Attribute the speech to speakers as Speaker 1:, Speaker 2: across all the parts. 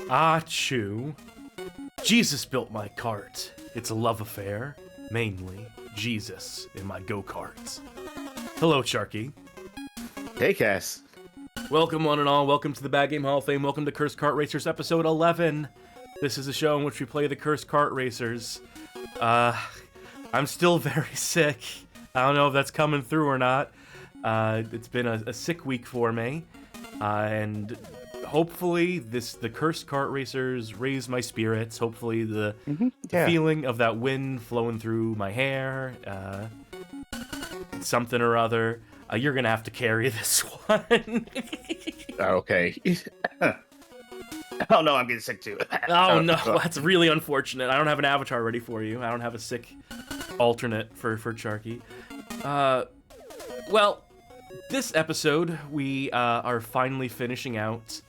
Speaker 1: Achoo. Jesus built my cart. It's a love affair. Mainly, Jesus in my go-karts. Hello, Sharky.
Speaker 2: Hey, Cass.
Speaker 1: Welcome, one and all. Welcome to the Bad Game Hall of Fame. Welcome to Kursed Kart Racers, episode 11. This is a show in which we play the Kursed Kart Racers. I'm still very sick. I don't know if that's coming through or not. It's been a sick week for me. And hopefully the Kursed Kart Racers raise my spirits. Hopefully the feeling of that wind flowing through my hair, something or other. You're gonna have to carry this one.
Speaker 2: Okay. Oh no, I'm getting sick too.
Speaker 1: Oh no, that's really unfortunate. I don't have an avatar ready for you. I don't have a sick alternate for Sharky. Well, this episode we are finally finishing out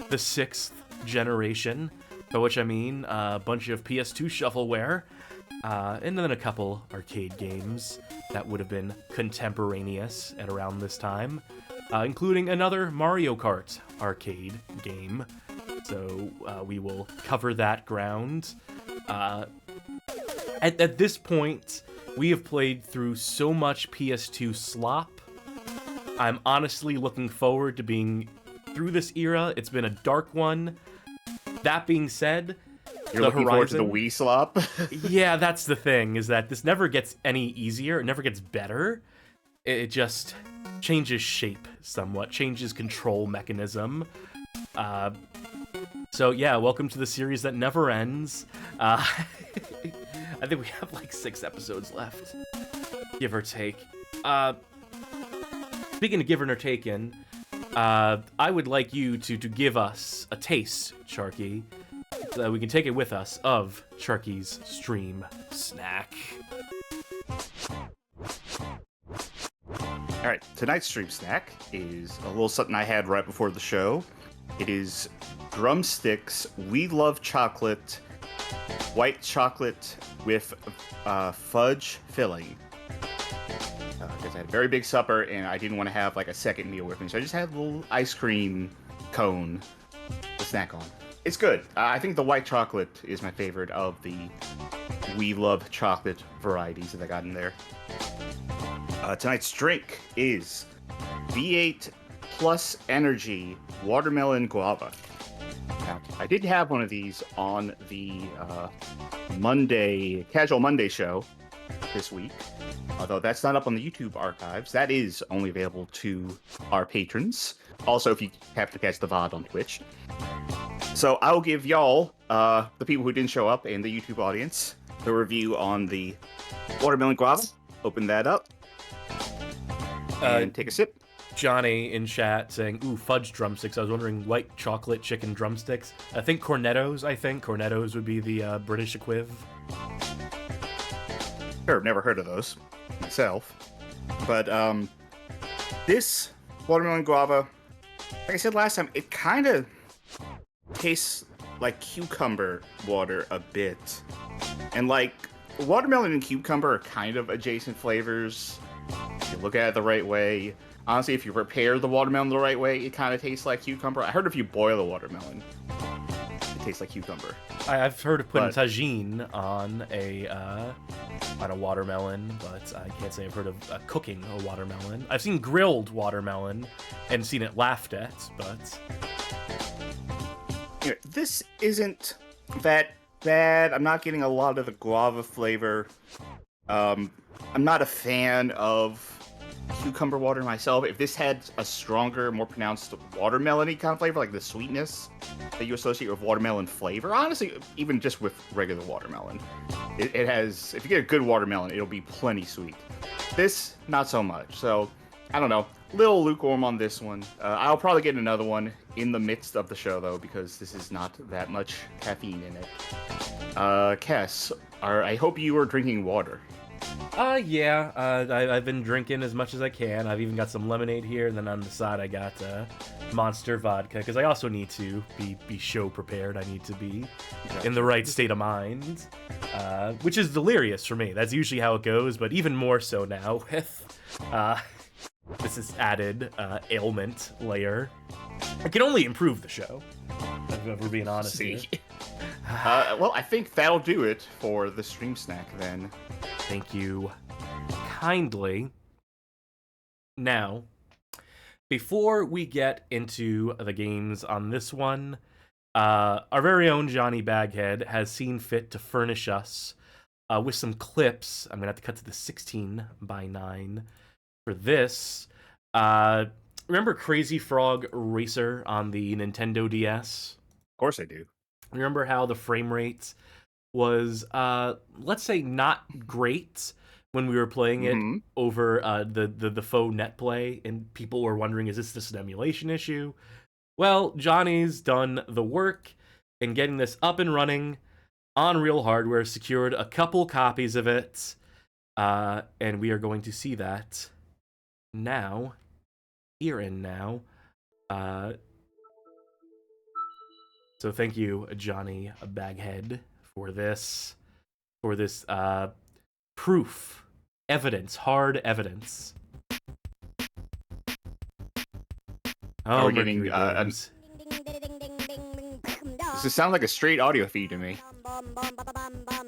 Speaker 1: the 6th generation, by which I mean a bunch of PS2 shovelware, and then a couple arcade games that would have been contemporaneous at around this time, including another Mario Kart arcade game. So we will cover that ground. At this point, we have played through so much PS2 slop. I'm honestly looking forward to being through this era. It's been a dark one. That being said,
Speaker 2: you're looking forward to the Wii slop?
Speaker 1: Yeah, that's the thing, is that this never gets any easier. It never gets better. It just changes shape somewhat, changes control mechanism. So yeah, welcome to the series that never ends. I think we have like 6 episodes left, give or take. Speaking of giving or taking, I would like you to give us a taste, Sharky, so that we can take it with us, of Sharky's stream snack.
Speaker 2: Alright, tonight's stream snack is a little something I had right before the show. It is drumsticks, We Love Chocolate, white chocolate with fudge filling. Because I had a very big supper and I didn't want to have like a second meal with me, so I just had a little ice cream cone to snack on. It's good. I think the white chocolate is my favorite of the We Love Chocolate varieties that I got in there. Tonight's drink is V8 Plus Energy Watermelon Guava. Now, I did have one of these on the Casual Monday show this week, although that's not up on the YouTube archives. That is only available to our patrons. Also, if you have to catch the VOD on Twitch. So I'll give y'all, the people who didn't show up in the YouTube audience, the review on the Watermelon Guava. Open that up and take a sip.
Speaker 1: Johnny in chat saying, ooh, fudge drumsticks. I was wondering, white chocolate chicken drumsticks. I think Cornettos, Cornettos would be the British equiv.
Speaker 2: Sure, never heard of those myself. But this Watermelon Guava, like I said last time, it kind of tastes like cucumber water a bit. And like, watermelon and cucumber are kind of adjacent flavors. If you look at it the right way. Honestly, if you prepare the watermelon the right way, it kind of tastes like cucumber. I heard if you boil a watermelon, it tastes like cucumber.
Speaker 1: I've heard of putting tagine on a watermelon, but I can't say I've heard of cooking a watermelon. I've seen grilled watermelon and seen it laughed at, but...
Speaker 2: You know, this isn't that bad. I'm not getting a lot of the guava flavor. I'm not a fan of cucumber water myself. If this had a stronger, more pronounced watermelon-y kind of flavor, like the sweetness that you associate with watermelon flavor, honestly, even just with regular watermelon, it has, if you get a good watermelon, it'll be plenty sweet. This, not so much. So, I don't know, little lukewarm on this one. I'll probably get another one in the midst of the show, though, because this is not that much caffeine in it. Cass, I hope you are drinking water.
Speaker 1: Yeah, I've been drinking as much as I can. I've even got some lemonade here, and then on the side I got Monster vodka, because I also need to be show prepared. I need to be in the right state of mind, which is delirious for me. That's usually how it goes, but even more so now with this is added ailment layer. It can only improve the show. if we're being honest here.
Speaker 2: Well, I think that'll do it for the stream snack then.
Speaker 1: Thank you kindly. Now, before we get into the games on this one, our very own Johnny Baghead has seen fit to furnish us with some clips. I'm going to have to cut to the 16:9 for this. Remember Crazy Frog Racer on the Nintendo DS?
Speaker 2: Of course I do.
Speaker 1: Remember how the frame rate was, let's say, not great when we were playing it over the faux net play, and people were wondering, is this just an emulation issue? Well, Johnny's done the work in getting this up and running on real hardware, secured a couple copies of it, and we are going to see that now, here and now. So thank you, Johnny Baghead, for this proof, evidence, hard evidence. Oh,
Speaker 2: we're getting does it sound like a straight audio feed to me?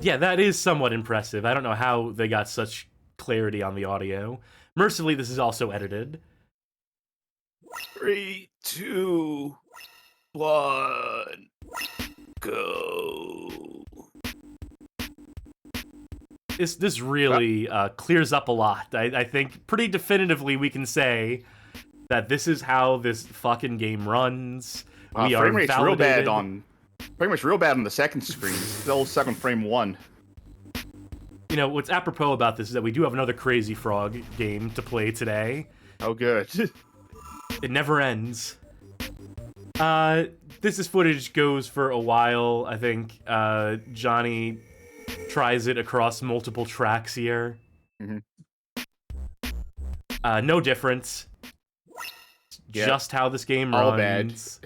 Speaker 1: Yeah, that is somewhat impressive. I don't know how they got such clarity on the audio. Mercifully, this is also edited.
Speaker 2: 3, 2, 1, go.
Speaker 1: This really clears up a lot. I think pretty definitively we can say that this is how this fucking game runs. We are
Speaker 2: frame rate's real
Speaker 1: validated.
Speaker 2: Pretty much real bad on the second screen. Still second frame 1.
Speaker 1: You know, what's apropos about this is that we do have another Crazy Frog game to play today.
Speaker 2: Oh, good.
Speaker 1: It never ends. This footage goes for a while. I think Johnny tries it across multiple tracks here. No difference.
Speaker 2: Yep.
Speaker 1: Just how this game
Speaker 2: All
Speaker 1: runs.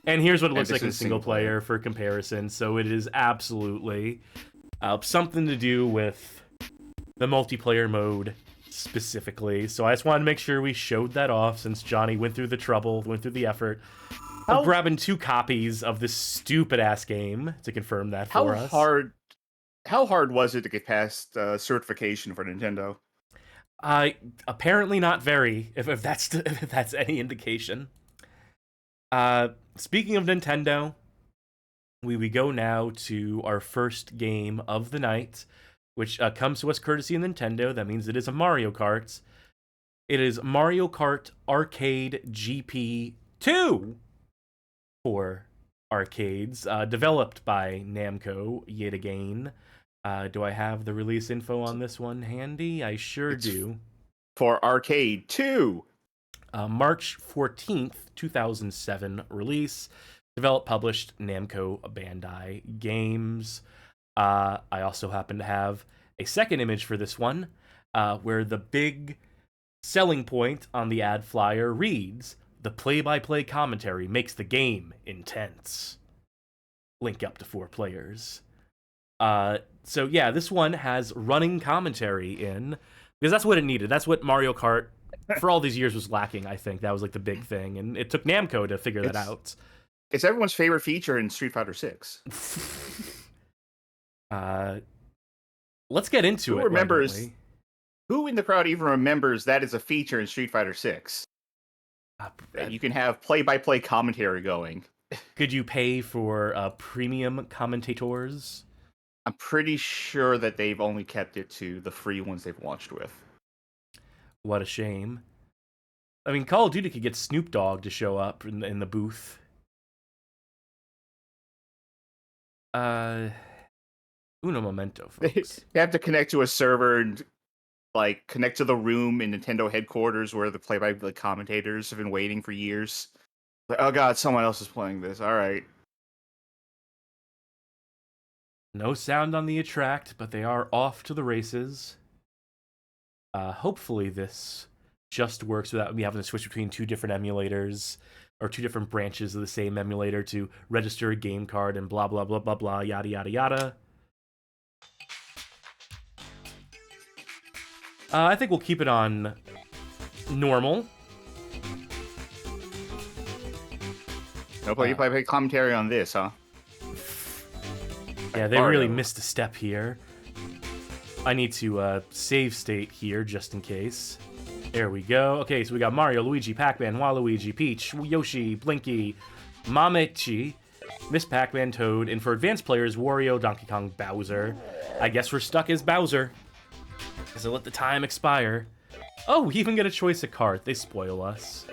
Speaker 1: And here's what it looks
Speaker 2: this
Speaker 1: like in
Speaker 2: is
Speaker 1: single player for comparison. So it is absolutely something to do with the multiplayer mode specifically. So I just wanted to make sure we showed that off since Johnny went through the trouble, went through the effort of grabbing 2 copies of this stupid-ass game to confirm that for us.
Speaker 2: How hard was it to get past certification for Nintendo?
Speaker 1: Apparently not very, if that's any indication. Speaking of Nintendo, we go now to our first game of the night, which comes to us courtesy of Nintendo. That means it is a Mario Kart. It is Mario Kart Arcade GP 2 for arcades, developed by Namco yet again. Do I have the release info on this one handy? I sure do.
Speaker 2: For Arcade 2.
Speaker 1: March 14th, 2007 release. Developed, published, Namco Bandai Games. I also happen to have a second image for this one, where the big selling point on the ad flyer reads, "The play-by-play commentary makes the game intense." Link up to 4 players. So yeah, this one has running commentary in, because that's what it needed. That's what Mario Kart, for all these years, was lacking, I think. That was like the big thing, and it took Namco to figure that out.
Speaker 2: It's everyone's favorite feature in Street Fighter 6.
Speaker 1: Let's get into it.
Speaker 2: Who in the crowd even remembers that is a feature in Street Fighter 6? You can have play-by-play commentary going.
Speaker 1: Could you pay for premium commentators?
Speaker 2: I'm pretty sure that they've only kept it to the free ones they've launched with.
Speaker 1: What a shame. I mean, Call of Duty could get Snoop Dogg to show up in the booth. Uno momento, folks.
Speaker 2: They have to connect to a server and connect to the room in Nintendo headquarters where the play-by-play commentators have been waiting for years. Oh god, someone else is playing this. All right.
Speaker 1: No sound on the attract, but they are off to the races. Hopefully this just works without me having to switch between 2 different emulators or 2 different branches of the same emulator to register a game card and blah, blah, blah, blah, blah, yada, yada, yada. I think we'll keep it on
Speaker 2: No play commentary on this, huh?
Speaker 1: Yeah, they really missed a step here. I need to save state here just in case. There we go. Okay, so we got Mario, Luigi, Pac-Man, Waluigi, Peach, Yoshi, Blinky, Mamechi, Miss Pac-Man, Toad, and for advanced players, Wario, Donkey Kong, Bowser. I guess we're stuck as Bowser. So let the time expire. Oh, we even get a choice of cart. They spoil us.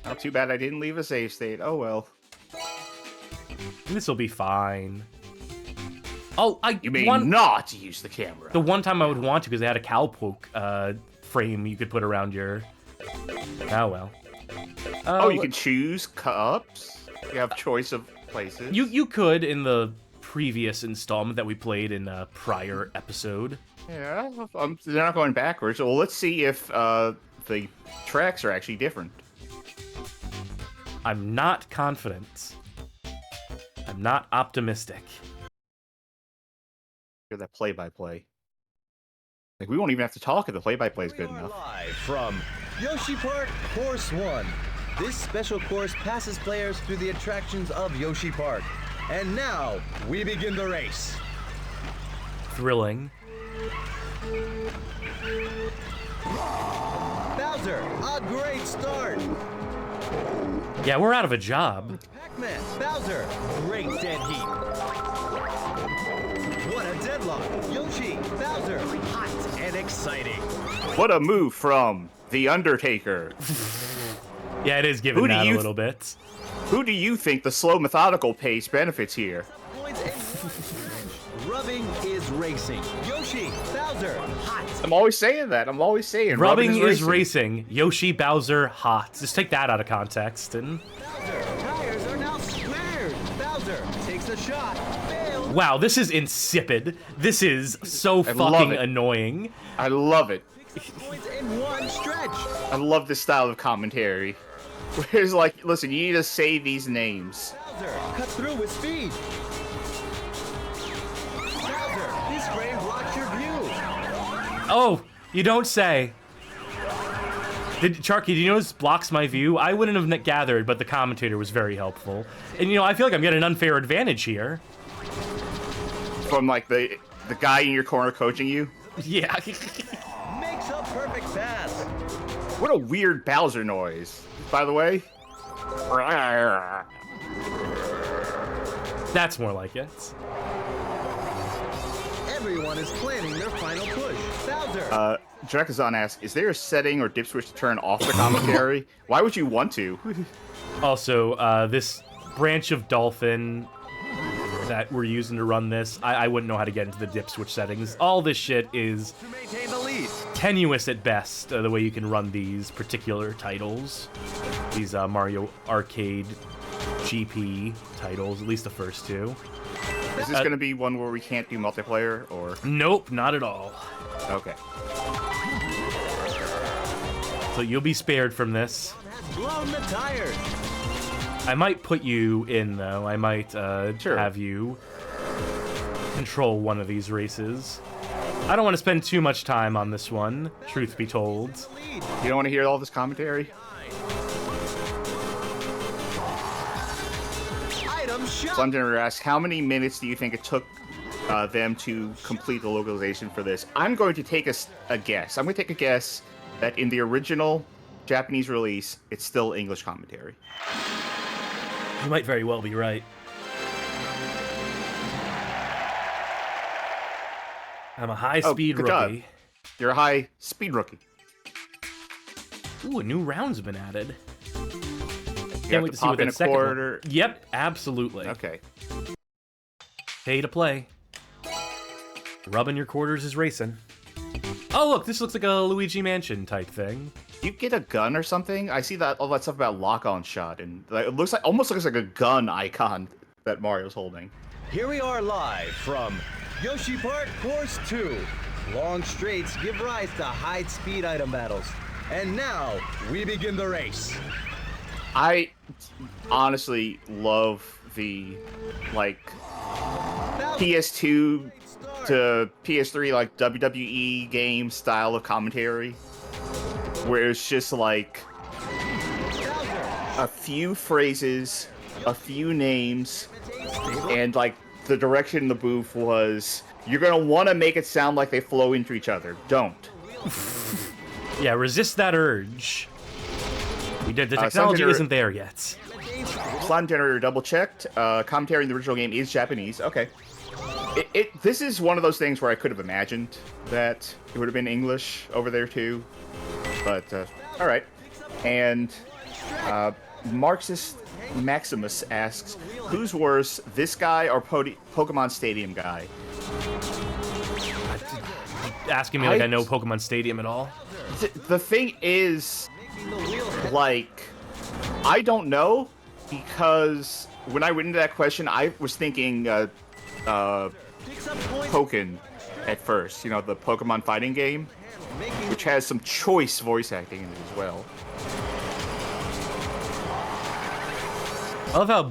Speaker 2: Not too bad I didn't leave a save state. Oh well.
Speaker 1: This'll be fine. Oh,
Speaker 2: You may not use the camera.
Speaker 1: The one time I would want to, because they had a cowpoke frame you could put around your... Oh, well.
Speaker 2: You can choose cups? You have choice of places?
Speaker 1: You could in the previous installment that we played in a prior episode.
Speaker 2: Yeah, they're not going backwards. Well, let's see if the tracks are actually different.
Speaker 1: I'm not confident. I'm not optimistic.
Speaker 2: That play-by-play. Like, we won't even have to talk if the play-by-play is good enough.
Speaker 3: Live from Yoshi Park Course 1. This special course passes players through the attractions of Yoshi Park. And now, we begin the race.
Speaker 1: Thrilling.
Speaker 3: Bowser, a great start.
Speaker 1: Yeah, we're out of a job.
Speaker 3: Pac-Man, Bowser, great dead heat. What a deadlock. Yoshi, Bowser, hot and exciting.
Speaker 2: What a move from The Undertaker.
Speaker 1: Yeah, it is giving that a little bit.
Speaker 2: Who do you think the slow, methodical pace benefits here?
Speaker 3: Rubbing is racing. Yoshi, Bowser, hot.
Speaker 2: I'm always saying that. I'm always saying
Speaker 1: Rubbing is racing. Yoshi, Bowser, hot. Just take that out of context and...
Speaker 3: Bowser, tires are now squared. Bowser takes a shot. Failed.
Speaker 1: Wow, this is insipid. This is so fucking annoying.
Speaker 2: I love it.
Speaker 3: 6 points in one stretch.
Speaker 2: I love this style of commentary. Where it's like, listen, you need to say these names.
Speaker 3: Bowser, cut through with speed. Bowser, this frame blocks your view.
Speaker 1: Oh, you don't say. Charky, do you know this blocks my view? I wouldn't have gathered, but the commentator was very helpful. And, you know, I feel like I'm getting an unfair advantage here.
Speaker 2: From, like, the guy in your corner coaching you?
Speaker 1: Yeah.
Speaker 3: Makes a perfect pass.
Speaker 2: What a weird Bowser noise, by the way.
Speaker 1: That's more like it.
Speaker 3: Everyone is planning their final push. Bowser.
Speaker 2: Drekazon asks, is there a setting or dip switch to turn off the commentary? Why would you want to?
Speaker 1: Also, this branch of Dolphin that we're using to run this, I wouldn't know how to get into the dip switch settings. All this shit is
Speaker 3: to maintain the lead.
Speaker 1: Tenuous at best, the way you can run these particular titles. These Mario Arcade GP titles, at least the first two.
Speaker 2: Is this going to be one where we can't do multiplayer, or?
Speaker 1: Nope, not at all.
Speaker 2: Okay.
Speaker 1: So you'll be spared from this.
Speaker 3: Has blown the tires.
Speaker 1: I might put you in, though. I might
Speaker 2: Sure.
Speaker 1: have you control one of these races. I don't want to spend too much time on this one, truth be told.
Speaker 2: You don't want to hear all this commentary?
Speaker 3: Item shot.
Speaker 2: London asks, how many minutes do you think it took them to complete the localization for this? I'm going to take a guess. I'm going to take a guess that in the original Japanese release, it's still English commentary.
Speaker 1: You might very well be right. I'm a high-speed
Speaker 2: good
Speaker 1: rookie.
Speaker 2: job. You're a high-speed rookie.
Speaker 1: Ooh, a new round's been added.
Speaker 2: You
Speaker 1: Can't
Speaker 2: have
Speaker 1: wait
Speaker 2: to
Speaker 1: to see
Speaker 2: pop
Speaker 1: what
Speaker 2: in
Speaker 1: that
Speaker 2: a
Speaker 1: second one-
Speaker 2: quarter.
Speaker 1: Yep, absolutely.
Speaker 2: Okay.
Speaker 1: Pay to play. Rubbing your quarters is racing. Oh, look, this looks like a Luigi Mansion type thing.
Speaker 2: You get a gun or something? I see that all that stuff about lock-on shot, and it looks like almost looks like a gun icon that Mario's holding.
Speaker 3: Here we are live from Yoshi Park Course 2. Long straights give rise to high-speed item battles. And now, we begin the race.
Speaker 2: I honestly love the, like, PS2 to PS3, like, WWE game style of commentary. Where it's just like... a few phrases, a few names, and like the direction in the booth was, you're gonna want to make it sound like they flow into each other. Don't.
Speaker 1: Yeah, resist that urge. The technology isn't there yet.
Speaker 2: Sound generator double checked. Commentary in the original game is Japanese. Okay. This is one of those things where I could have imagined that it would have been English over there too, but all right. And Marxist Maximus asks, "Who's worse, this guy or Pokemon Stadium guy?"
Speaker 1: Asking me like I know Pokemon Stadium at all.
Speaker 2: The thing is, like, I don't know, because when I went into that question, I was thinking Pokken at first, you know, the Pokemon fighting game, which has some choice voice acting in it as well.
Speaker 1: I love how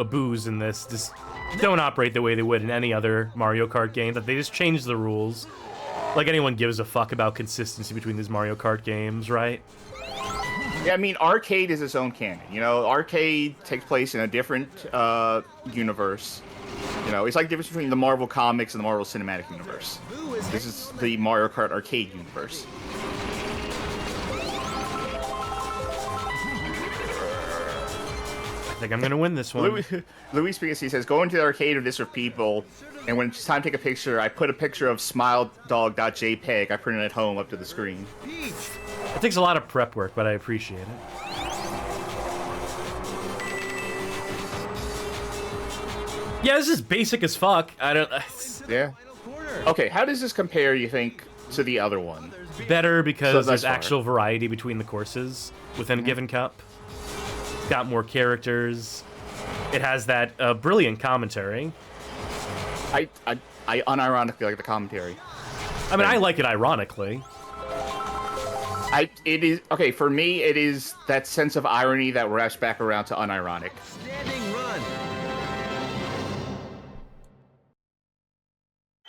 Speaker 1: Boos in this just don't operate the way they would in any other Mario Kart game, that they just change the rules. Like anyone gives a fuck about consistency between these Mario Kart games, right?
Speaker 2: Yeah, I mean, Arcade is its own canon. You know, Arcade takes place in a different universe. You know, it's like the difference between the Marvel Comics and the Marvel Cinematic Universe. This is the Mario Kart Arcade universe.
Speaker 1: I think I'm gonna win this one.
Speaker 2: Luis Spaghetti says, "Go into the arcade with this with people, and when it's time to take a picture, I put a picture of smiledog.jpg I printed at home up to the screen."
Speaker 1: It takes a lot of prep work, but I appreciate it. Yeah, this is basic as fuck. I don't...
Speaker 2: Yeah. Okay, how does this compare, you think, to the other one?
Speaker 1: Better because
Speaker 2: So
Speaker 1: there's actual variety between the courses within a given cup. It's got more characters. It has that brilliant commentary.
Speaker 2: I unironically like the commentary.
Speaker 1: I mean, I like it ironically.
Speaker 2: It is okay for me. It is that sense of irony that wraps back around to unironic.
Speaker 3: Standing run.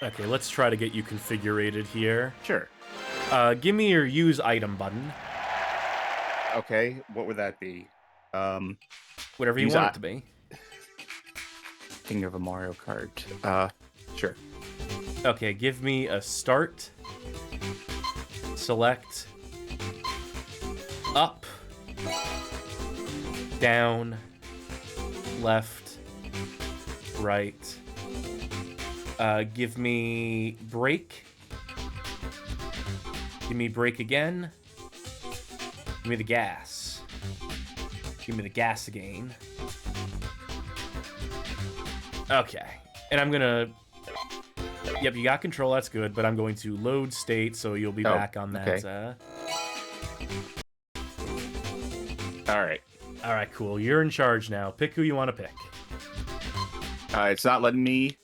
Speaker 1: Okay, let's try to get you configurated here.
Speaker 2: Sure.
Speaker 1: Give me your use item button.
Speaker 2: Okay, what would that be?
Speaker 1: Whatever you want it to be.
Speaker 2: King of a Mario Kart. Sure.
Speaker 1: Okay, give me a start. Select. Up. Down. Left. Right. Give me brake. Give me brake again. Give me the gas. Give me the gas again. Okay. And I'm gonna... Yep, you got control, that's good, but I'm going to load state, so you'll be back on that.
Speaker 2: Okay. Alright.
Speaker 1: Alright, cool. You're in charge now. Pick who you want to pick.
Speaker 2: It's not letting me...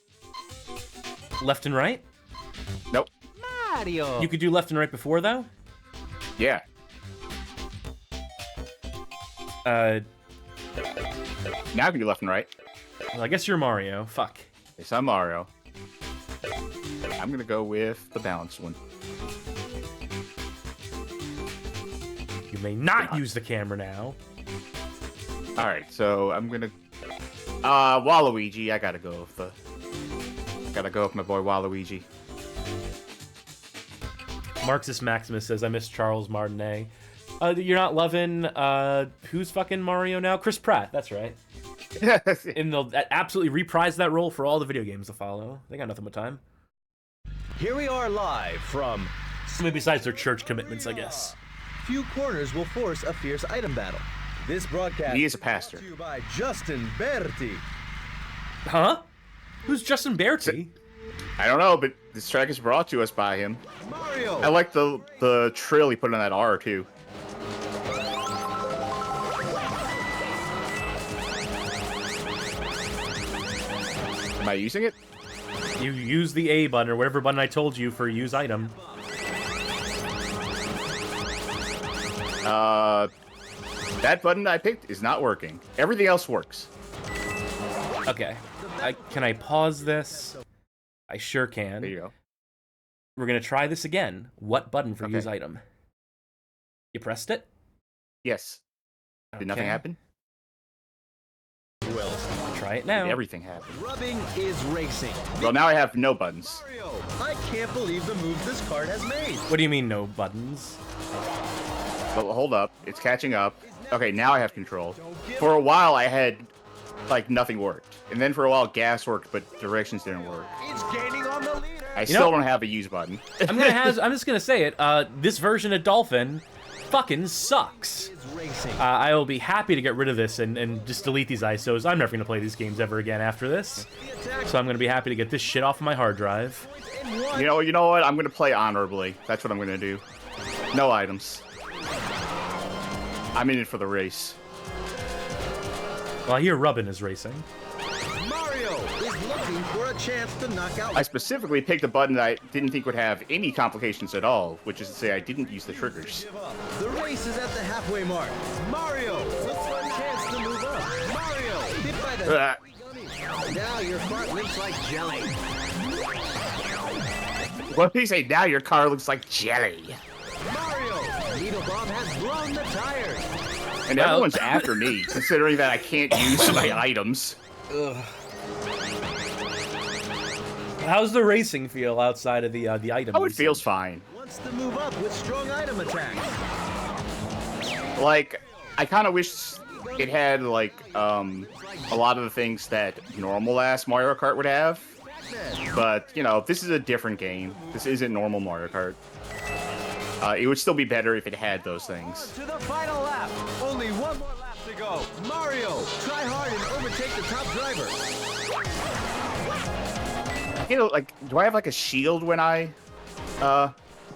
Speaker 1: Left and right?
Speaker 2: Nope.
Speaker 3: Mario.
Speaker 1: You could do left and right before, though?
Speaker 2: Yeah. Now I can do left and right.
Speaker 1: Well, I guess you're Mario. Fuck.
Speaker 2: Yes, I'm Mario. I'm gonna go with the balanced one.
Speaker 1: You may not use the camera now.
Speaker 2: Alright, so I'm gonna... Waluigi, I gotta go with the... Gotta go with my boy Waluigi.
Speaker 1: Marxist Maximus says, I miss Charles Martinet. You're not loving, who's fucking Mario now? Chris Pratt, that's right. And they'll absolutely reprise that role for all the video games to follow. They got nothing but time.
Speaker 3: Here we are live from...
Speaker 1: I mean, besides their church commitments, I guess.
Speaker 3: Few corners will force a fierce item battle. This broadcast
Speaker 2: He is a pastor.
Speaker 3: brought to you by Justin Berti.
Speaker 1: Huh? Who's Justin Berti?
Speaker 2: I don't know, but this track is brought to us by him.
Speaker 3: Mario.
Speaker 2: I like the trill he put on that R, too. Am I using it?
Speaker 1: You use the A button or whatever button I told you for use item.
Speaker 2: That button I picked is not working. Everything else works.
Speaker 1: Okay. Can I pause this? I sure can.
Speaker 2: There you go.
Speaker 1: We're gonna try this again. What button for
Speaker 2: Okay.
Speaker 1: use item? You pressed it?
Speaker 2: Yes. Did nothing happen?
Speaker 3: wheels.
Speaker 1: Try it now.
Speaker 2: Everything happened.
Speaker 3: Rubbing is racing.
Speaker 2: Well, now I have no buttons.
Speaker 3: Mario, I can't believe the moves this kart has made.
Speaker 1: What do you mean, no buttons?
Speaker 2: Well, hold up. It's catching up. Okay, now I have control. For a while, I had, like, nothing worked. And then for a while, gas worked, but directions didn't work.
Speaker 3: It's gaining on the leader.
Speaker 2: I still don't have a use button.
Speaker 1: I'm just gonna say it. This version of Dolphin fucking sucks.
Speaker 3: Is racing.
Speaker 1: I will be happy to get rid of this and just delete these ISOs. I'm never gonna play these games ever again after this. So I'm gonna be happy to get this shit off of my hard drive.
Speaker 2: You know what? I'm gonna play honorably. That's what I'm gonna do. No items. I'm in it for the race.
Speaker 1: Well, I hear Rubbin is racing.
Speaker 3: Mario is looking for a chance to knock out.
Speaker 2: I specifically picked a button that I didn't think would have any complications at all, which is to say I didn't use the triggers.
Speaker 3: The race is at the halfway mark. Mario looks for a chance to move up. Mario hit by the. Now your kart looks like jelly.
Speaker 2: What did he say? Now your car looks like jelly.
Speaker 3: Mario, Needle Bomb has blown the tires.
Speaker 2: And everyone's after me, considering that I can't use my items.
Speaker 1: How's the racing feel outside of the items?
Speaker 2: Oh, it feels fine.
Speaker 3: Wants to move up with strong item attacks.
Speaker 2: Like, I kind of wish it had, like, a lot of the things that normal-ass Mario Kart would have. But, you know, this is a different game. This isn't normal Mario Kart. It would still be better if it had those things.
Speaker 3: To the final lap. Only one more lap to go. Mario, try hard and overtake the top driver.
Speaker 2: You know, like, do I have, like, a shield when I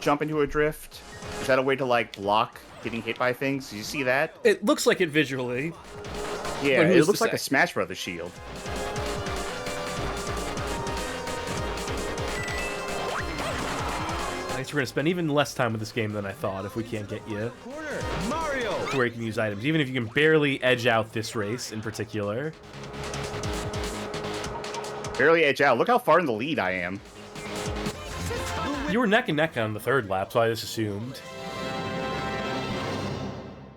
Speaker 2: jump into a drift? Is that a way to, like, block getting hit by things? Did you see that?
Speaker 1: It looks like it visually.
Speaker 2: Yeah,
Speaker 1: But
Speaker 2: it
Speaker 1: who's
Speaker 2: looks
Speaker 1: to
Speaker 2: like
Speaker 1: say?
Speaker 2: a Smash Brothers shield.
Speaker 1: I guess we're gonna spend even less time with this game than I thought if we can't get you
Speaker 3: Corner, Mario.
Speaker 1: to where you can use items, even if you can barely edge out this race in particular.
Speaker 2: Barely edge out. Look how far in the lead I am.
Speaker 1: You were neck and neck on the third lap, so I just assumed.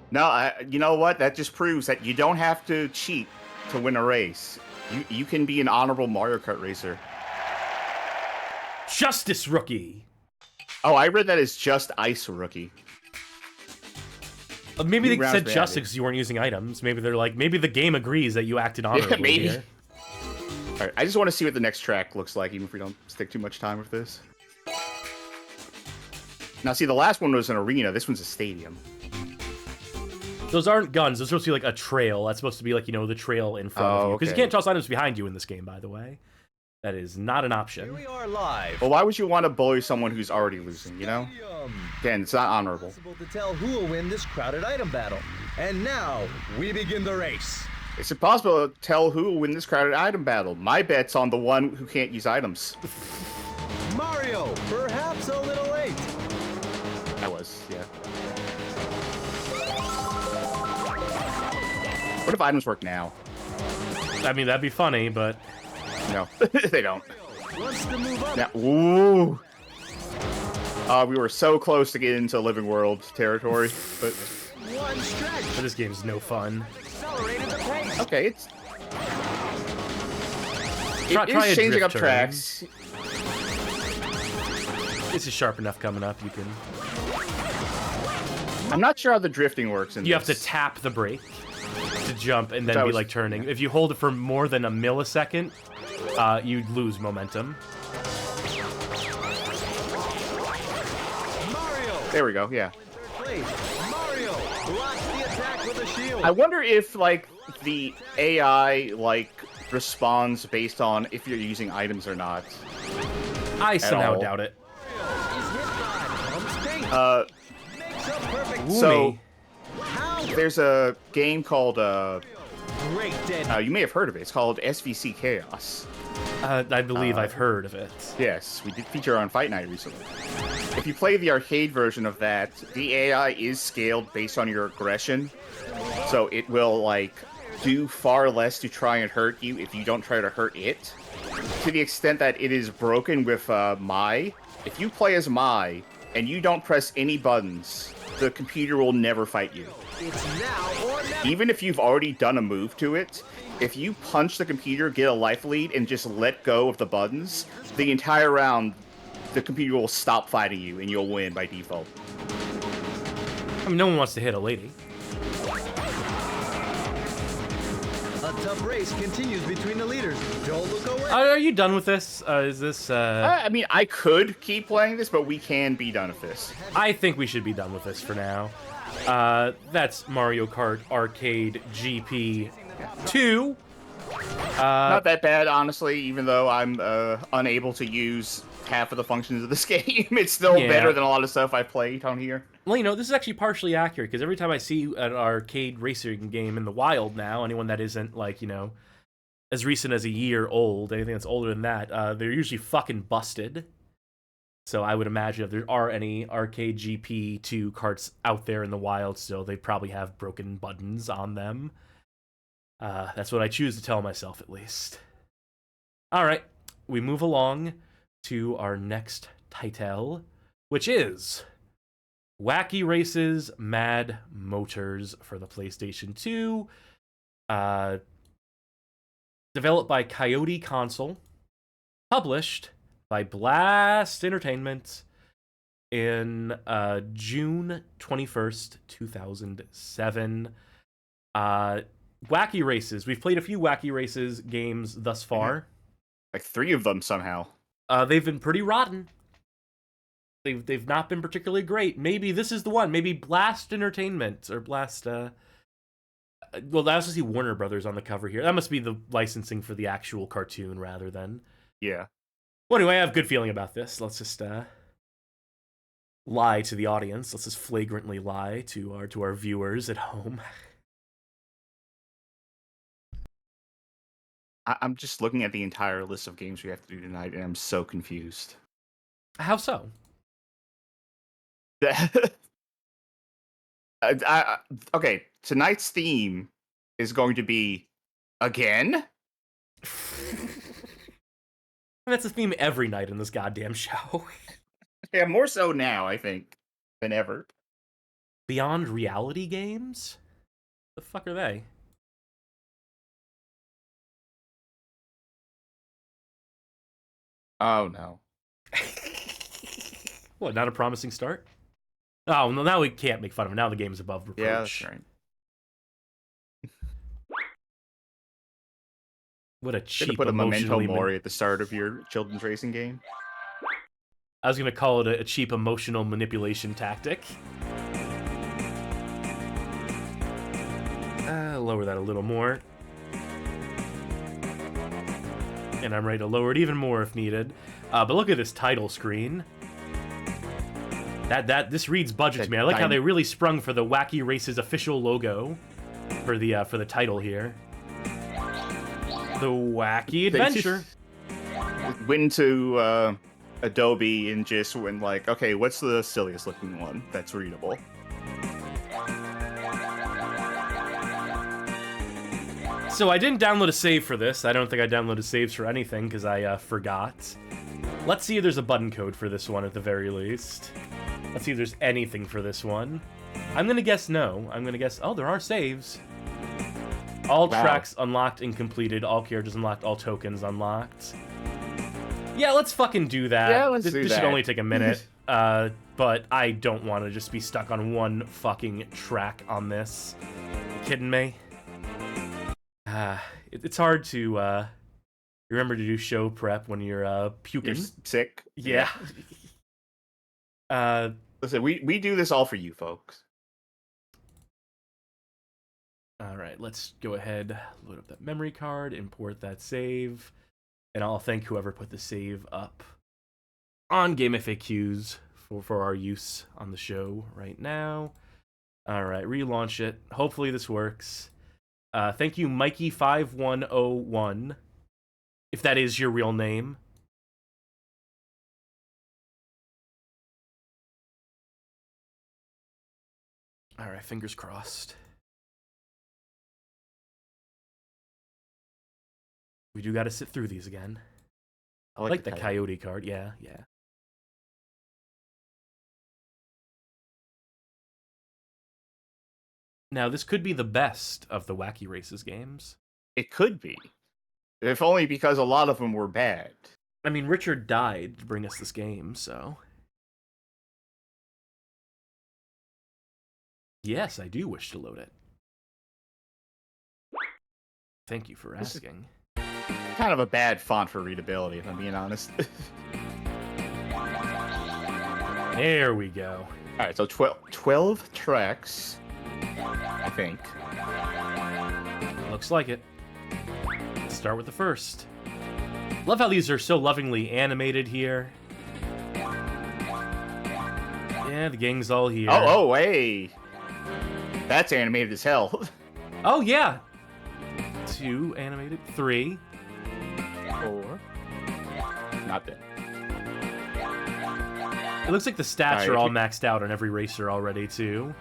Speaker 2: No, you know what? That just proves that you don't have to cheat to win a race. You can be an honorable Mario Kart racer.
Speaker 1: Justice Rookie!
Speaker 2: Oh, I read that as just Ice Rookie.
Speaker 1: Maybe
Speaker 2: New
Speaker 1: they
Speaker 2: rounds
Speaker 1: said
Speaker 2: were
Speaker 1: justice
Speaker 2: added.
Speaker 1: because you weren't using items. Maybe they're like, maybe the game agrees that you acted honorably
Speaker 2: maybe.
Speaker 1: here.
Speaker 2: Alright, I just want to see what the next track looks like, even if we don't stick too much time with this. Now, see, the last one was an arena. This one's a stadium.
Speaker 1: Those aren't guns. Those are supposed to be like a trail. That's supposed to be like, you know, the trail in front of you. Because you
Speaker 2: okay.
Speaker 1: can't toss items behind you in this game, by the way. That is not an
Speaker 3: Here
Speaker 1: option.
Speaker 3: we are live.
Speaker 2: Well, why would you want to bully someone who's already losing, you know?
Speaker 3: Stadium.
Speaker 2: Again, it's not honorable.
Speaker 3: Possible to tell who will win this crowded item battle. And now we begin the race.
Speaker 2: It's impossible to tell who will win this crowded item battle. My bet's on the one who can't use items.
Speaker 3: Mario, perhaps a little late.
Speaker 2: I was, yeah. What if items work now?
Speaker 1: I mean, that'd be funny, but
Speaker 2: No, they don't.
Speaker 3: Wants to move up.
Speaker 2: Now, ooh. We were so close to get into Living World territory, but
Speaker 3: One stretch.
Speaker 1: this game's no fun.
Speaker 3: Accelerated the pace.
Speaker 2: okay, it's
Speaker 1: Try a
Speaker 2: changing
Speaker 1: drift
Speaker 2: up
Speaker 1: turn.
Speaker 2: tracks.
Speaker 1: This is sharp enough coming up. You can.
Speaker 2: I'm not sure how the drifting works in
Speaker 1: You have
Speaker 2: this.
Speaker 1: to tap the brake to jump and then
Speaker 2: I
Speaker 1: be
Speaker 2: was-
Speaker 1: like turning. If you hold it for more than a millisecond, you lose momentum.
Speaker 3: Mario.
Speaker 2: There we go. Yeah.
Speaker 3: Third place. Mario blocks the attack with a shield.
Speaker 2: I wonder if like the AI like responds based on if you're using items or not.
Speaker 1: I somehow
Speaker 2: all.
Speaker 1: doubt it.
Speaker 3: Is hit by Pump's paint. Makes a perfect.
Speaker 1: Ooh,
Speaker 2: So-
Speaker 1: me.
Speaker 3: How
Speaker 2: There's a game called
Speaker 3: great dead.
Speaker 2: you may have heard of it. It's called SVC Chaos.
Speaker 1: I believe I've heard of it.
Speaker 2: Yes, we did feature on Fight Night recently. If you play the arcade version of that, the AI is scaled based on your aggression. So it will, like, do far less to try and hurt you if you don't try to hurt it. To the extent that it is broken with Mai. If you play as Mai and you don't press any buttons, the computer will never fight you.
Speaker 3: It's now or never.
Speaker 2: Even if you've already done a move to it, if you punch the computer, get a life lead, and just let go of the buttons, the entire round, the computer will stop fighting you, and you'll win by default.
Speaker 1: I mean, no one wants to hit a lady.
Speaker 3: A tough race continues between the leaders. Don't look away.
Speaker 1: Are you done with this? Is this,
Speaker 2: I mean, I could keep playing this, but we can be done with this.
Speaker 1: I think we should be done with this for now. That's Mario Kart Arcade GP 2.
Speaker 2: Not that bad, honestly, even though I'm unable to use half of the functions of this game. It's still better than a lot of stuff I've played on here.
Speaker 1: Well, you know, this is actually partially accurate, because every time I see an arcade racing game in the wild now, anyone that isn't, like, you know, as recent as a year old, anything that's older than that, they're usually fucking busted. So I would imagine if there are any arcade GP2 carts out there in the wild still, they probably have broken buttons on them. That's what I choose to tell myself, at least. All right, we move along to our next title, which is Wacky Races Mad Motors for the PlayStation 2. Developed by Coyote Console. Published by Blast Entertainment in June 21st, 2007. Wacky Races. We've played a few Wacky Races games thus far.
Speaker 2: Like 3 of them somehow.
Speaker 1: They've been pretty rotten. They've not been particularly great. Maybe this is the one. Maybe Blast Entertainment or Blast. Well, I also see Warner Brothers on the cover here. That must be the licensing for the actual cartoon rather than.
Speaker 2: Yeah.
Speaker 1: Well, anyway, I have a good feeling about this. Let's just lie to the audience. Let's just flagrantly lie to our viewers at home.
Speaker 2: I'm just looking at the entire list of games we have to do tonight, and I'm so confused.
Speaker 1: How so?
Speaker 2: Okay, tonight's theme is going to be again.
Speaker 1: That's the theme every night in this goddamn show.
Speaker 2: Yeah, more so now, I think, than ever.
Speaker 1: Beyond reality games? The fuck are they?
Speaker 2: Oh no.
Speaker 1: What, not a promising start? Oh, no, now we can't make fun of it. Now the game's above reproach.
Speaker 2: Yeah, that's right.
Speaker 1: What a
Speaker 2: Should
Speaker 1: cheap,
Speaker 2: have put a memento
Speaker 1: emotionally...
Speaker 2: mori at the start of your children's racing game.
Speaker 1: I was gonna call it a cheap emotional manipulation tactic. Lower that a little more. And I'm ready to lower it even more if needed. But look at this title screen. This reads budget to me. I like how they really sprung for the Wacky Races official logo for the title here. The Wacky Adventure.
Speaker 2: Went into Adobe and just went like, okay, what's the silliest looking one that's readable?
Speaker 1: So I didn't download a save for this. I don't think I downloaded saves for anything because I forgot. Let's see if there's a button code for this one at the very least. Let's see if there's anything for this one. I'm gonna guess no. I'm gonna guess, oh, there are saves. All tracks unlocked and completed. All characters unlocked. All tokens unlocked. Yeah, let's fucking do that.
Speaker 2: Yeah, let's do
Speaker 1: this
Speaker 2: that.
Speaker 1: should only take a minute. But I don't want to just be stuck on one fucking track on this. You kidding me? It's hard to remember to do show prep when you're puking.
Speaker 2: You're sick.
Speaker 1: Yeah.
Speaker 2: Listen, we do this all for you, folks.
Speaker 1: All right, let's go ahead, load up that memory card, import that save, and I'll thank whoever put the save up on Game FAQs for our use on the show right now. All right, relaunch it. Hopefully this works. Thank you, Mikey5101, if that is your real name. All right, fingers crossed. We do got to sit through these again. I like the Coyote card. Yeah, yeah. Now, this could be the best of the Wacky Races games.
Speaker 2: It could be. If only because a lot of them were bad.
Speaker 1: I mean, Richard died to bring us this game, so... Yes, I do wish to load it. Thank you for asking.
Speaker 2: Kind of a bad font for readability, if I'm being honest.
Speaker 1: There we go.
Speaker 2: Alright, so 12 tracks, I think.
Speaker 1: Looks like it. Let's start with the first. Love how these are so lovingly animated here. Yeah, the gang's all here.
Speaker 2: Oh, hey! That's animated as hell.
Speaker 1: Oh, yeah! 2 animated. 3.
Speaker 2: 4. Not bad.
Speaker 1: It looks like the stats are all maxed out on every racer already, too.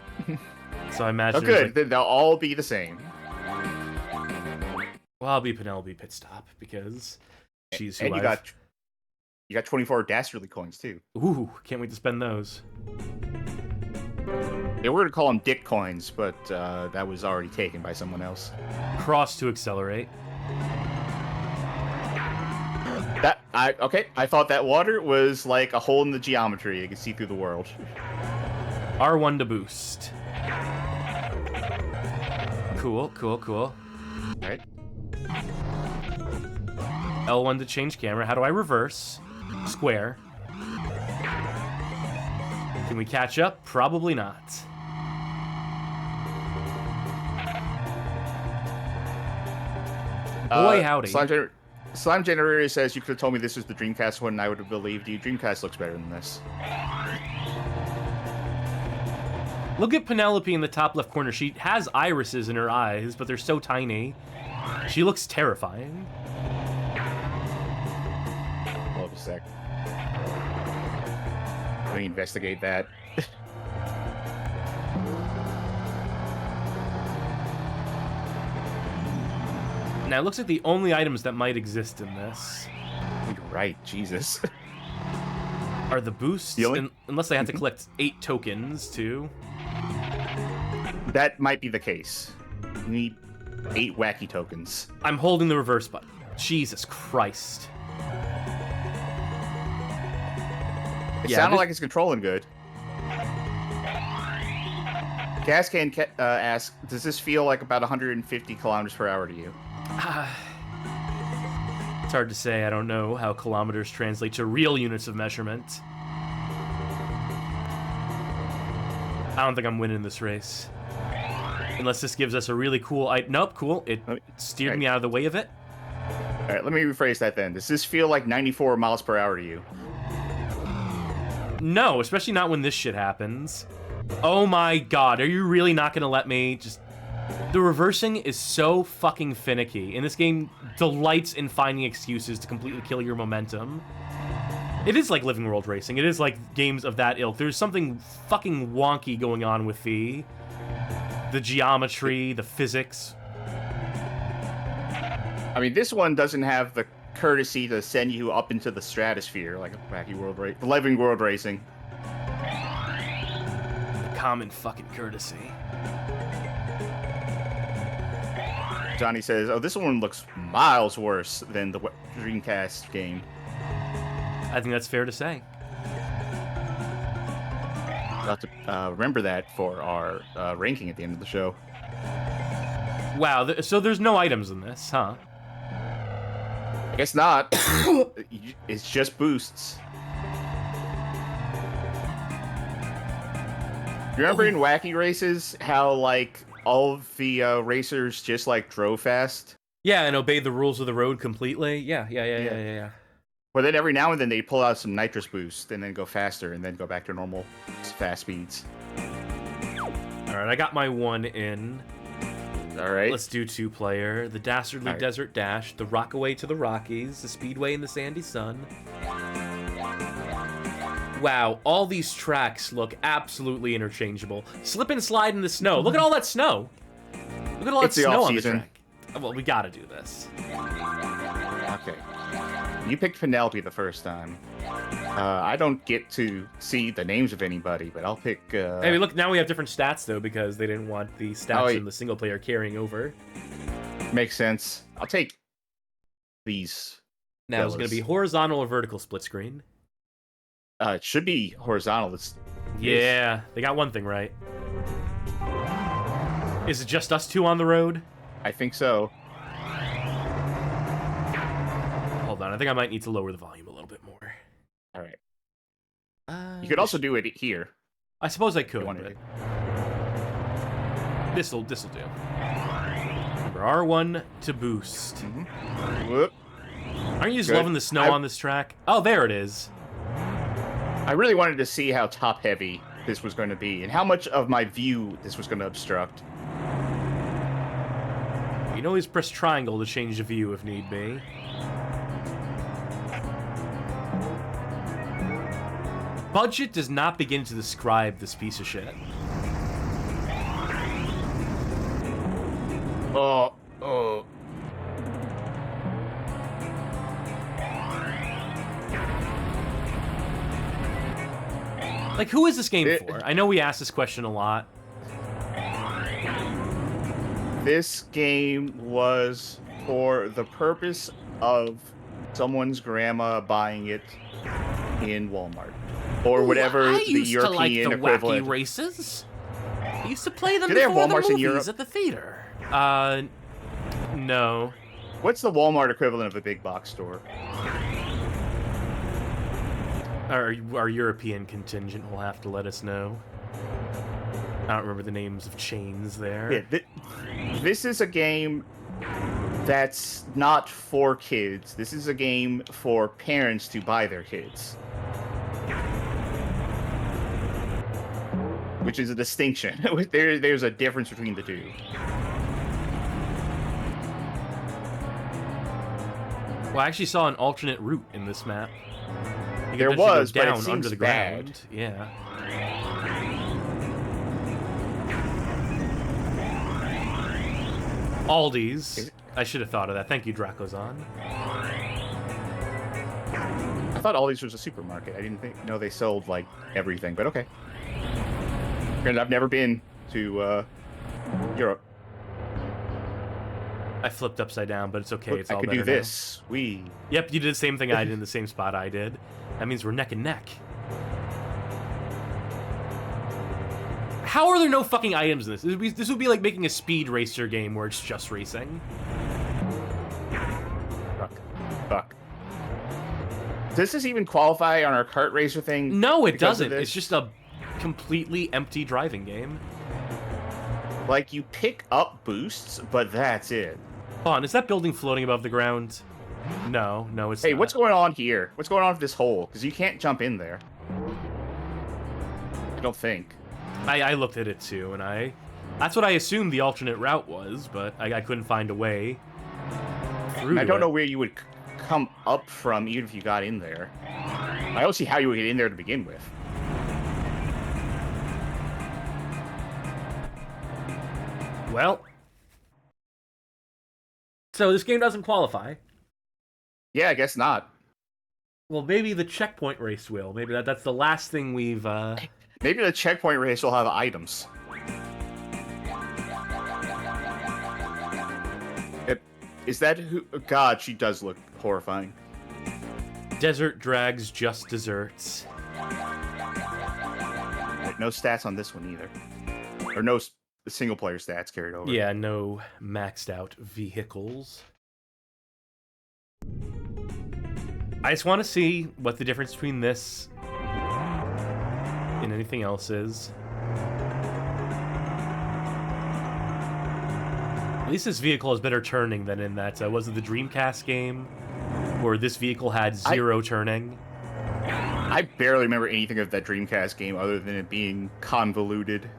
Speaker 1: So I imagine...
Speaker 2: Oh, good. Then they'll all be the same.
Speaker 1: Well, I'll be Penelope Pitstop, because she's who
Speaker 2: And you got 24 Dastardly coins, too.
Speaker 1: Ooh, can't wait to spend those.
Speaker 2: Yeah, we're gonna call them Dick coins, but that was already taken by someone else.
Speaker 1: Cross to accelerate.
Speaker 2: I thought that water was like a hole in the geometry. You can see through the world.
Speaker 1: R1 to boost. Cool.
Speaker 2: Right.
Speaker 1: L1 to change camera. How do I reverse? Square. Can we catch up? Probably not. Boy, howdy.
Speaker 2: Slime Generator says you could have told me this was the Dreamcast one and I would have believed you. Dreamcast looks better than this.
Speaker 1: Look at Penelope in the top left corner. She has irises in her eyes, but they're so tiny. She looks terrifying.
Speaker 2: Hold a sec. Let me investigate that.
Speaker 1: Now, it looks like the only items that might exist in this
Speaker 2: You're right, Jesus.
Speaker 1: are the boosts, unless they have to collect 8 tokens, too.
Speaker 2: That might be the case. We need 8 wacky tokens.
Speaker 1: I'm holding the reverse button. Jesus Christ.
Speaker 2: It sounded like it's controlling good. Gascan asks, does this feel like about 150 kilometers per hour to you?
Speaker 1: It's hard to say. I don't know how kilometers translate to real units of measurement. I don't think I'm winning this race. Unless this gives us a really cool... Nope, cool. It steered me out of the way of it.
Speaker 2: Alright, let me rephrase that then. Does this feel like 94 miles per hour to you?
Speaker 1: No, especially not when this shit happens. Oh my god, are you really not gonna let me just... The reversing is so fucking finicky, and this game delights in finding excuses to completely kill your momentum. It is like Living World Racing. It is like games of that ilk. There's something fucking wonky going on with the geometry, the physics.
Speaker 2: I mean, this one doesn't have the courtesy to send you up into the stratosphere like a Wacky World Race, Living World Racing.
Speaker 1: Common fucking courtesy.
Speaker 2: Johnny says, oh, this one looks miles worse than the Dreamcast game.
Speaker 1: I think that's fair to say.
Speaker 2: We'll have to remember that for our ranking at the end of the show.
Speaker 1: Wow, so there's no items in this, huh?
Speaker 2: I guess not. It's just boosts. You remember in Wacky Races how, like, all of the racers just, like, drove fast?
Speaker 1: Yeah, and obeyed the rules of the road completely? Yeah.
Speaker 2: But then every now and then they pull out some nitrous boost and then go faster and then go back to normal fast speeds.
Speaker 1: Alright, I got my one in.
Speaker 2: Alright.
Speaker 1: Let's do 2-player. The Dastardly Desert Dash, the Rockaway to the Rockies, the Speedway in the Sandy Sun. Wow, all these tracks look absolutely interchangeable. Slip and slide in the snow. Look at all that snow. Look at all that snow on the track. Well, we gotta do this.
Speaker 2: Okay. You picked Penelope the first time. I don't get to see the names of anybody, but I'll pick...
Speaker 1: Hey, look, now we have different stats, though, because they didn't want the stats in the single player carrying over.
Speaker 2: Makes sense. I'll take these.
Speaker 1: Now it's going to be horizontal or vertical split screen.
Speaker 2: It should be horizontal.
Speaker 1: Yeah, they got one thing right. Is it just us two on the road?
Speaker 2: I think so.
Speaker 1: Hold on, I think I might need to lower the volume a little bit more.
Speaker 2: All right. You could also do it here.
Speaker 1: I suppose I could. But... This'll do. Remember, R1 to boost.
Speaker 2: Whoop.
Speaker 1: Aren't you just loving the snow on this track? Oh, there it is.
Speaker 2: I really wanted to see how top-heavy this was going to be, and how much of my view this was going to obstruct.
Speaker 1: You can always press triangle to change the view if need be. Budget does not begin to describe this piece of shit.
Speaker 2: Oh.
Speaker 1: Like, who is this game for? I know we ask this question a lot.
Speaker 2: This game was for the purpose of someone's grandma buying it in Walmart. Or whatever the European equivalent.
Speaker 1: Wacky Races. I used to play them
Speaker 2: Do they have
Speaker 1: before the
Speaker 2: Walmarts in
Speaker 1: movies
Speaker 2: Europe?
Speaker 1: at the theater. No.
Speaker 2: What's the Walmart equivalent of a big box store?
Speaker 1: Our European contingent will have to let us know. I don't remember the names of chains there.
Speaker 2: Yeah, this is a game that's not for kids. This is a game for parents to buy their kids. Which is a distinction. There's a difference between the two.
Speaker 1: Well, I actually saw an alternate route in this map.
Speaker 2: There was,
Speaker 1: down
Speaker 2: but it seems
Speaker 1: under the
Speaker 2: bad.
Speaker 1: ground. Yeah. Aldi's. I should have thought of that. Thank you, Drakozon.
Speaker 2: I thought Aldi's was a supermarket. I didn't know they sold, like, everything, but okay. Granted, I've never been to Europe.
Speaker 1: I flipped upside down, but it's okay.
Speaker 2: Look,
Speaker 1: It's all
Speaker 2: I could
Speaker 1: better
Speaker 2: do this.
Speaker 1: Now. Yep, you did the same thing I did in the same spot I did. That means we're neck and neck. How are there no fucking items in this? This would be like making a Speed Racer game where it's just racing.
Speaker 2: Fuck. Does this even qualify on our Kart Racer thing?
Speaker 1: No, it doesn't. It's just a completely empty driving game.
Speaker 2: Like, you pick up boosts, but that's it.
Speaker 1: Hold on, is that building floating above the ground? No, it's not.
Speaker 2: Hey, what's going on here? What's going on with this hole? Because you can't jump in there. I don't think.
Speaker 1: I looked at it too, and that's what I assumed the alternate route was, but I couldn't find a way through.
Speaker 2: I don't know where you would come up from, even if you got in there. I don't see how you would get in there to begin with.
Speaker 1: Well, so this game doesn't qualify.
Speaker 2: Yeah, I guess not.
Speaker 1: Well, maybe the checkpoint race will. Maybe that's the last thing we've...
Speaker 2: Maybe the checkpoint race will have items. Is that who... God, she does look horrifying.
Speaker 1: Desert drags just desserts.
Speaker 2: No stats on this one either. Or no single-player stats carried over.
Speaker 1: Yeah, no maxed out vehicles. I just want to see what the difference between this and anything else is. At least this vehicle has better turning than in that. Was it the Dreamcast game where this vehicle had zero turning?
Speaker 2: I barely remember anything of that Dreamcast game other than it being convoluted.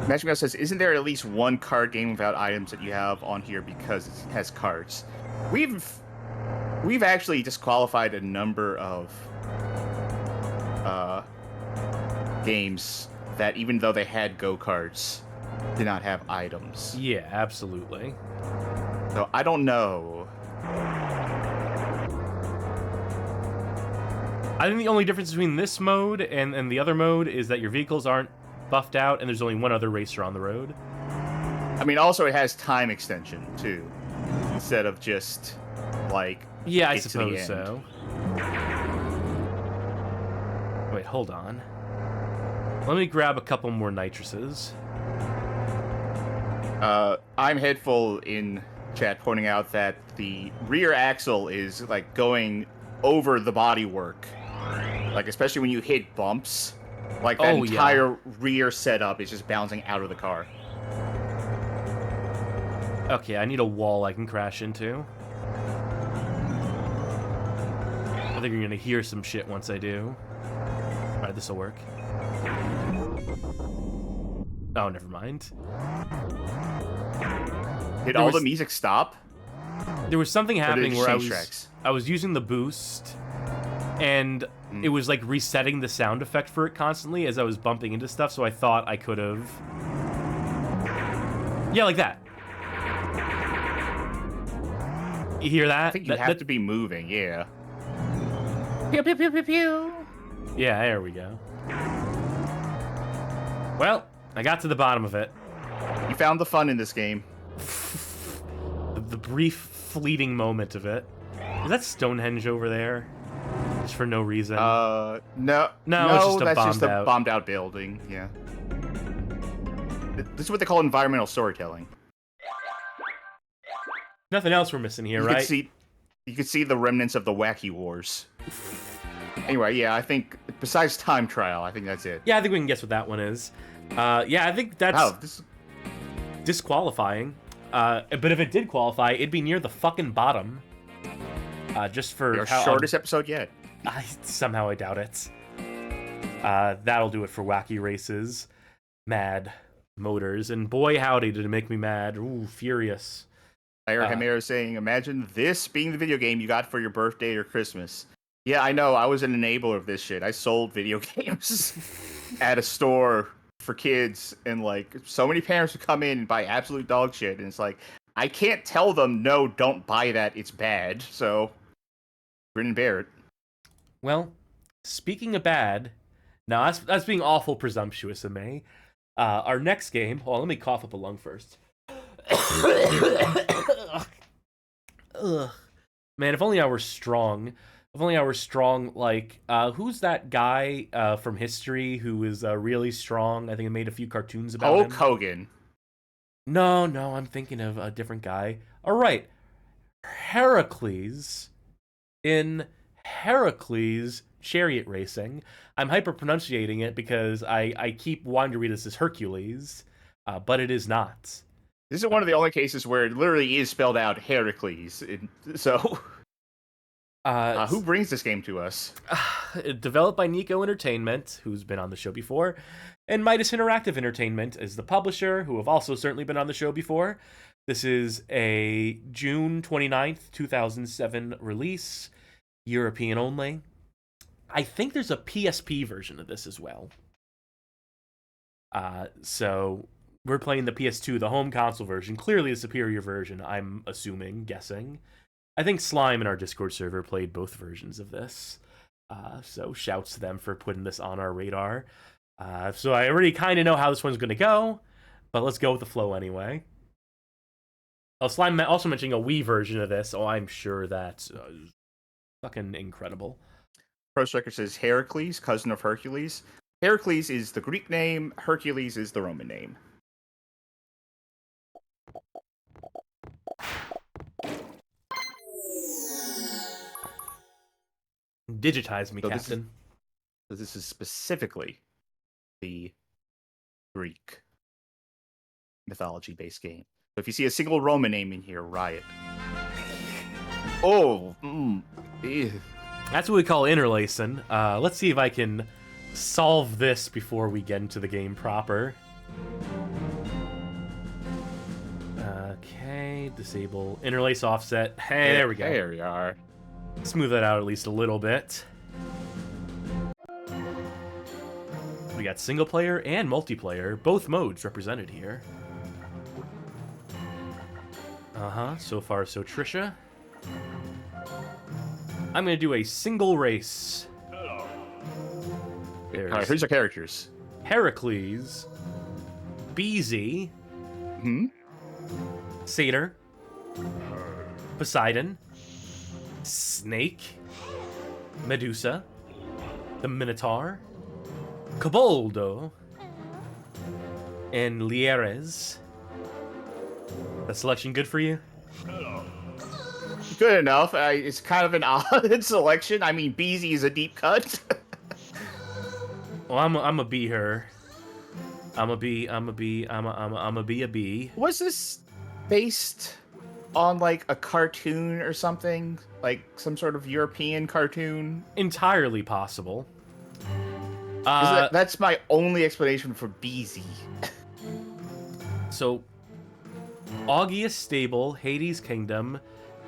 Speaker 2: Magic Mouse says, isn't there at least one card game without items that you have on here because it has cards? We've actually disqualified a number of games that, even though they had go-karts, did not have items.
Speaker 1: Yeah, absolutely.
Speaker 2: So I don't know.
Speaker 1: I think the only difference between this mode and the other mode is that your vehicles aren't buffed out, and there's only one other racer on the road.
Speaker 2: I mean, also it has time extension too, instead of just like.
Speaker 1: Yeah, I
Speaker 2: get to the
Speaker 1: suppose
Speaker 2: end.
Speaker 1: so. Wait, hold on. Let me grab a couple more nitruses.
Speaker 2: I'm Headful in chat pointing out that the rear axle is like going over the bodywork, like especially when you hit bumps. Like that entire rear setup is just bouncing out of the car.
Speaker 1: Okay, I need a wall I can crash into. I think you're gonna hear some shit once I do. Alright, this'll work. Oh, never mind.
Speaker 2: Did all the music stop?
Speaker 1: There was something happening where
Speaker 2: tracks?
Speaker 1: I was using the boost, and it was like resetting the sound effect for it constantly as I was bumping into stuff, so I thought I could have... Yeah, like that. You hear that?
Speaker 2: I think you have to be moving, yeah.
Speaker 1: Pew, pew, pew, pew, pew. Yeah, there we go. Well, I got to the bottom of it.
Speaker 2: You found the fun in this game.
Speaker 1: The brief, fleeting moment of it. Is that Stonehenge over there? Just for no reason?
Speaker 2: No,
Speaker 1: it's just a
Speaker 2: that's
Speaker 1: bombed
Speaker 2: just a
Speaker 1: out.
Speaker 2: bombed out building, yeah. This is what they call environmental storytelling.
Speaker 1: Nothing else we're missing here,
Speaker 2: You
Speaker 1: right?
Speaker 2: could see the remnants of the Wacky Wars. Anyway, yeah, I think besides time trial, I think that's it.
Speaker 1: Yeah, I think we can guess what that one is. Yeah, I think that's disqualifying. But if it did qualify, it'd be near the fucking bottom. Just for
Speaker 2: our shortest episode yet.
Speaker 1: Somehow I doubt it. That'll do it for Wacky Races. Mad Motors. And boy, howdy, did it make me mad. Ooh, furious.
Speaker 2: Eric Hamero saying, imagine this being the video game you got for your birthday or Christmas. Yeah, I know. I was an enabler of this shit. I sold video games at a store for kids, and like so many parents would come in and buy absolute dog shit, and it's like I can't tell them no, don't buy that. It's bad. So, grin and bear it.
Speaker 1: Well, speaking of bad, now that's being awful presumptuous of me. Our next game. Hold on, let me cough up a lung first. Ugh. Man, if only I were strong. If only I were strong, like, who's that guy from history who is really strong? I think I made a few cartoons about him.
Speaker 2: Hulk Hogan.
Speaker 1: No, I'm thinking of a different guy. All right. Heracles in Heracles Chariot Racing. I'm hyper-pronunciating it because I keep wanting to read this as Hercules, but it is not.
Speaker 2: This is one of the only cases where it literally is spelled out Heracles. Who brings this game to us?
Speaker 1: Developed by Nico Entertainment, who's been on the show before, and Midas Interactive Entertainment is the publisher, who have also certainly been on the show before. This is a June 29th, 2007 release, European only. I think there's a PSP version of this as well. So we're playing the PS2, the home console version, clearly the superior version, I'm guessing. I think Slime in our Discord server played both versions of this. So shouts to them for putting this on our radar. So I already kind of know how this one's going to go, but let's go with the flow anyway. Slime also mentioning a Wii version of this. Oh, I'm sure that's fucking incredible.
Speaker 2: Pro Striker says Heracles, cousin of Hercules. Heracles is the Greek name, Hercules is the Roman name.
Speaker 1: Digitize me, Captain.
Speaker 2: This is specifically the Greek mythology-based game. So if you see a single Roman name in here, riot. Oh, ew.
Speaker 1: That's what we call interlacing. Let's see if I can solve this before we get into the game proper. Okay, disable interlace offset. Hey, there we go.
Speaker 2: There we are.
Speaker 1: Smooth that out at least a little bit. We got single player and multiplayer, both modes represented here. So far so Trisha. I'm gonna do a single race.
Speaker 2: All right, who's our characters?
Speaker 1: Heracles, Beezy, Satyr, Poseidon, Snake, Medusa, the Minotaur, Coboldo, and Lieres. That selection good for you?
Speaker 2: Good enough. It's kind of an odd selection. I mean, Beezy is a deep cut.
Speaker 1: Well, I'm a bee her. I'm a bee a bee.
Speaker 2: Was this based on like a cartoon or something? Like some sort of European cartoon?
Speaker 1: Entirely possible.
Speaker 2: That's my only explanation for Beezy.
Speaker 1: So, Augeas Stable, Hades Kingdom,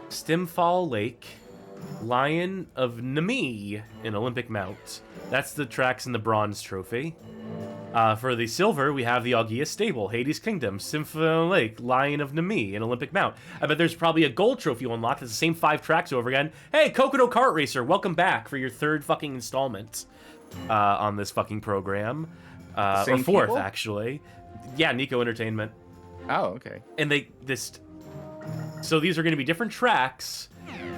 Speaker 1: Stimfall Lake, Lion of Nemi in Olympic Mount. That's the tracks in the bronze trophy. For the silver, we have the Augeas Stable, Hades Kingdom, Stimfall Lake, Lion of Nemi in Olympic Mount. I bet there's probably a gold trophy you unlock. It's the same 5 tracks over again. Hey, Kart Racer, welcome back for your 3rd fucking installment on this fucking program. Or 4th,
Speaker 2: people?
Speaker 1: actually. Yeah, Nico Entertainment.
Speaker 2: Oh, okay.
Speaker 1: And so these are going to be different tracks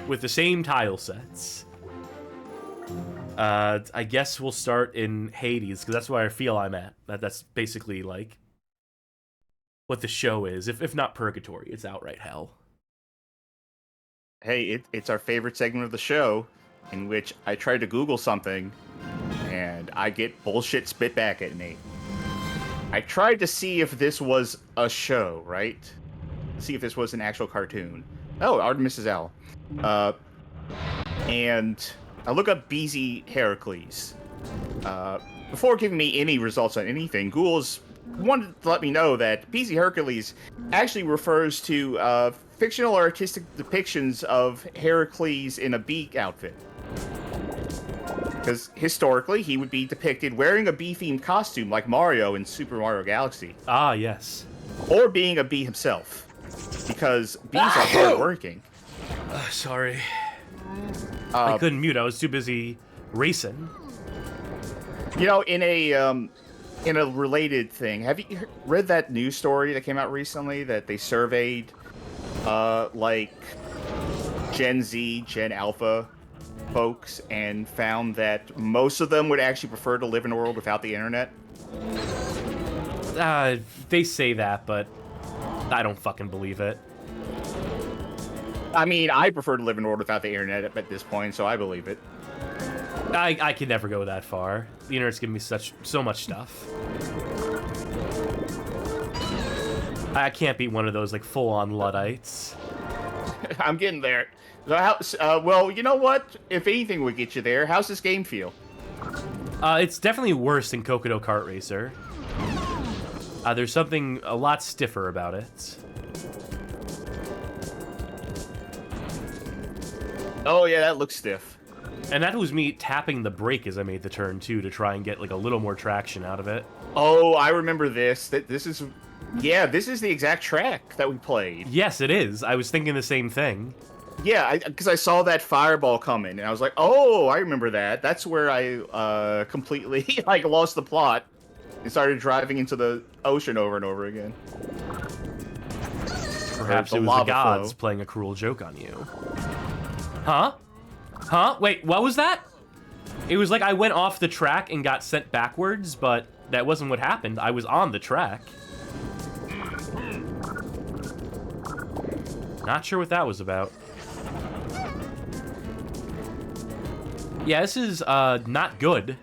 Speaker 1: with the same tile sets. I guess we'll start in Hades, because that's where I feel I'm at. That's basically, like, what the show is. If not purgatory, it's outright hell.
Speaker 2: Hey, it's our favorite segment of the show, in which I try to Google something, and I get bullshit spit back at me. I tried to see if this was a show, right? See if this was an actual cartoon. Oh, Artemis is Owl. And I look up Beezy Heracles. Before giving me any results on anything, Google's wanted to let me know that Beezy Heracles actually refers to fictional or artistic depictions of Heracles in a bee outfit. Because historically, he would be depicted wearing a bee-themed costume like Mario in Super Mario Galaxy.
Speaker 1: Ah, yes.
Speaker 2: Or being a bee himself. Because bees are hardworking.
Speaker 1: Sorry. I couldn't mute. I was too busy racing.
Speaker 2: You know, in a related thing, have you read that news story that came out recently that they surveyed, like, Gen Z, Gen Alpha folks, and found that most of them would actually prefer to live in a world without the internet?
Speaker 1: They say that, but I don't fucking believe it.
Speaker 2: I mean, I prefer to live in a world without the internet at this point, so I believe it.
Speaker 1: I could never go that far. The internet's given me so much stuff. I can't be one of those, like, full-on Luddites.
Speaker 2: I'm getting there. So well, you know what? If anything would get you there, how's this game feel?
Speaker 1: It's definitely worse than Kart Racer. There's something a lot stiffer about it.
Speaker 2: Oh yeah, that looks stiff.
Speaker 1: And that was me tapping the brake as I made the turn, too, to try and get, like, a little more traction out of it.
Speaker 2: Oh, I remember this. This is the exact track that we played.
Speaker 1: Yes, it is. I was thinking the same thing.
Speaker 2: Yeah, because I saw that fireball coming, and I was like, oh, I remember that. That's where I completely, like, lost the plot and started driving into the ocean over and over again.
Speaker 1: Perhaps it was the gods playing a cruel joke on you. Huh? Huh? Wait, what was that? It was like I went off the track and got sent backwards, but that wasn't what happened. I was on the track. Not sure what that was about. Yeah, this is not good.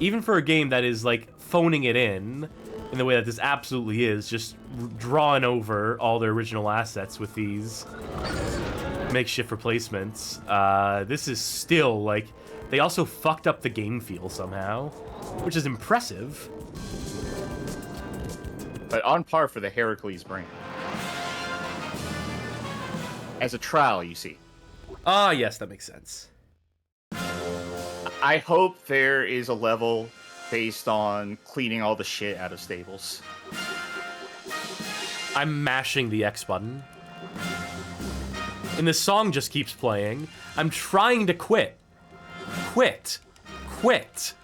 Speaker 1: Even for a game that is, like, phoning it in the way that this absolutely is, just drawing over all their original assets with these makeshift replacements. This is still, like, they also fucked up the game feel somehow, which is impressive.
Speaker 2: But on par for the Heracles brand. As a trial, you see.
Speaker 1: Ah, yes, that makes sense.
Speaker 2: I hope there is a level based on cleaning all the shit out of stables.
Speaker 1: I'm mashing the X button. And this song just keeps playing. I'm trying to quit. Quit. Quit.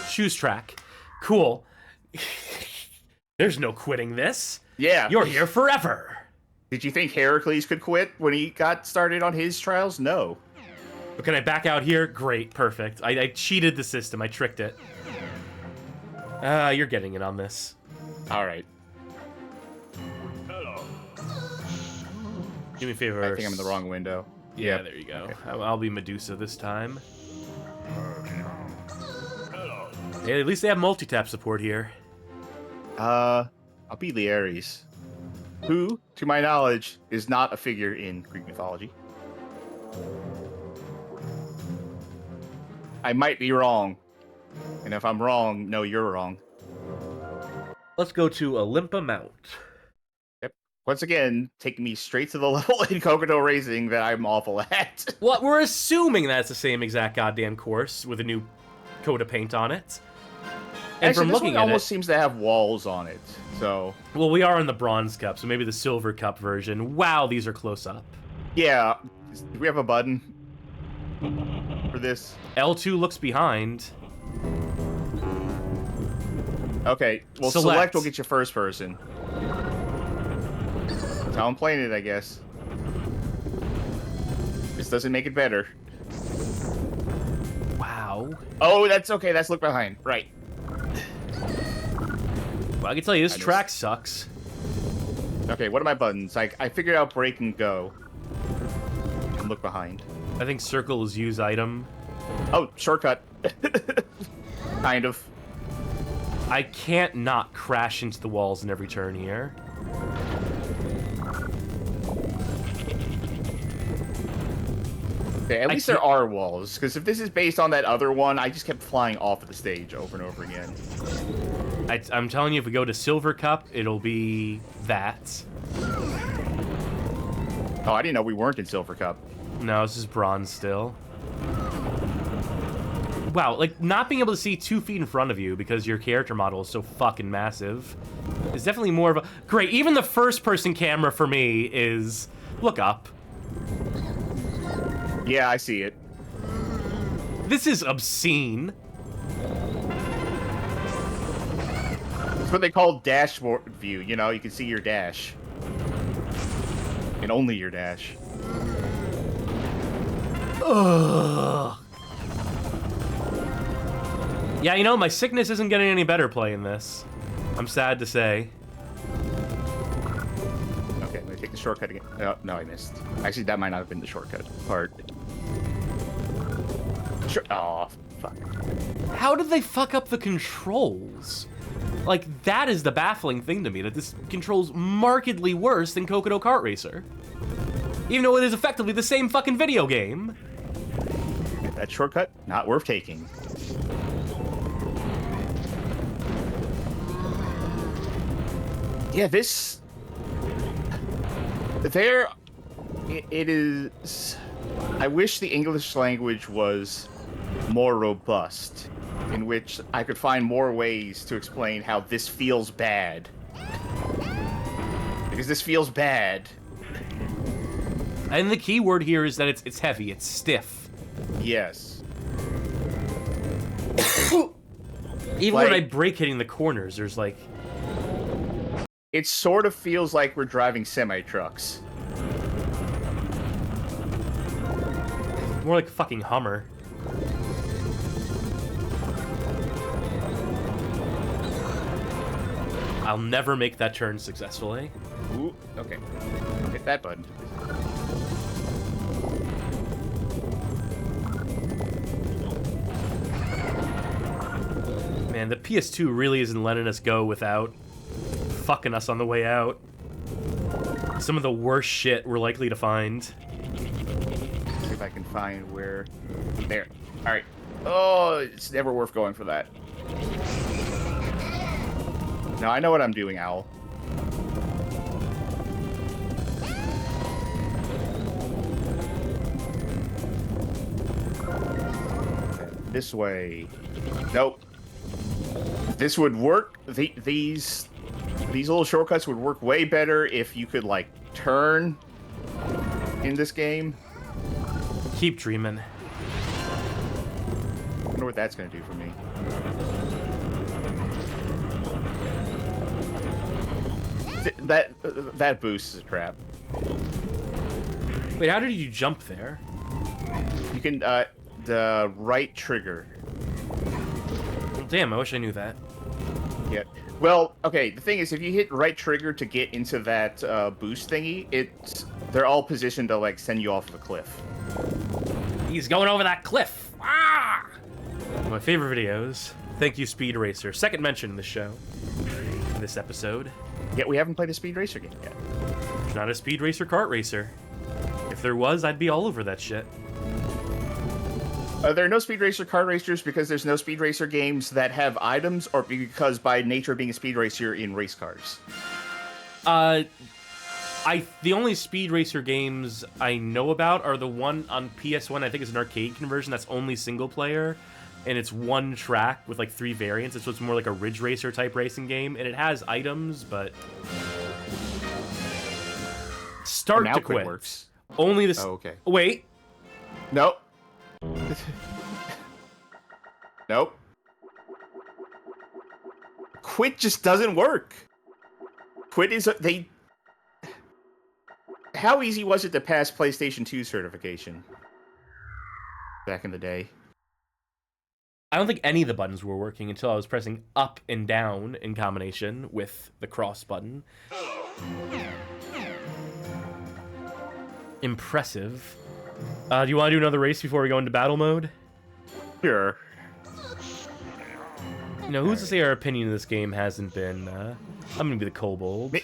Speaker 1: Shoes track. Cool. There's no quitting this.
Speaker 2: Yeah.
Speaker 1: You're here forever.
Speaker 2: Did you think Heracles could quit when he got started on his trials? No.
Speaker 1: But can I back out here? Great, perfect. I cheated the system. I tricked it. You're getting it on this.
Speaker 2: All right.
Speaker 1: Do me a favor.
Speaker 2: I think I'm in the wrong window.
Speaker 1: Yeah, there you go. Okay. I'll be Medusa this time. Hey, at least they have multi-tap support here.
Speaker 2: I'll be the Ares, who, to my knowledge, is not a figure in Greek mythology. I might be wrong, and if I'm wrong, no, you're wrong.
Speaker 1: Let's go to Olympa Mount.
Speaker 2: Yep. Once again, taking me straight to the level in Kokoto Racing that I'm awful at.
Speaker 1: Well, we're assuming that's the same exact goddamn course with a new coat of paint on it. And
Speaker 2: actually,
Speaker 1: from
Speaker 2: this
Speaker 1: looking
Speaker 2: one
Speaker 1: at
Speaker 2: almost
Speaker 1: it,
Speaker 2: seems to have walls on it, so...
Speaker 1: Well, we are in the Bronze Cup, so maybe the Silver Cup version. Wow, these are close up.
Speaker 2: Yeah. Do we have a button for this?
Speaker 1: L2 looks behind.
Speaker 2: Okay, well, select will get you first person. That's how I'm playing it, I guess. This doesn't make it better.
Speaker 1: Wow.
Speaker 2: Oh, that's okay. That's look behind. Right.
Speaker 1: Well, I can tell you, this track sucks.
Speaker 2: Okay, what are my buttons? I figured out break and go. And look behind.
Speaker 1: I think circle is use item.
Speaker 2: Oh, shortcut. Kind of.
Speaker 1: I can't not crash into the walls in every turn here.
Speaker 2: Okay, at least there are walls, because if this is based on that other one, I just kept flying off of the stage over and over again.
Speaker 1: I'm telling you, if we go to Silver Cup, it'll be that.
Speaker 2: Oh, I didn't know we weren't in Silver Cup.
Speaker 1: No, this is Bronze still. Wow, like, not being able to see 2 feet in front of you because your character model is so fucking massive is definitely more of a... Great, even the first-person camera for me is... Look up.
Speaker 2: Yeah, I see it.
Speaker 1: This is obscene.
Speaker 2: It's what they call dashboard view, you know? You can see your dash. And only your dash.
Speaker 1: Ugh. Yeah, you know, my sickness isn't getting any better playing this. I'm sad to say.
Speaker 2: Okay, I'm gonna take the shortcut again. Oh, no, I missed. Actually, that might not have been the shortcut part. Sure. Oh, fuck.
Speaker 1: How did they fuck up the controls? Like, that is the baffling thing to me, that this controls markedly worse than Kokoto Kart Racer. Even though it is effectively the same fucking video game.
Speaker 2: That shortcut, not worth taking. Yeah, this... There... It is... I wish the English language was more robust, in which I could find more ways to explain how this feels bad. Because this feels bad.
Speaker 1: And the key word here is that it's heavy, it's stiff.
Speaker 2: Yes.
Speaker 1: Even when I break hitting the corners, there's like...
Speaker 2: It sort of feels like we're driving semi-trucks.
Speaker 1: More like a fucking Hummer. I'll never make that turn successfully.
Speaker 2: Ooh, okay. Hit that button.
Speaker 1: Man, the PS2 really isn't letting us go without fucking us on the way out. Some of the worst shit we're likely to find.
Speaker 2: See if I can find where... There. Alright. Oh, it's never worth going for that. No, I know what I'm doing, Owl. This way. Nope. This would work. These little shortcuts would work way better if you could, like, turn in this game.
Speaker 1: Keep dreaming.
Speaker 2: what that's going to do for me. That boost is a trap.
Speaker 1: Wait, how did you jump there?
Speaker 2: You can, the right trigger.
Speaker 1: Well, damn, I wish I knew that.
Speaker 2: Yeah. Well, okay, the thing is, if you hit right trigger to get into that boost thingy, they're all positioned to, like, send you off the cliff.
Speaker 1: He's going over that cliff! Ah! My favorite videos. Thank you, Speed Racer. Second mention in the show. In this episode.
Speaker 2: Yet we haven't played a Speed Racer game yet.
Speaker 1: There's not a Speed Racer Kart Racer. If there was, I'd be all over that shit.
Speaker 2: There are no Speed Racer Kart Racers because there's no Speed Racer games that have items, or because by nature of being a Speed Racer in race cars.
Speaker 1: The only Speed Racer games I know about are the one on PS1, I think it's an arcade conversion that's only single player, and it's one track with like 3 variants, so it's more like a Ridge Racer type racing game, and it has items, but... Start to quit.
Speaker 2: Works.
Speaker 1: Only this...
Speaker 2: Oh, okay.
Speaker 1: Wait.
Speaker 2: Nope. Nope. Quit just doesn't work. Quit is How easy was it to pass PlayStation 2 certification back in the day?
Speaker 1: I don't think any of the buttons were working until I was pressing up and down in combination with the cross button. Impressive. Do you want to do another race before we go into battle mode?
Speaker 2: Sure.
Speaker 1: You know, who's to say our opinion of this game hasn't been, I'm gonna be the kobold.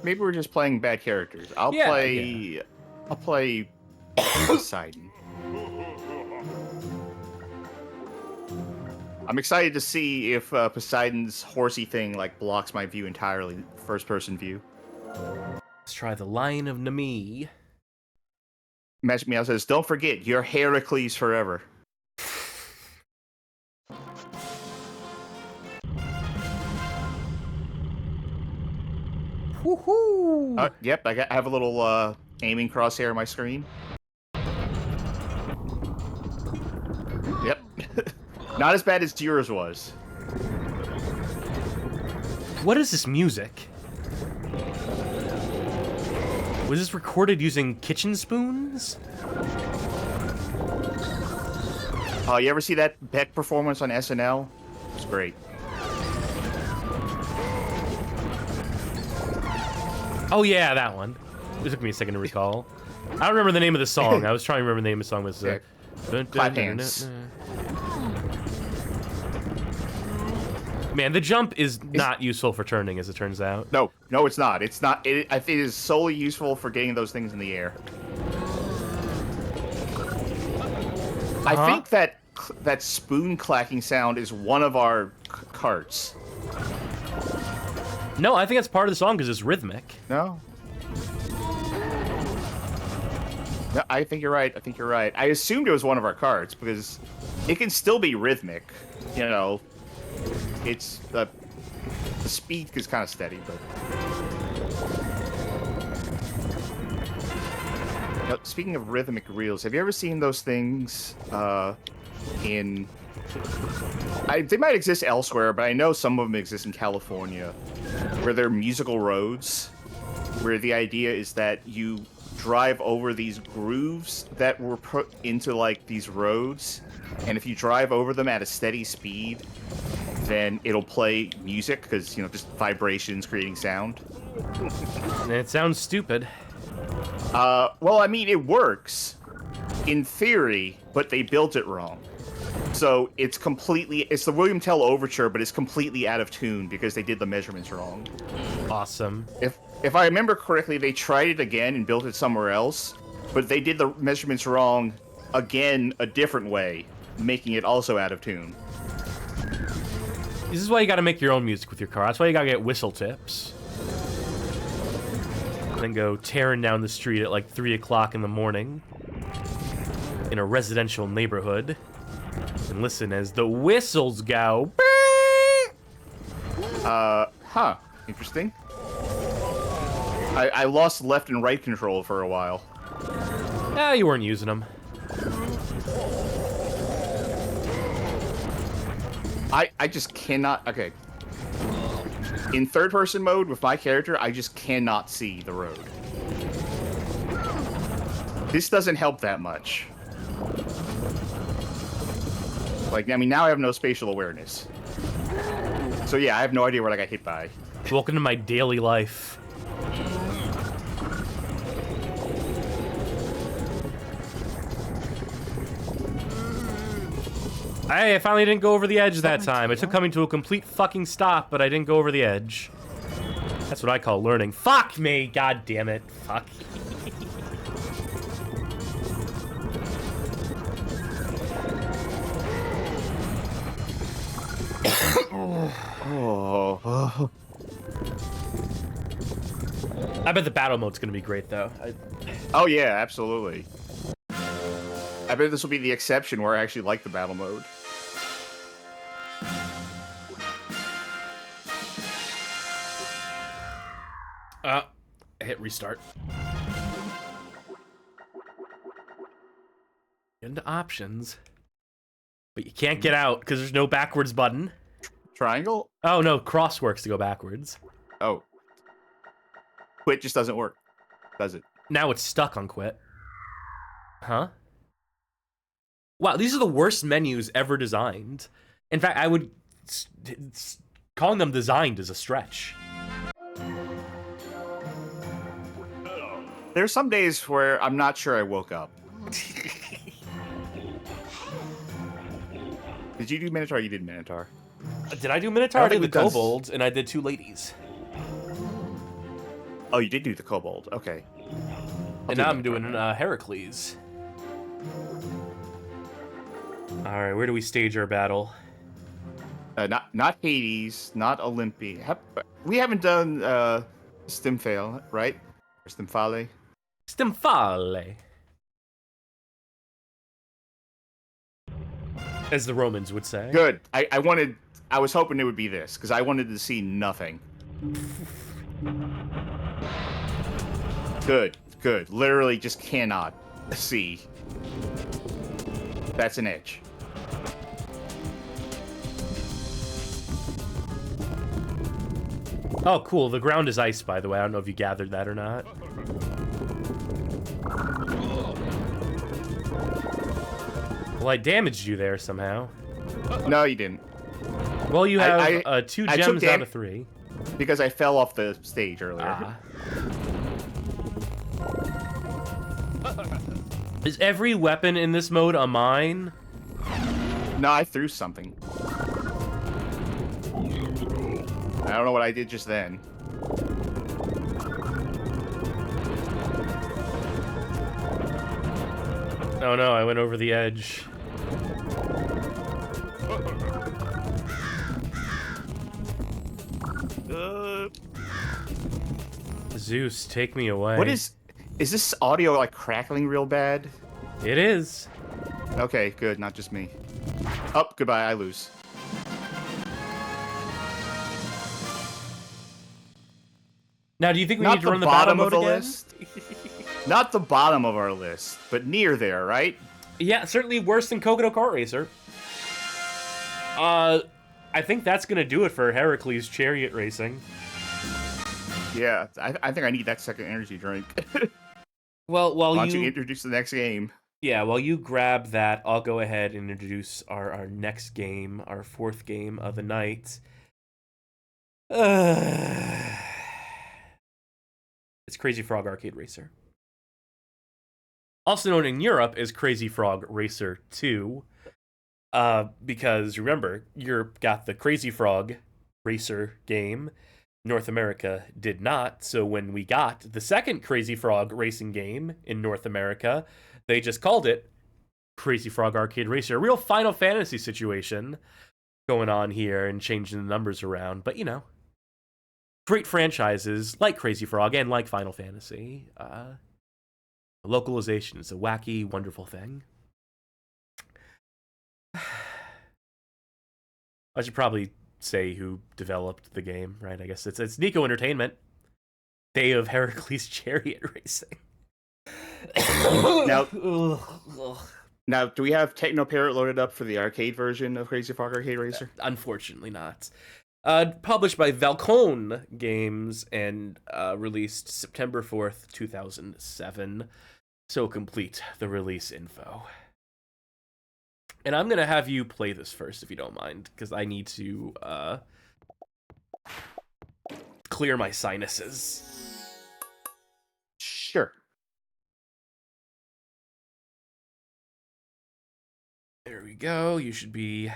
Speaker 2: Maybe we're just playing bad characters. I'll play Poseidon. I'm excited to see if Poseidon's horsey thing like blocks my view entirely, first-person view.
Speaker 1: Let's try the Lion of Nami.
Speaker 2: Magic Meow says, "Don't forget, you're Heracles forever."
Speaker 1: Woohoo!
Speaker 2: Yep, I have a little aiming crosshair on my screen. Yep. Not as bad as yours was.
Speaker 1: What is this music? Was this recorded using kitchen spoons?
Speaker 2: Oh, you ever see that Beck performance on SNL? It's great.
Speaker 1: Oh yeah, that one. It took me a second to recall. I don't remember the name of the song. I was trying to remember the name of the song. Was
Speaker 2: Clap hands.
Speaker 1: Man, the jump is not useful for turning, as it turns out.
Speaker 2: No, it's not. It's not. I think it is solely useful for getting those things in the air. I think that spoon clacking sound is one of our carts.
Speaker 1: No, I think that's part of the song because it's rhythmic.
Speaker 2: No. No, I think you're right. I assumed it was one of our carts because it can still be rhythmic. You know, it's the speed is kind of steady, but. Now, speaking of rhythmic reels, have you ever seen those things in? They might exist elsewhere, but I know some of them exist in California, where they're musical roads, where the idea is that you drive over these grooves that were put into like these roads, and if you drive over them at a steady speed, then it'll play music because, you know, just vibrations creating sound.
Speaker 1: It sounds stupid.
Speaker 2: Well, I mean, it works in theory, but they built it wrong. So it's the William Tell Overture, but it's completely out of tune because they did the measurements wrong.
Speaker 1: Awesome.
Speaker 2: If I remember correctly, they tried it again and built it somewhere else, but they did the measurements wrong again a different way, making it also out of tune.
Speaker 1: This is why you gotta make your own music with your car. That's why you gotta get whistle tips. Then go tearing down the street at like 3 o'clock in the morning in a residential neighborhood and listen as the whistles go.
Speaker 2: Interesting. I lost left and right control for a while.
Speaker 1: Ah, you weren't using them.
Speaker 2: I just cannot. Okay. In third-person mode with my character, I just cannot see the road. This doesn't help that much. Like, I mean, now I have no spatial awareness. So yeah, I have no idea what I got hit by.
Speaker 1: Welcome to my daily life. Hey, I finally didn't go over the edge that time. It took coming to a complete fucking stop, but I didn't go over the edge. That's what I call learning. Fuck me! God damn it. Fuck.
Speaker 2: Oh.
Speaker 1: I bet the battle mode's gonna be great, though.
Speaker 2: Oh yeah, absolutely. I bet this will be the exception where I actually like the battle mode.
Speaker 1: Hit restart. Get into options. But you can't get out because there's no backwards button.
Speaker 2: Triangle?
Speaker 1: Oh no, cross works to go backwards.
Speaker 2: Oh. Quit just doesn't work, does it?
Speaker 1: Now it's stuck on quit. Huh? Wow, these are the worst menus ever designed. In fact, I would... calling them designed is a stretch.
Speaker 2: There's some days where I'm not sure I woke up. Did you do Minotaur? You did Minotaur.
Speaker 1: Did I do Minotaur? I did the
Speaker 2: we've done
Speaker 1: Kobolds, and I did two ladies.
Speaker 2: Oh, you did do the Kobold. Okay.
Speaker 1: And now I'm doing Heracles. Alright, where do we stage our battle?
Speaker 2: Not Hades, not Olympia. We haven't done Stimfale, right? Or Stimfale?
Speaker 1: Stimfale. As the Romans would say.
Speaker 2: Good. I was hoping it would be this, because I wanted to see nothing. Good. Literally just cannot see. That's an edge.
Speaker 1: Oh, cool. The ground is ice, by the way. I don't know if you gathered that or not. Well, I damaged you there somehow.
Speaker 2: No, you didn't.
Speaker 1: Well, you have 2 gems out of 3.
Speaker 2: Because I fell off the stage earlier.
Speaker 1: Is every weapon in this mode a mine?
Speaker 2: No, I threw something. I don't know what I did just then.
Speaker 1: Oh no, I went over the edge. Zeus, take me away.
Speaker 2: What is this audio like crackling real bad?
Speaker 1: It is.
Speaker 2: Okay, good, not just me. Oh, goodbye, I lose.
Speaker 1: Now, do you think we
Speaker 2: Not
Speaker 1: need to run the
Speaker 2: bottom
Speaker 1: battle
Speaker 2: of the
Speaker 1: mode again?
Speaker 2: list. Not the bottom of our list, but near there, right?
Speaker 1: Yeah, certainly worse than Kart Racer. I think that's gonna do it for Heracles Chariot Racing.
Speaker 2: Yeah, I think I need that second energy drink.
Speaker 1: Well, while
Speaker 2: Why don't you introduce the next game?
Speaker 1: Yeah, while you grab that, I'll go ahead and introduce our next game, our 4th game of the night. It's Crazy Frog Arcade Racer. Also known in Europe as Crazy Frog Racer 2. Because, remember, Europe got the Crazy Frog Racer game. North America did not, so when we got the second Crazy Frog racing game in North America, they just called it Crazy Frog Arcade Racer. A real Final Fantasy situation going on here and changing the numbers around, but you know, great franchises like Crazy Frog and like Final Fantasy. Localization is a wacky, wonderful thing. I should probably say who developed the game, right? I guess it's Nico Entertainment. Day of Heracles Chariot Racing.
Speaker 2: Now, Now, do we have Techno Parrot loaded up for the arcade version of Crazy Frog Arcade Racer?
Speaker 1: Unfortunately not. Published by Valcone Games and released September 4th, 2007. So complete the release info. And I'm going to have you play this first, if you don't mind, because I need to clear my sinuses.
Speaker 2: Sure.
Speaker 1: There we go. You should be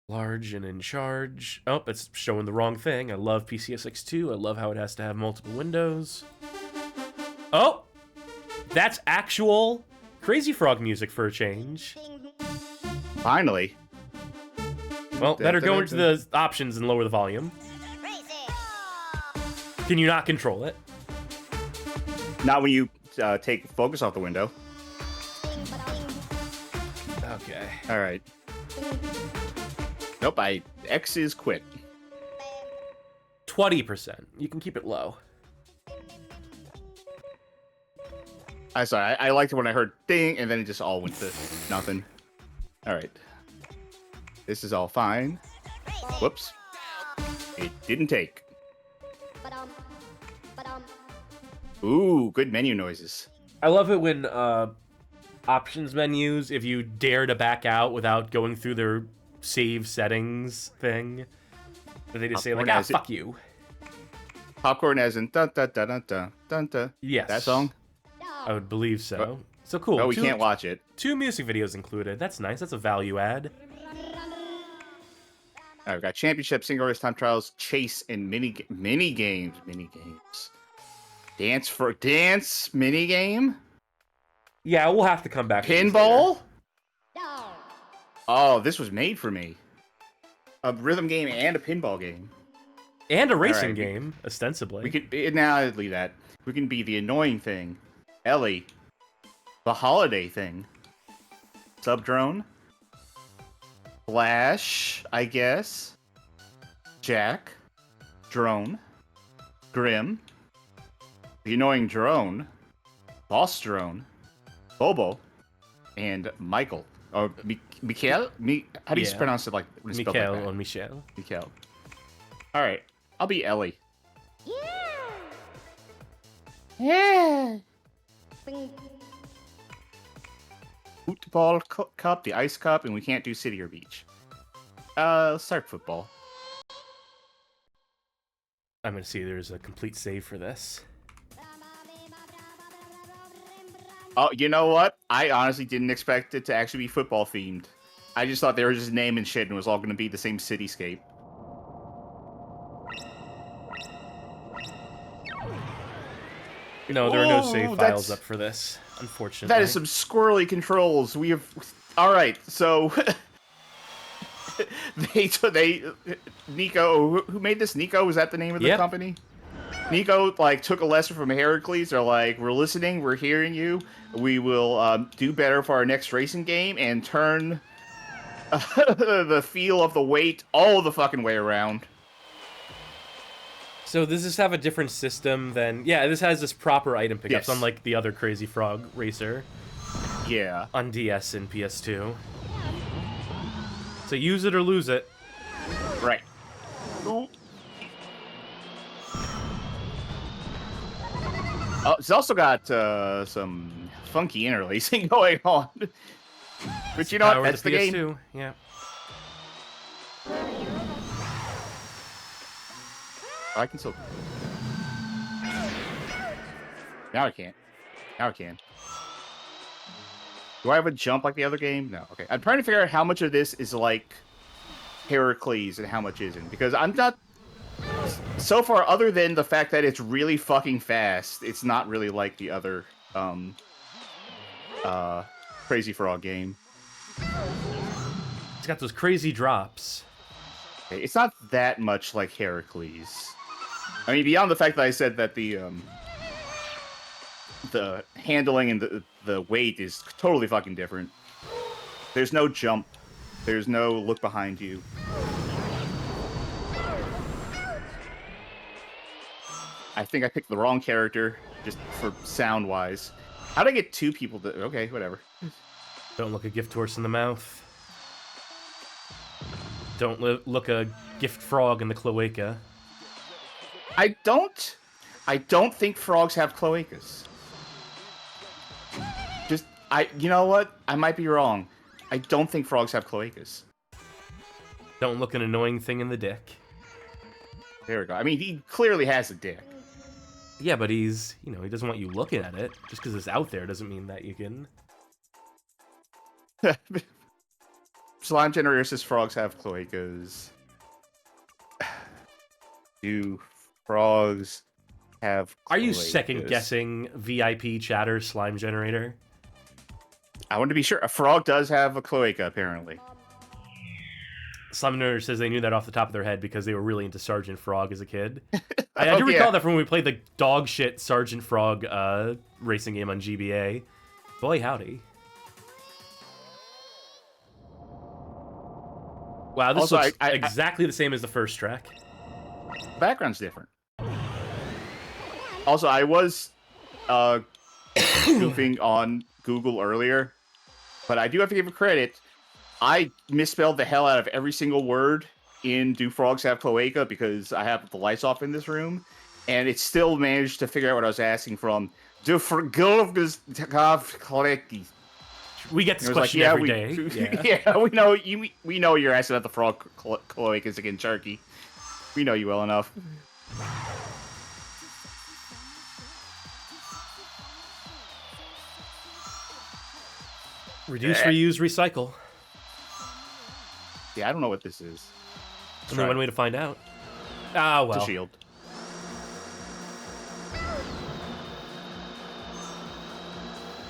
Speaker 1: large and in charge. Oh, it's showing the wrong thing. I love PCSX2. I love how it has to have multiple windows. Oh! That's actual Crazy Frog music for a change.
Speaker 2: Finally.
Speaker 1: Well, better go into the options and lower the volume. Can you not control it?
Speaker 2: Not when you take focus off the window.
Speaker 1: Okay.
Speaker 2: All right. Nope, X is quit.
Speaker 1: 20%. You can keep it low.
Speaker 2: I'm sorry, I liked it when I heard ding, and then it just all went to nothing. All right. This is all fine. Whoops. It didn't take. Ooh, good menu noises.
Speaker 1: I love it when options menus, if you dare to back out without going through their save settings thing, that they just say like, fuck you.
Speaker 2: Popcorn as in dun dun dun dun dun dun dun.
Speaker 1: Yes.
Speaker 2: That song?
Speaker 1: I would believe so. So cool.
Speaker 2: Oh, we can't watch it.
Speaker 1: 2 music videos included. That's nice. That's a value add.
Speaker 2: All right, we've got Championship, Single Race Time Trials, Chase, and mini games. Dance mini game.
Speaker 1: Yeah, we'll have to come back.
Speaker 2: Pinball. Oh, this was made for me. A rhythm game and a pinball game.
Speaker 1: And a racing game, ostensibly.
Speaker 2: We could now leave that. We can be the annoying thing, Ellie, the holiday thing, Subdrone, Flash, I guess, Jack, Drone, Grim, the annoying Drone, Boss Drone, Bobo, and Michael. Or Mikhail? How do you pronounce it? Like
Speaker 1: Mikhail or Michelle?
Speaker 2: Mikhail. All right, I'll be Ellie. Yeah. Football cup, the ice cup, and we can't do city or beach. Let's start football.
Speaker 1: I'm gonna see there's a complete save for this.
Speaker 2: Oh, you know what? I honestly didn't expect it to actually be football themed. I just thought they were just naming shit and it was all going to be the same cityscape.
Speaker 1: No, there are no save files up for this, unfortunately.
Speaker 2: That is some squirrely controls. We have... All right, so... Nico, who made this? Nico, was that the name of the company? Nico, like, took a lesson from Heracles. They're like, we're listening, we're hearing you. We will do better for our next racing game and turn the feel of the weight all the fucking way around.
Speaker 1: So does this have a different system than... Yeah, this has this proper item pickups, unlike the other Crazy Frog Racer.
Speaker 2: Yeah.
Speaker 1: On DS and PS2. So use it or lose it.
Speaker 2: Right. Ooh. Oh, it's also got some funky interlacing going on. But you know what? That's the
Speaker 1: PS2.
Speaker 2: game.
Speaker 1: Yeah.
Speaker 2: I can still... Now I can't. Now I can. Do I have a jump like the other game? No. Okay. I'm trying to figure out how much of this is like Heracles and how much isn't. Because I'm not... So far, other than the fact that it's really fucking fast, it's not really like the other Crazy Frog game.
Speaker 1: It's got those crazy drops.
Speaker 2: Okay, it's not that much like Heracles. I mean, beyond the fact that I said that the handling and the weight is totally fucking different. There's no jump. There's no look behind you. I think I picked the wrong character, just for sound-wise. How'd I get 2 people to... Okay, whatever.
Speaker 1: Don't look a gift horse in the mouth. Don't look a gift frog in the cloaca.
Speaker 2: I don't think frogs have cloacas. You know what? I might be wrong. I don't think frogs have cloacas.
Speaker 1: Don't look an annoying thing in the dick.
Speaker 2: There we go. I mean, he clearly has a dick.
Speaker 1: Yeah, but he's, he doesn't want you looking at it. Just because it's out there doesn't mean that you can...
Speaker 2: Slime Generator says frogs have cloacas. Do frogs have cloacas?
Speaker 1: Are you second-guessing VIP chatter Slime Generator?
Speaker 2: I want to be sure. A frog does have a cloaca, apparently.
Speaker 1: Slime Generator says they knew that off the top of their head because they were really into Sergeant Frog as a kid. I do recall that from when we played the dog shit Sergeant Frog racing game on GBA. Boy, howdy. Wow, this looks exactly the same as the first track.
Speaker 2: Background's different. Also, I was goofing on Google earlier, but I do have to give it credit. I misspelled the hell out of every single word in Do Frogs Have Cloaca because I have the lights off in this room, and it still managed to figure out what I was asking from. Do Frogs have Cloaca?
Speaker 1: We get this question every day.
Speaker 2: Yeah, we know you. We know you're asking about the frog cloacas again, Sharky. We know you well enough.
Speaker 1: Reduce, reuse, recycle.
Speaker 2: Yeah, I don't know what this is.
Speaker 1: Only one way to find out. Ah, well.
Speaker 2: It's a shield.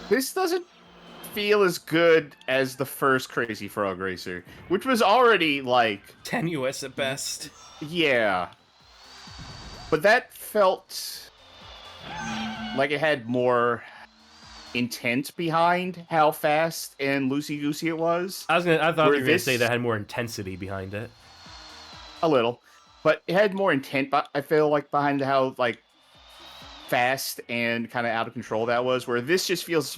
Speaker 2: This doesn't feel as good as the first Crazy Frog Racer, which was already, like...
Speaker 1: tenuous at best.
Speaker 2: Yeah. But that felt like it had more intent behind how fast and loosey-goosey it was.
Speaker 1: I thought you were going to say that had more intensity behind it.
Speaker 2: A little. But it had more intent, I feel like, behind how, like, fast and kind of out of control that was, where this just feels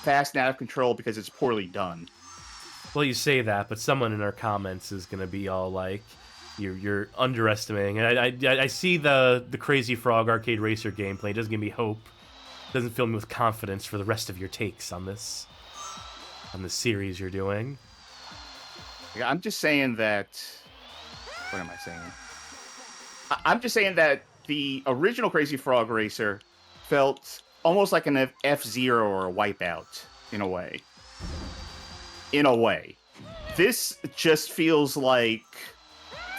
Speaker 2: fast and out of control because it's poorly done.
Speaker 1: Well, you say that, but someone in our comments is going to be all like, you're underestimating. And I see the Crazy Frog Arcade Racer gameplay. It doesn't give me hope. It doesn't fill me with confidence for the rest of your takes on this series you're doing.
Speaker 2: Yeah, I'm just saying that... What am I saying? I'm just saying that the original Crazy Frog Racer felt almost like an F-Zero or a Wipeout, in a way. In a way. This just feels like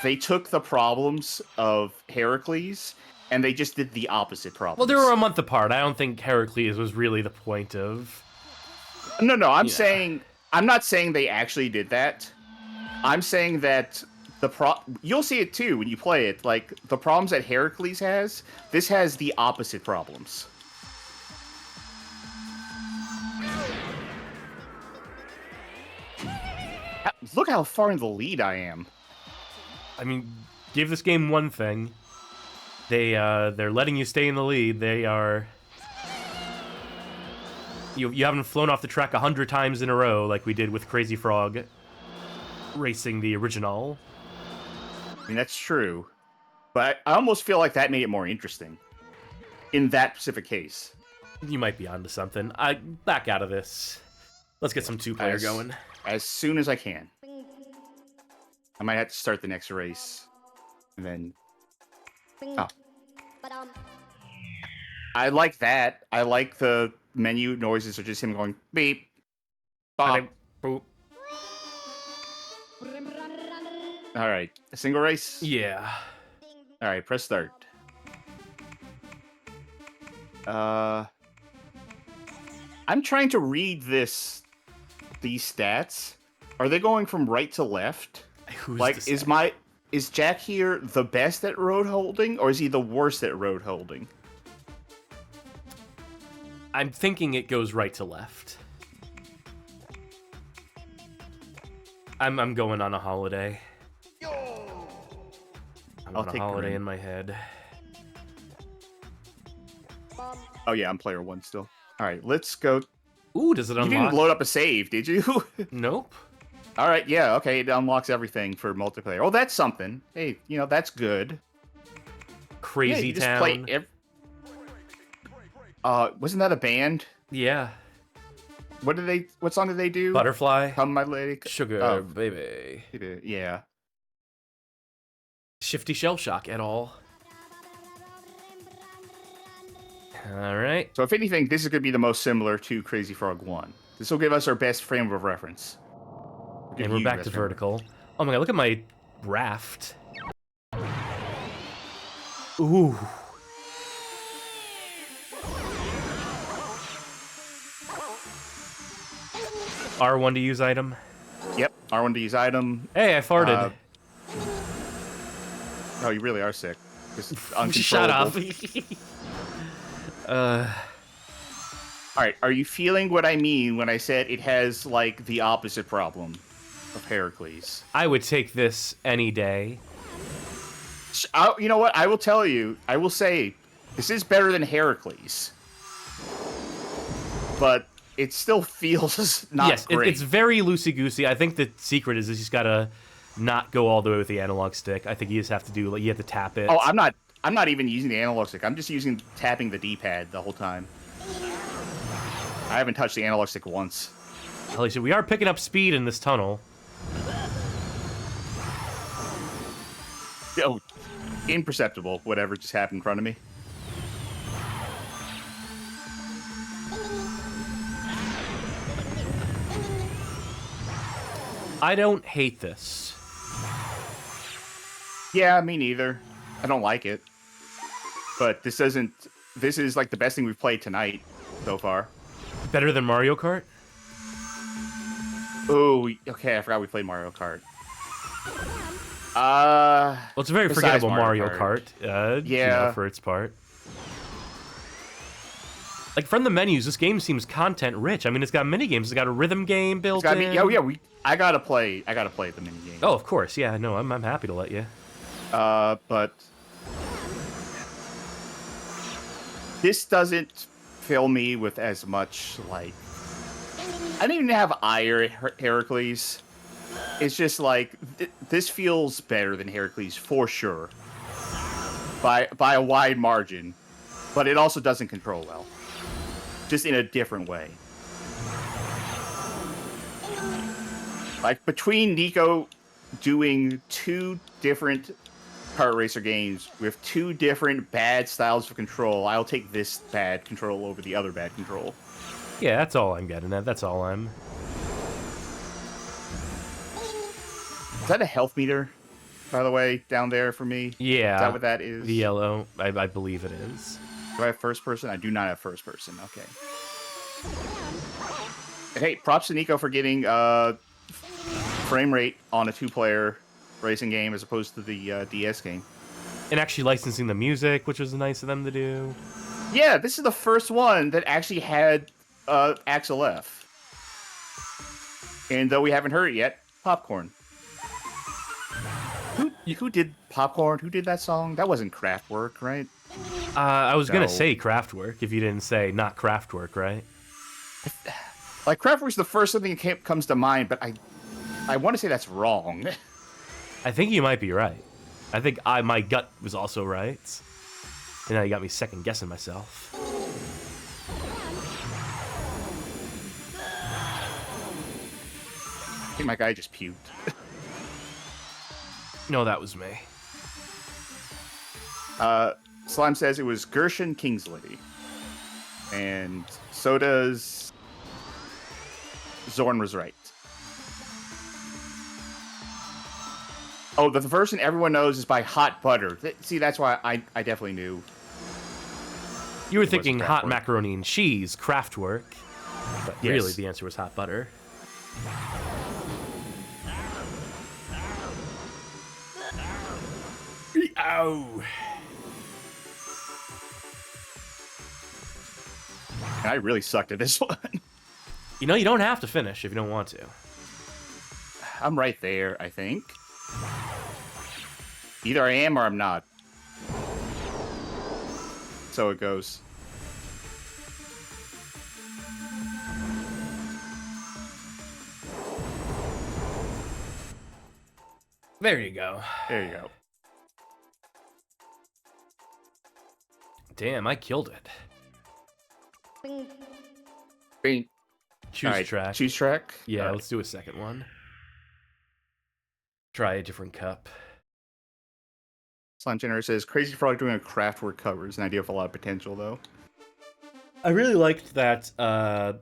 Speaker 2: they took the problems of Heracles and they just did the opposite problems.
Speaker 1: Well, they were a month apart. I don't think Heracles was really the point of...
Speaker 2: No, I'm not saying they actually did that. I'm saying that you'll see it too when you play it. Like, the problems that Heracles has, this has the opposite problems. Look how far in the lead I am.
Speaker 1: I mean, give this game one thing. They're letting you stay in the lead. They are... You haven't flown off the track 100 times in a row like we did with Crazy Frog Racing the original.
Speaker 2: I mean, that's true. But I almost feel like that made it more interesting. In that specific case.
Speaker 1: You might be onto something. Back out of this. Let's get some two-player going.
Speaker 2: As soon as I can. I might have to start the next race. And then... Oh. I like that. I like the menu noises are just him going beep, bop, boop. Alright, a single race?
Speaker 1: Yeah.
Speaker 2: Alright, press start. I'm trying to read these stats. Are they going from right to left? Is Jack here the best at road holding, or is he the worst at road holding?
Speaker 1: I'm thinking it goes right to left. I'm going on a holiday. I'm on a holiday in my head.
Speaker 2: Oh yeah, I'm player one still. All right, let's go.
Speaker 1: Ooh, does it
Speaker 2: You
Speaker 1: unlock?
Speaker 2: didn't load up a save, did you?
Speaker 1: Nope.
Speaker 2: All right, yeah, okay, it unlocks everything for multiplayer. Oh, that's something. Hey, that's good.
Speaker 1: Crazy
Speaker 2: you just
Speaker 1: Town.
Speaker 2: play wasn't that a band?
Speaker 1: Yeah.
Speaker 2: What song did they do?
Speaker 1: Butterfly.
Speaker 2: Come, My Lady.
Speaker 1: Sugar, baby.
Speaker 2: Yeah.
Speaker 1: Shifty Shell Shock et al. Alright.
Speaker 2: So if anything, this is going to be the most similar to Crazy Frog 1. This will give us our best frame of reference.
Speaker 1: And we're back to vertical. Oh my god, look at my raft. Ooh. R1 to use item.
Speaker 2: Yep, R1 to use item.
Speaker 1: Hey, I farted.
Speaker 2: Oh, you really are sick. Just
Speaker 1: Shut up.
Speaker 2: All right, are you feeling what I mean when I said it has, like, the opposite problem of Heracles?
Speaker 1: I would take this any day.
Speaker 2: You know what? I will tell you. I will say, this is better than Heracles. But it still feels not great.
Speaker 1: It's very loosey-goosey. I think the secret is you just gotta not go all the way with the analog stick. I think you just have to do, like, you have to tap it.
Speaker 2: Oh, I'm not even using the analog stick. I'm just tapping the D-pad the whole time. I haven't touched the analog stick once.
Speaker 1: Alicia, we are picking up speed in this tunnel.
Speaker 2: Oh, imperceptible. Whatever just happened in front of me.
Speaker 1: I don't hate this.
Speaker 2: Yeah, me neither. I don't like it. But this is like the best thing we've played tonight so far.
Speaker 1: Better than Mario Kart?
Speaker 2: Oh, okay, I forgot we played Mario Kart.
Speaker 1: Well, it's a very
Speaker 2: besides
Speaker 1: forgettable Mario Kart.
Speaker 2: Yeah.
Speaker 1: For its part. Like, from the menus, this game seems content-rich. I mean, it's got mini-games. It's got a rhythm game built in.
Speaker 2: Oh, yeah, I gotta play the mini-game.
Speaker 1: Oh, of course, yeah, no, I'm happy to let you.
Speaker 2: But this doesn't fill me with as much, like... I don't even have ire Heracles. It's just like, this feels better than Heracles, for sure. By a wide margin. But it also doesn't control well. Just in a different way. Like, between Nico doing 2 different kart racer games with 2 different bad styles of control, I'll take this bad control over the other bad control.
Speaker 1: Yeah, that's all I'm getting at. That's all I'm...
Speaker 2: Is that a health meter, by the way, down there for me?
Speaker 1: Yeah.
Speaker 2: Is that what that is?
Speaker 1: The yellow. I believe it is.
Speaker 2: Do I have first person? I do not have first person. Okay. Hey, props to Nico for getting frame rate on a 2-player racing game as opposed to the DS game.
Speaker 1: And actually licensing the music, which was nice of them to do.
Speaker 2: Yeah, this is the first one that actually had Axel F. And though we haven't heard it yet, Popcorn. Who did Popcorn? Who did that song? That wasn't Kraftwerk, right?
Speaker 1: I was gonna say Kraftwerk if you didn't say not Kraftwerk, right?
Speaker 2: Like, Kraftwerk's the first thing that comes to mind, but I want to say that's wrong.
Speaker 1: I think you might be right. I think my gut was also right. And now you got me second guessing myself.
Speaker 2: I think my guy just puked.
Speaker 1: No, that was me.
Speaker 2: Slime says it was Gershon Kingsley. And so does... Zorn was right. Oh, the version everyone knows is by Hot Butter. See, that's why I definitely knew.
Speaker 1: You were thinking hot macaroni and cheese, Kraftwerk. But
Speaker 2: Yes.
Speaker 1: really, the answer was hot butter. Ow!
Speaker 2: I really sucked at this one.
Speaker 1: You know, you don't have to finish if you don't want to.
Speaker 2: I'm right there, I think. Either I am or I'm not. So it goes.
Speaker 1: There you go.
Speaker 2: There you go.
Speaker 1: Damn, I killed it.
Speaker 2: Bing.
Speaker 1: Choose
Speaker 2: Alright,
Speaker 1: track.
Speaker 2: Choose track?
Speaker 1: Yeah,
Speaker 2: Alright.
Speaker 1: let's do a second one. Try a different cup.
Speaker 2: Slime Jenner says, Crazy Frog doing a Craftwork cover is an idea with a lot of potential, though.
Speaker 1: I really liked that, the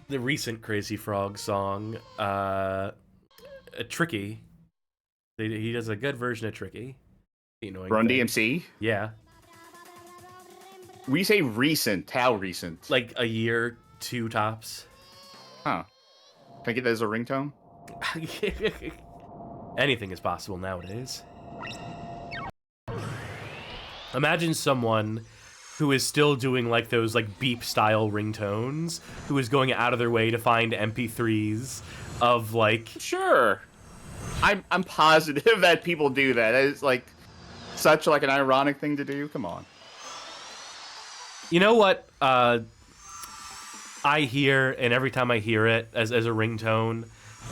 Speaker 1: recent Crazy Frog song, Tricky. He does a good version of Tricky. The annoying
Speaker 2: Run
Speaker 1: thing.
Speaker 2: DMC?
Speaker 1: Yeah.
Speaker 2: We say recent. How recent?
Speaker 1: Like a year, 2 tops.
Speaker 2: Huh. Can I get that as a ringtone?
Speaker 1: Anything is possible nowadays. Imagine someone who is still doing like those like beep style ringtones, who is going out of their way to find MP3s of like
Speaker 2: Sure. I'm positive that people do that. That is like such like an ironic thing to do. Come on.
Speaker 1: You know what I hear, and every time I hear it as a ringtone,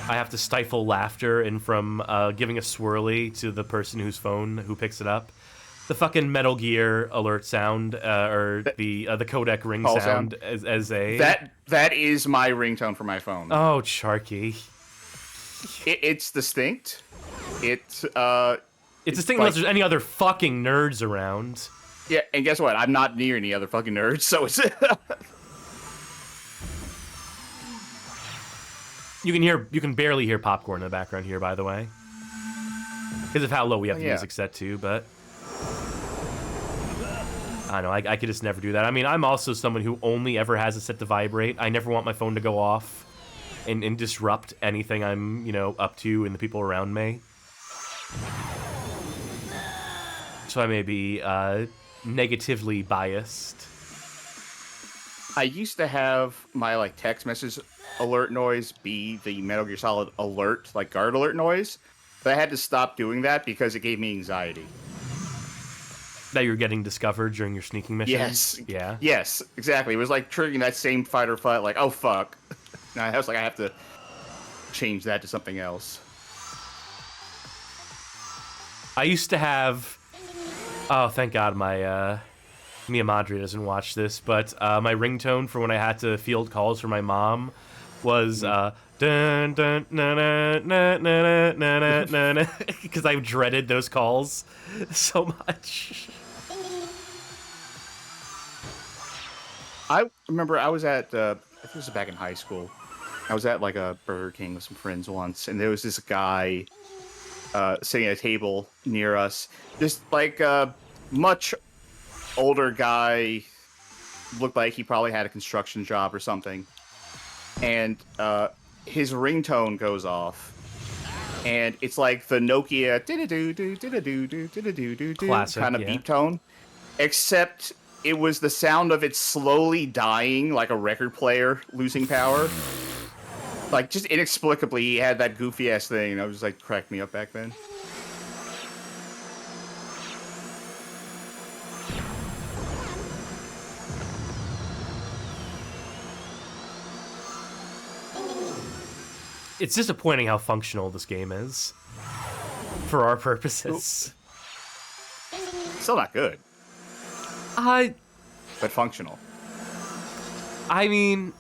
Speaker 1: I have to stifle laughter, and from giving a swirly to the person whose phone who picks it up. The fucking Metal Gear alert sound, or the codec ring sound as a...
Speaker 2: That is my ringtone for my phone.
Speaker 1: Oh, Charky.
Speaker 2: It's distinct. It's
Speaker 1: distinct unless there's any other fucking nerds around.
Speaker 2: Yeah, and guess what? I'm not near any other fucking nerds, so it's...
Speaker 1: You can barely hear popcorn in the background here, by the way. Because of how low we have the music set to, but... I don't know, I could just never do that. I mean, I'm also someone who only ever has it set to vibrate. I never want my phone to go off and disrupt anything I'm, up to and the people around me. So I may be negatively biased.
Speaker 2: I used to have my like text message alert noise be the Metal Gear Solid alert, like guard alert noise, but I had to stop doing that because it gave me anxiety.
Speaker 1: That you're getting discovered during your sneaking missions?
Speaker 2: Yes.
Speaker 1: Yeah.
Speaker 2: Yes, exactly. It was like triggering that same fight or flight, like, oh fuck. And I was like, I have to change that to something else.
Speaker 1: I used to have... Oh, thank God my Mia Madre doesn't watch this, but my ringtone for when I had to field calls for my mom was dun dun na na na na na na na, because I dreaded those calls so much.
Speaker 2: I remember I was at, I think this was back in high school. I was at like a Burger King with some friends once, and there was this guy sitting at a table near us. Just like a much older guy, looked like he probably had a construction job or something. And his ringtone goes off, and it's like the Nokia
Speaker 1: classic,
Speaker 2: kind of beep tone, except it was the sound of it slowly dying, like a record player losing power. Like, just inexplicably, he had that goofy ass thing, and I was like, cracked me up back then.
Speaker 1: It's disappointing how functional this game is for our purposes.
Speaker 2: Still not good, but functional.
Speaker 1: I mean,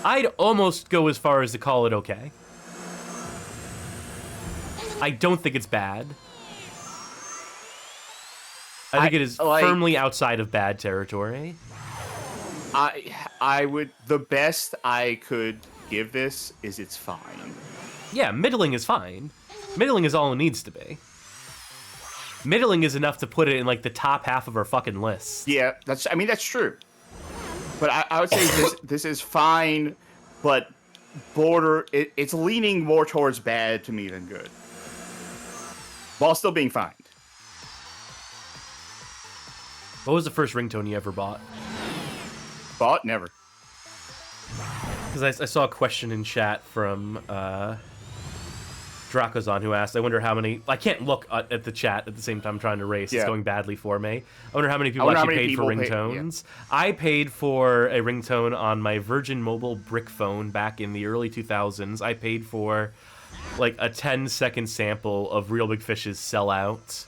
Speaker 1: I'd almost go as far as to call it okay. I don't think it's bad. I think it is firmly outside of bad territory.
Speaker 2: I would, the best I could give this is it's fine.
Speaker 1: Yeah, middling is fine. Middling is all it needs to be. Middling is enough to put it in like the top half of our fucking list.
Speaker 2: Yeah, that's true. But I would say this is fine, but it's leaning more towards bad to me than good, while still being fine.
Speaker 1: What was the first ringtone you ever bought?
Speaker 2: Bought? Never.
Speaker 1: Because I saw a question in chat from Drakazon who asked, I wonder how many... I can't look at the chat at the same time I'm trying to race. Yeah. It's going badly for me. I wonder how many people actually paid for ringtones. I paid for a ringtone on my Virgin Mobile brick phone back in the early 2000s. I paid for like a 10-second sample of Real Big Fish's Sell Out.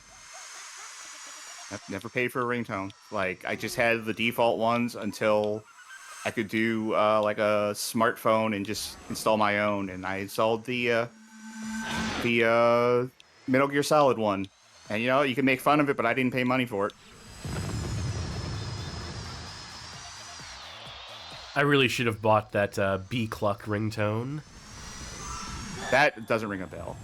Speaker 2: I've never paid for a ringtone. Like, I just had the default ones until I could do like a smartphone and just install my own. And I installed the Metal Gear Solid one. And you know, you can make fun of it, but I didn't pay money for it.
Speaker 1: I really should have bought that B-Cluck ringtone.
Speaker 2: That doesn't ring a bell.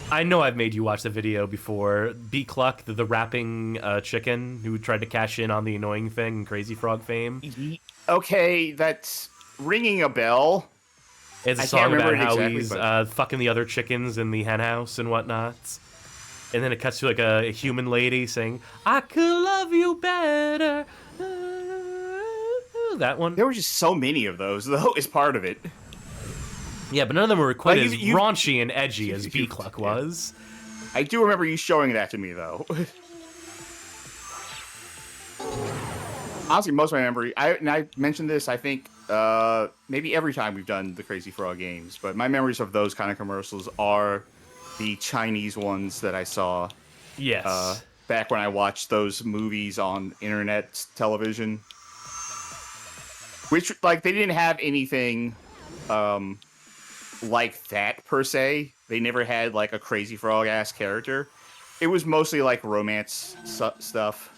Speaker 1: I know I've made you watch the video before. B-Cluck, the rapping chicken who tried to cash in on the annoying thing in Crazy Frog fame.
Speaker 2: Okay, that's ringing a bell.
Speaker 1: It's a
Speaker 2: I
Speaker 1: song
Speaker 2: can't remember
Speaker 1: about
Speaker 2: it
Speaker 1: how
Speaker 2: exactly,
Speaker 1: he's
Speaker 2: but-
Speaker 1: fucking the other chickens in the hen house and whatnot. And then it cuts to like a human lady saying, "I could love you better." That one.
Speaker 2: There were just so many of those, though, is part of it.
Speaker 1: Yeah, but none of them were quite
Speaker 2: Like,
Speaker 1: as raunchy and edgy as B-Cluck was.
Speaker 2: I do remember you showing that to me, though. Honestly, most of my memory, I mentioned this, I think, maybe every time we've done the Crazy Frog games, but my memories of those kind of commercials are the Chinese ones that I saw
Speaker 1: Yes.
Speaker 2: back when I watched those movies on internet television. Which, like, they didn't have anything like that, per se. They never had, like, a Crazy Frog-ass character. It was mostly, like, romance stuff.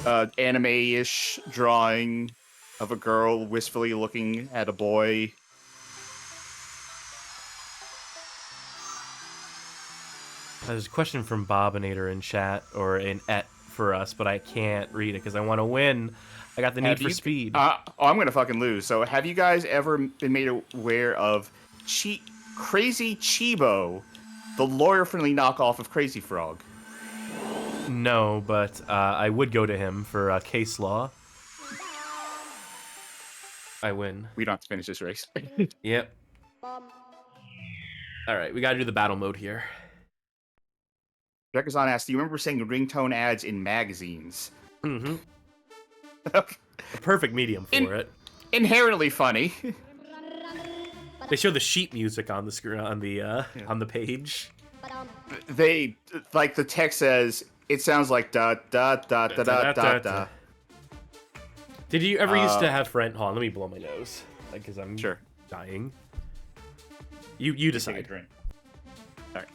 Speaker 2: Anime-ish drawing of a girl wistfully looking at a boy.
Speaker 1: There's a question from Bobinator in chat, or in et for us, but I can't read it because I want to win. I got the Need for Speed.
Speaker 2: I'm gonna fucking lose. So, have you guys ever been made aware of Crazy Chibo, the lawyer-friendly knockoff of Crazy Frog?
Speaker 1: No, but I would go to him for case law. I win.
Speaker 2: We don't have to finish this race.
Speaker 1: Yep. Alright, we gotta do the battle mode here.
Speaker 2: Jekazan asked, do you remember seeing ringtone ads in magazines?
Speaker 1: Mm-hmm. A perfect medium for it.
Speaker 2: Inherently funny.
Speaker 1: They show the sheet music on the screen on the page.
Speaker 2: They, like, the text says, it sounds like da da da da da da da.
Speaker 1: Did you ever used to have friend? Hold on, let me blow my nose, like, because I'm
Speaker 2: Sure.
Speaker 1: dying. You decide.
Speaker 2: Take a drink. All right.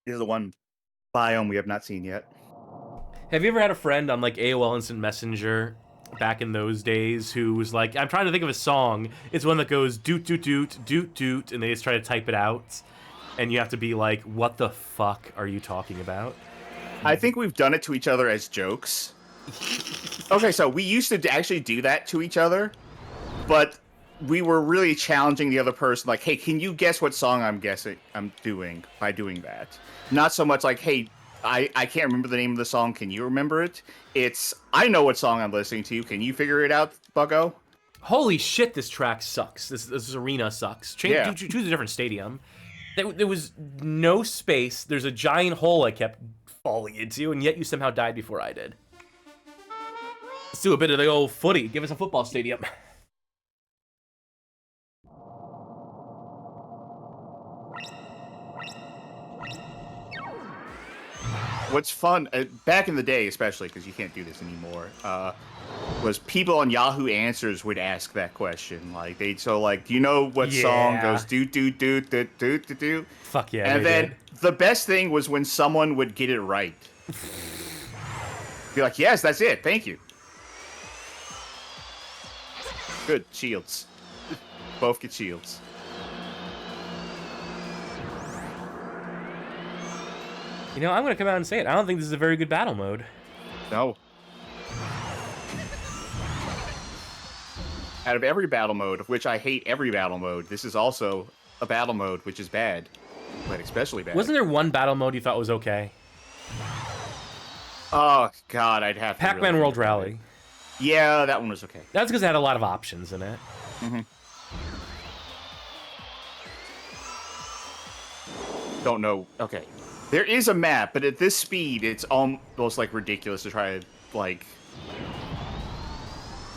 Speaker 2: This is the one biome we have not seen yet.
Speaker 1: Have you ever had a friend on like AOL Instant Messenger back in those days who was like, I'm trying to think of a song. It's one that goes doot doot doot doot doot, and they just try to type it out, and you have to be like, what the fuck are you talking about?
Speaker 2: I think we've done it to each other as jokes. Okay, so we used to actually do that to each other, but we were really challenging the other person, like, hey, can you guess what song I'm doing by doing that? Not so much like, hey, I can't remember the name of the song, can you remember it? It's, I know what song I'm listening to, can you figure it out, bucko?
Speaker 1: Holy shit, this track sucks. This arena sucks. Choose a different stadium. There was no space. There's a giant hole I kept falling into, and yet you somehow died before I did. Let's do a bit of the old footy. Give us a football stadium.
Speaker 2: What's fun, back in the day especially, because you can't do this anymore, was people on Yahoo Answers would ask that question. Like, do you know what song goes do do do do do do do?
Speaker 1: Fuck yeah.
Speaker 2: And then the best thing was when someone would get it right. Be like, yes, that's it, thank you. Good, shields. Both get shields.
Speaker 1: You know, I'm gonna come out and say it. I don't think this is a very good battle mode.
Speaker 2: No. Out of every battle mode, of which I hate every battle mode, this is also a battle mode which is bad. But especially bad.
Speaker 1: Wasn't there one battle mode you thought was okay?
Speaker 2: Oh, God, I'd have to
Speaker 1: Pac-Man
Speaker 2: really
Speaker 1: World
Speaker 2: think about
Speaker 1: Rally.
Speaker 2: it. Yeah, that one was okay.
Speaker 1: That's because it had a lot of options in it.
Speaker 2: Mm-hmm. Don't know. Okay. There is a map, but at this speed, it's almost, like, ridiculous to try to, like...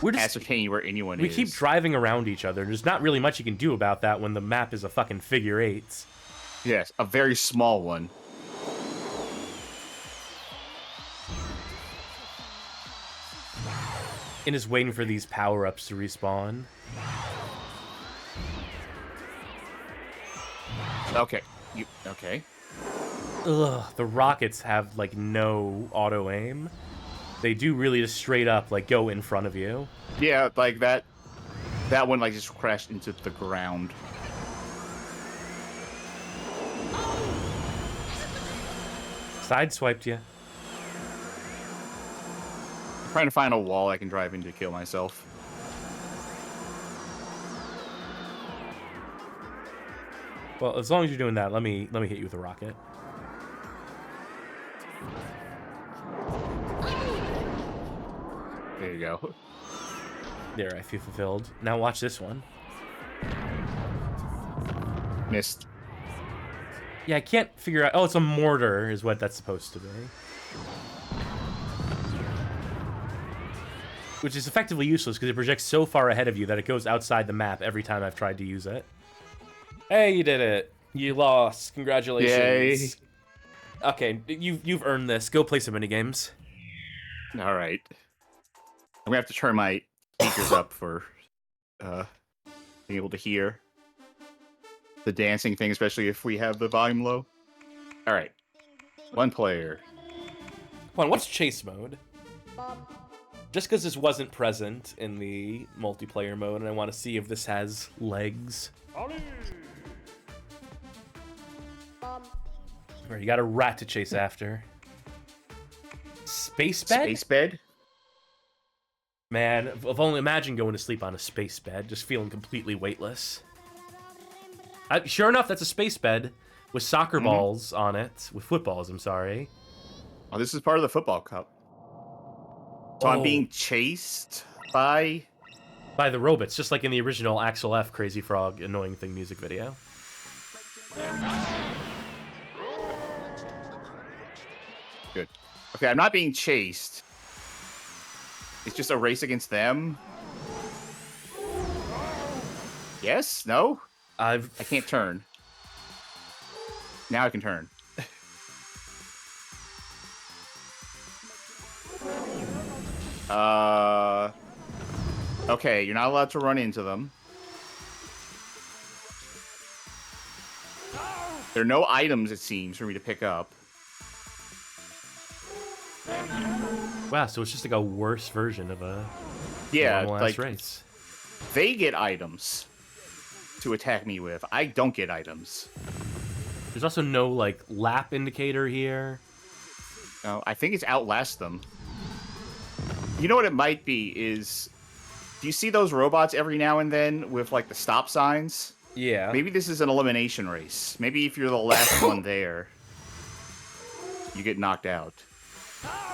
Speaker 1: We're just
Speaker 2: ascertain where anyone
Speaker 1: we
Speaker 2: is.
Speaker 1: keep driving around each other. There's not really much you can do about that when the map is a fucking figure 8.
Speaker 2: Yes, a very small one.
Speaker 1: And is waiting for these power-ups to respawn.
Speaker 2: Okay. Okay.
Speaker 1: Ugh, the rockets have, like, no auto-aim. They do really just straight up, like, go in front of you.
Speaker 2: Yeah, like that one, like, just crashed into the ground.
Speaker 1: Sideswiped you.
Speaker 2: I'm trying to find a wall I can drive into to kill myself.
Speaker 1: Well, as long as you're doing that, let me hit you with a rocket.
Speaker 2: There you go.
Speaker 1: There, I feel fulfilled. Now watch this one.
Speaker 2: Missed.
Speaker 1: Yeah, I can't figure out... Oh, it's a mortar is what that's supposed to be. Which is effectively useless because it projects so far ahead of you that it goes outside the map every time I've tried to use it. Hey, you did it. You lost. Congratulations. Yay. Okay, you've earned this. Go play some minigames.
Speaker 2: All right. I'm gonna have to turn my speakers up for being able to hear the dancing thing, especially if we have the volume low. All right. One player.
Speaker 1: Come on, what's chase mode? Just because this wasn't present in the multiplayer mode, and I want to see if this has legs. Alright, you got a rat to chase after. Space bed?
Speaker 2: Space bed?
Speaker 1: Man, I've only imagine going to sleep on a space bed, just feeling completely weightless. Sure enough, that's a space bed with soccer balls on it. With footballs, I'm sorry.
Speaker 2: Oh, this is part of the football cup. So I'm being chased by
Speaker 1: the robots, just like in the original Axel F. Crazy Frog Annoying Thing music video.
Speaker 2: Good. Okay, I'm not being chased. It's just a race against them. Yes? No? I can't turn. Now I can turn. Okay, you're not allowed to run into them. There are no items, it seems, for me to pick up.
Speaker 1: Wow, so it's just like a worse version of a normal-ass
Speaker 2: like
Speaker 1: race.
Speaker 2: They get items to attack me with. I don't get items.
Speaker 1: There's also no, like, lap indicator here.
Speaker 2: No, I think it's outlast them. You know what it might be is... Do you see those robots every now and then with, like, the stop signs?
Speaker 1: Yeah.
Speaker 2: Maybe this is an elimination race. Maybe if you're the last one there, you get knocked out.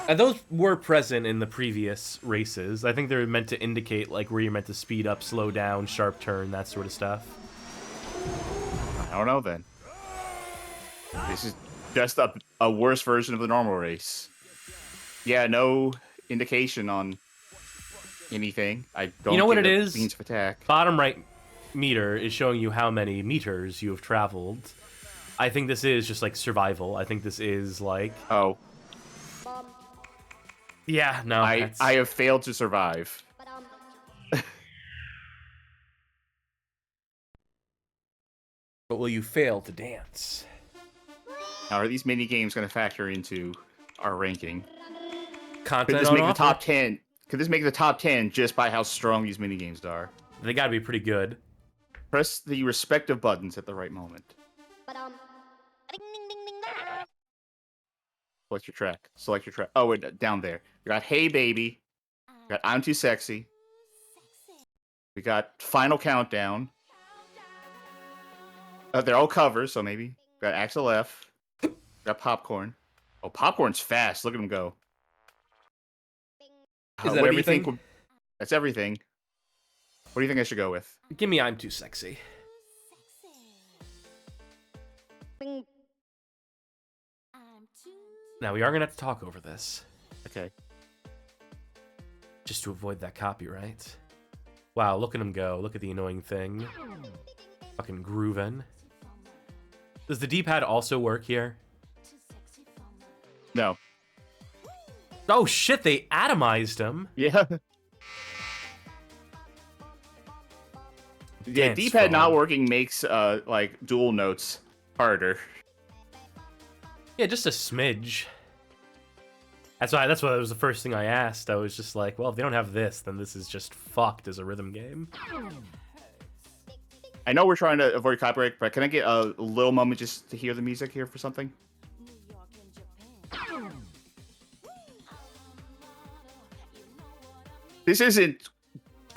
Speaker 1: And those were present in the previous races. I think they're meant to indicate, like, where you're meant to speed up, slow down, sharp turn, that sort of stuff.
Speaker 2: I don't know, then. This is just a worse version of the normal race. Yeah, no indication on anything. I don't.
Speaker 1: You know what it
Speaker 2: get
Speaker 1: is?
Speaker 2: Means of attack.
Speaker 1: Bottom right meter is showing you how many meters you have traveled. I think this is just like survival. I think this is like...
Speaker 2: Oh.
Speaker 1: Yeah, no.
Speaker 2: I have failed to survive.
Speaker 1: But will you fail to dance?
Speaker 2: Now, are these mini games going to factor into our ranking?
Speaker 1: Content
Speaker 2: Could this
Speaker 1: on
Speaker 2: make the
Speaker 1: offer?
Speaker 2: top 10? Could this make the top 10 just by how strong these mini games are?
Speaker 1: They gotta be pretty good.
Speaker 2: Press the respective buttons at the right moment. Select your track. Select your track. Oh, wait, down there. We got Hey Baby. We got I'm Too Sexy. We got Final Countdown. They're all covers, so maybe. We got Axel F. We got Popcorn. Oh, Popcorn's fast. Look at him go.
Speaker 1: Is that
Speaker 2: what
Speaker 1: everything?
Speaker 2: Do you think that's everything. What do you think I should go with?
Speaker 1: Give me I'm Too Sexy. Now, we are gonna have to talk over this.
Speaker 2: Okay.
Speaker 1: just to avoid that copyright. Wow, look at him go. Look at the annoying thing. Fucking groovin'. Does the D-pad also work here?
Speaker 2: No.
Speaker 1: Oh shit, they atomized him.
Speaker 2: Yeah. Yeah,
Speaker 1: Dance
Speaker 2: D-pad not
Speaker 1: frog.
Speaker 2: working makes like dual notes harder.
Speaker 1: Yeah, just a smidge. That's why that was the first thing I asked. I was just like, well, if they don't have this, then this is just fucked as a rhythm game.
Speaker 2: I know we're trying to avoid copyright, but can I get a little moment just to hear the music here for something? This isn't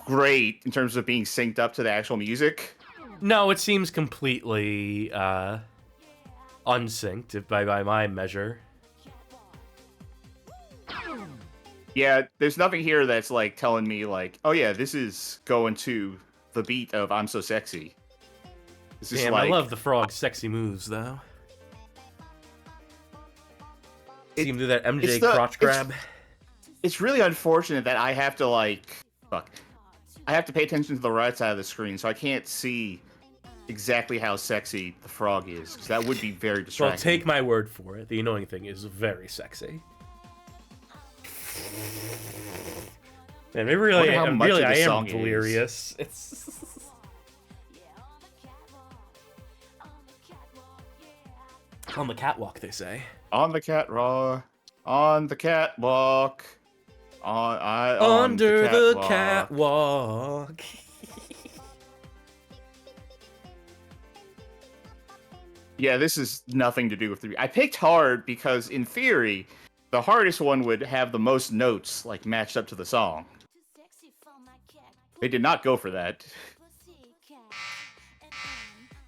Speaker 2: great in terms of being synced up to the actual music.
Speaker 1: No, it seems completely unsynced if by my measure.
Speaker 2: Yeah, there's nothing here that's like telling me like, oh yeah, this is going to the beat of "I'm So Sexy." This is
Speaker 1: Damn,
Speaker 2: like,
Speaker 1: I love the frog's sexy moves though. See him do that MJ crotch grab.
Speaker 2: It's really unfortunate that I have to like, I have to pay attention to the right side of the screen, so I can't see exactly how sexy the frog is, because that would be very distracting.
Speaker 1: Well, take my word for it. The annoying thing is very sexy. Man, I am delirious. It's on the catwalk, they say.
Speaker 2: On the catwalk, on the catwalk,
Speaker 1: Under the catwalk.
Speaker 2: Yeah, this is nothing to do with the. I picked hard because, in theory, the hardest one would have the most notes like matched up to the song. They did not go for that.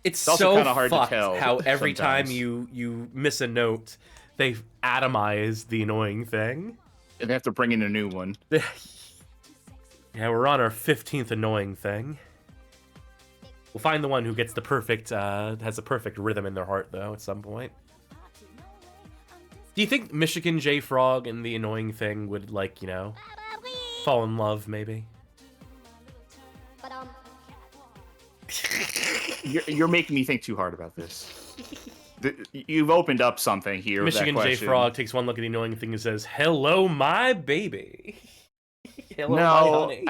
Speaker 1: It's
Speaker 2: also
Speaker 1: so
Speaker 2: kinda hard to
Speaker 1: fucked
Speaker 2: tell
Speaker 1: how every
Speaker 2: sometimes.
Speaker 1: time you miss a note, they atomize the annoying thing.
Speaker 2: And they have to bring in a new one.
Speaker 1: Yeah, we're on our 15th annoying thing. We'll find the one who gets the perfect, has a perfect rhythm in their heart, though, at some point. Do you think Michigan J. Frog and the annoying thing would, like, you know, fall in love, maybe?
Speaker 2: You're making me think too hard about this. You've opened up something here.
Speaker 1: Michigan J. Frog takes one look at the annoying thing and says, "Hello, my baby." Hello, my honey.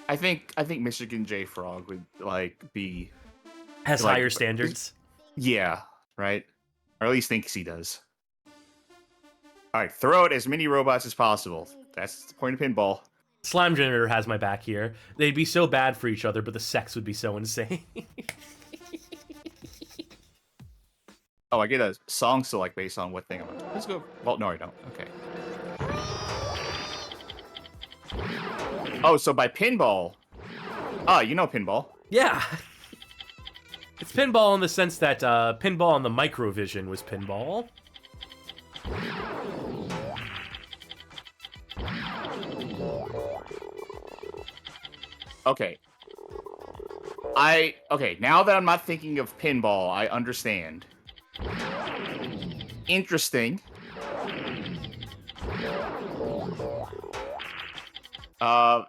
Speaker 2: I think Michigan J. Frog would like be
Speaker 1: has
Speaker 2: like,
Speaker 1: higher standards.
Speaker 2: Yeah, right. Or at least thinks he does. All right, throw out as many robots as possible. That's the point of pinball.
Speaker 1: Slime Generator has my back here. They'd be so bad for each other, but the sex would be so insane.
Speaker 2: Oh, I get a song select based on what thing I'm on. Let's go. Well, no, I don't. Okay. Oh, so by pinball. Ah, you know pinball.
Speaker 1: Yeah. It's pinball in the sense that pinball on the Microvision was pinball.
Speaker 2: Okay. Now that I'm not thinking of pinball, I understand. Interesting. I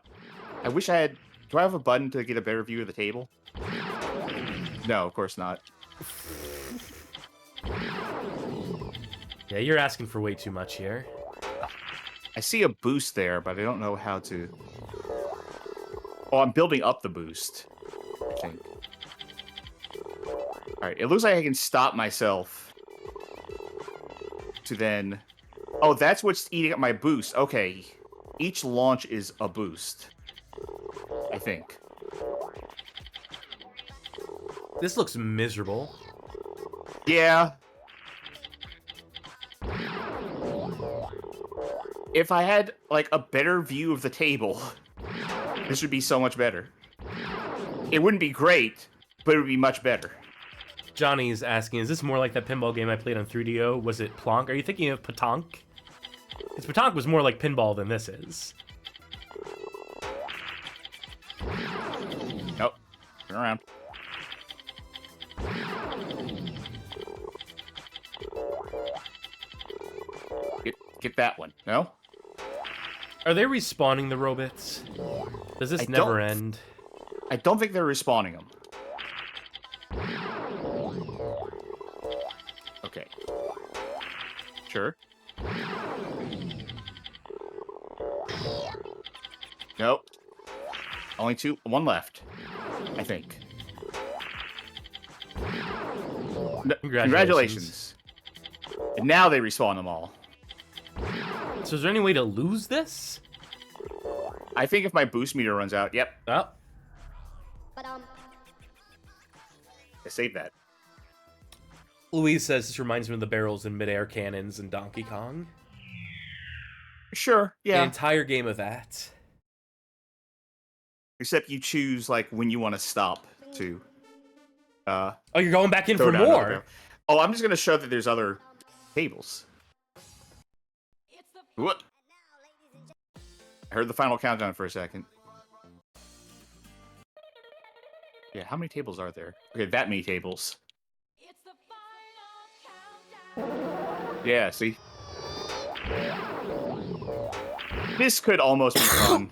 Speaker 2: wish I had... Do I have a button to get a better view of the table? No, of course not.
Speaker 1: Yeah, you're asking for way too much here.
Speaker 2: I see a boost there, but I don't know how to... Oh, I'm building up the boost, I think. Alright, it looks like I can stop myself to then... Oh, that's what's eating up my boost. Okay. Each launch is a boost, I think.
Speaker 1: This looks miserable.
Speaker 2: Yeah. If I had, like, a better view of the table, this would be so much better. It wouldn't be great, but it would be much better.
Speaker 1: Johnny's asking, is this more like that pinball game I played on 3DO? Was it Plonk? Are you thinking of Petanque? Because Petanque was more like pinball than this is.
Speaker 2: Nope. Turn around. Get that one. No?
Speaker 1: Are they respawning the robots? Does this never end?
Speaker 2: I don't think they're respawning them. Okay. Sure. Nope. Only one left, I think. Congratulations. And now they respawn them all.
Speaker 1: So is there any way to lose this?
Speaker 2: I think if my boost meter runs out, yep.
Speaker 1: Oh.
Speaker 2: I saved that.
Speaker 1: Louise says this reminds me of the barrels and midair cannons in Donkey Kong.
Speaker 2: Sure, yeah.
Speaker 1: The entire game of that.
Speaker 2: Except you choose, like, when you want to stop to...
Speaker 1: oh, you're going back in for more?
Speaker 2: Oh, I'm just going to show that there's other tables. What? I heard the final countdown for a second. Yeah, how many tables are there? Okay, that many tables. Yeah, see? This could almost be fun.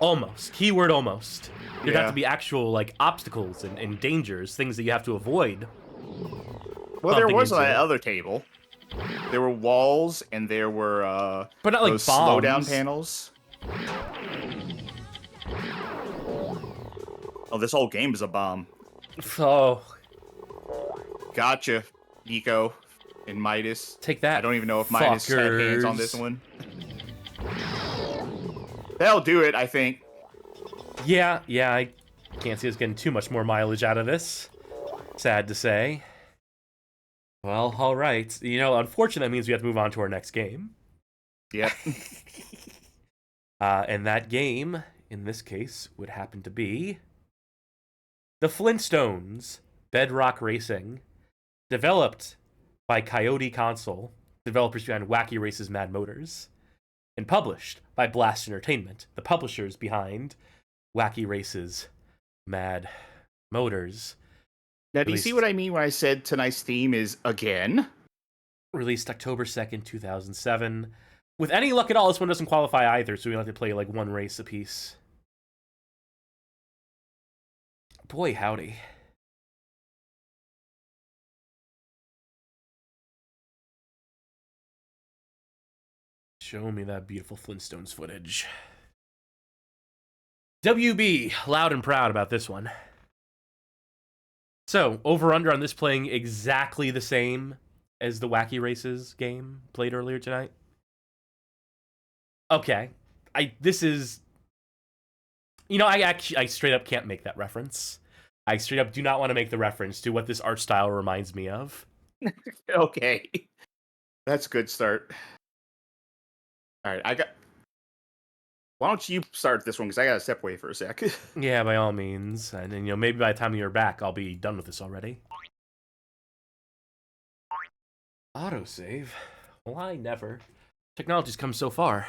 Speaker 1: Almost. Keyword almost. There'd have to be actual, like, obstacles and dangers, things that you have to avoid.
Speaker 2: Well, there was on that other table. There were walls, and there were,
Speaker 1: but not like
Speaker 2: those
Speaker 1: bombs.
Speaker 2: slowdown panels. Oh, this whole game is a bomb.
Speaker 1: Oh.
Speaker 2: Gotcha, Nico and Midas.
Speaker 1: Take that,
Speaker 2: I don't even know if Midas had hands on this one. That'll do it, I think.
Speaker 1: Yeah, I can't see us getting too much more mileage out of this. Sad to say. Well, all right. You know, unfortunately, that means we have to move on to our next game.
Speaker 2: Yep.
Speaker 1: And that game, in this case, would happen to be the Flintstones Bedrock Racing, developed by Coyote Console, developers behind Wacky Races Mad Motors, and published by Blast Entertainment, the publishers behind Wacky Races Mad Motors.
Speaker 2: Now, do you see what I mean when I said tonight's theme is again?
Speaker 1: Released October 2nd, 2007. With any luck at all, this one doesn't qualify either, so we have to play like one race apiece. Boy, howdy. Show me that beautiful Flintstones footage. WB, loud and proud about this one. So, over-under on this playing exactly the same as the Wacky Races game played earlier tonight. Okay. This is... You know, I straight up can't make that reference. I straight up do not want to make the reference to what this art style reminds me of.
Speaker 2: Okay. That's a good start. Alright, why don't you start this one, because I gotta step away for a sec.
Speaker 1: Yeah, by all means. And then, you know, maybe by the time you're back, I'll be done with this already. Autosave? Why never? Technology's come so far.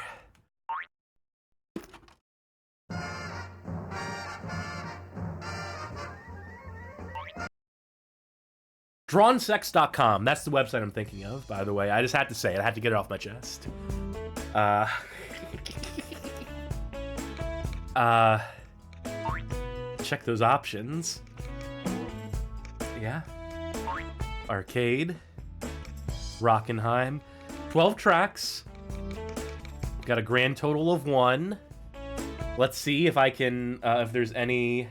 Speaker 1: DrawnSex.com. That's the website I'm thinking of, by the way. I just had to say it. I had to get it off my chest. Check those options. Yeah. Arcade. Rockenheim. 12 tracks. Got a grand total of 1. Let's see if I can, if there's any,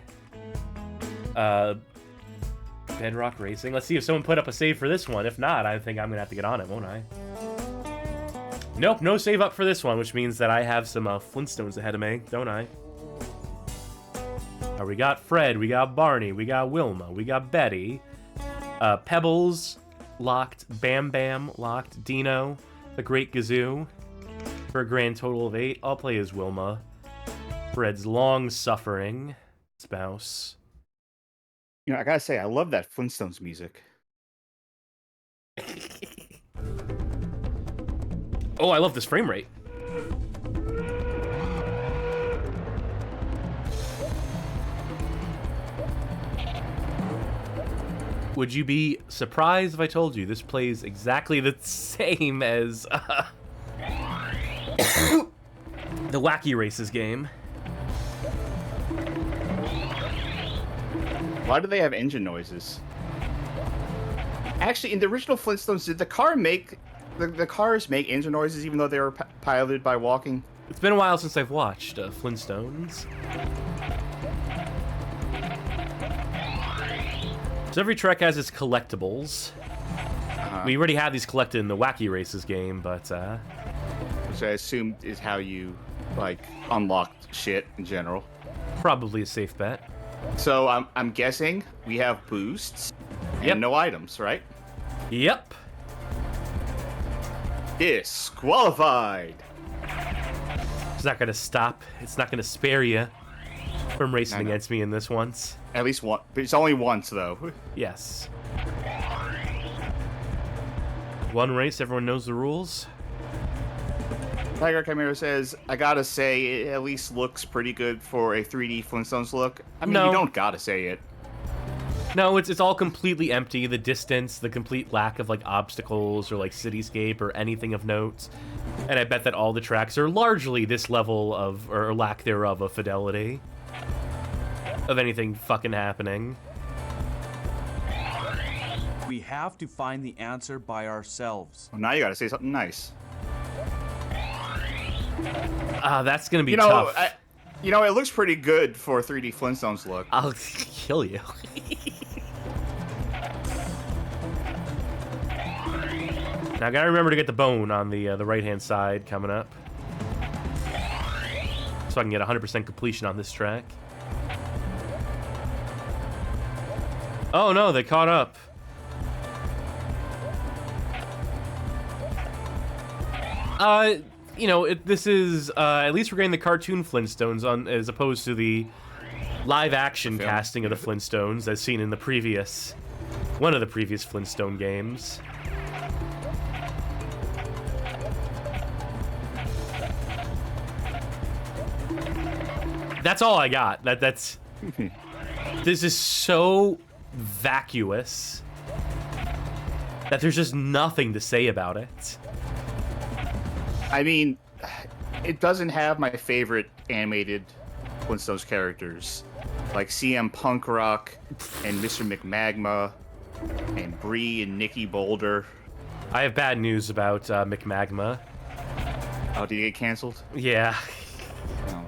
Speaker 1: Bedrock Racing. Let's see if someone put up a save for this one. If not, I think I'm gonna have to get on it, won't I? Nope, no save up for this one, which means that I have some Flintstones ahead of me, don't I? We got Fred, we got Barney, we got Wilma, we got Betty, Pebbles locked, Bam Bam locked, Dino, the Great Gazoo, for a grand total of 8. I'll play as Wilma, Fred's long-suffering spouse.
Speaker 2: You know, I gotta say, I love that Flintstones music.
Speaker 1: Oh, I love this frame rate. Would you be surprised if I told you this plays exactly the same as the Wacky Races game.
Speaker 2: Why do they have engine noises? Actually, in the original Flintstones, did the cars make engine noises even though they were piloted by walking?
Speaker 1: It's been a while since I've watched Flintstones. So every track has its collectibles. We already had these collected in the Wacky Races game, but
Speaker 2: which I assume is how you like unlock shit in general.
Speaker 1: Probably a safe bet.
Speaker 2: So I'm guessing we have boosts and no items, right?
Speaker 1: Yep.
Speaker 2: Disqualified.
Speaker 1: It's not gonna stop. It's not gonna spare you from racing against me in this once.
Speaker 2: At least one. But it's only once, though.
Speaker 1: Yes. One race, everyone knows the rules.
Speaker 2: Tiger Chimera says, I gotta say, it at least looks pretty good for a 3D Flintstones look. I mean, you don't gotta say it.
Speaker 1: No, it's all completely empty. The distance, the complete lack of like obstacles or like cityscape or anything of note. And I bet that all the tracks are largely this level of, or lack thereof, of fidelity. Of anything fucking happening.
Speaker 4: We have to find the answer by ourselves.
Speaker 2: Well, now you gotta say something nice.
Speaker 1: That's gonna be tough.
Speaker 2: It looks pretty good for 3D Flintstones look.
Speaker 1: I'll kill you. Now I gotta remember to get the bone on the right-hand side coming up. So I can get 100% completion on this track. Oh no, they caught up. This is, at least we're getting the cartoon Flintstones as opposed to the live-action casting of the Flintstones as seen in one of the previous Flintstone games. That's all I got. That's... This is so vacuous that there's just nothing to say about it.
Speaker 2: I mean, it doesn't have my favorite animated Flintstones characters, like CM Punk Rock and Mr. McMagma and Bree and Nikki Boulder.
Speaker 1: I have bad news about McMagma.
Speaker 2: Oh, did he get canceled?
Speaker 1: Yeah.
Speaker 2: No.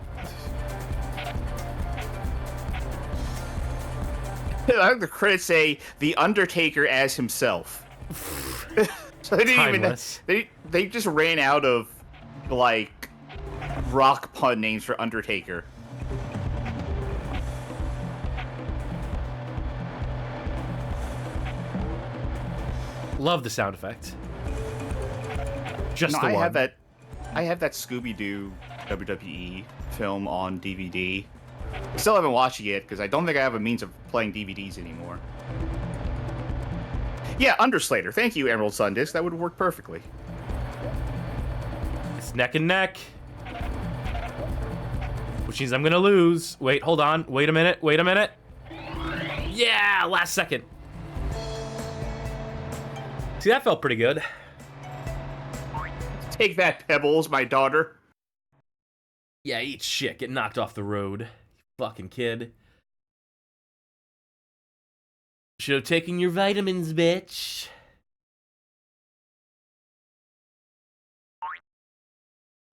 Speaker 2: I think the credits say The Undertaker as himself. So they didn't
Speaker 1: Timeless.
Speaker 2: They just ran out of like rock pun names for Undertaker.
Speaker 1: Love the sound effect. Just the
Speaker 2: I
Speaker 1: one.
Speaker 2: I have that Scooby-Doo WWE film on DVD. Still haven't watched it yet because I don't think I have a means of playing DVDs anymore. Yeah, Underslater. Thank you, Emerald Sun Disc. That would work perfectly.
Speaker 1: It's neck and neck. Which means I'm gonna lose. Wait, hold on. Wait a minute. Wait a minute. Yeah, last second. See, that felt pretty good.
Speaker 2: Take that, Pebbles, my daughter.
Speaker 1: Yeah, eat shit. Get knocked off the road. You fucking kid. Should have taken your vitamins, bitch.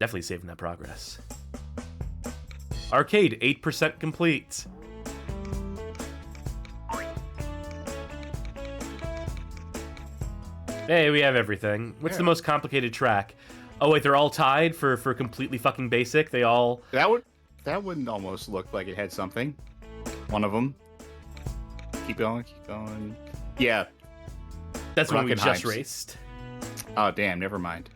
Speaker 1: Definitely saving that progress. Arcade, 8% complete. Hey, we have everything. What's the most complicated track? Oh wait, they're all tied for completely fucking basic. They all...
Speaker 2: That wouldn't almost look like it had something. One of them. Keep going, keep going. Yeah.
Speaker 1: That's what we just
Speaker 2: Rockenheims.
Speaker 1: raced.
Speaker 2: Oh, damn, never mind.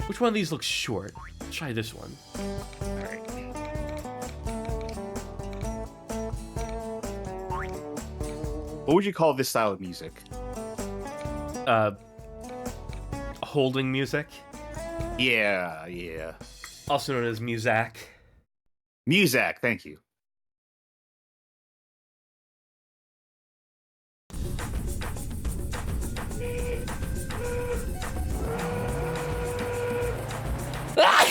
Speaker 1: Which one of these looks short? Let's try this one.
Speaker 2: Alright. What would you call this style of music?
Speaker 1: Holding music.
Speaker 2: Yeah, yeah.
Speaker 1: Also known as Muzak.
Speaker 2: Muzak, thank you.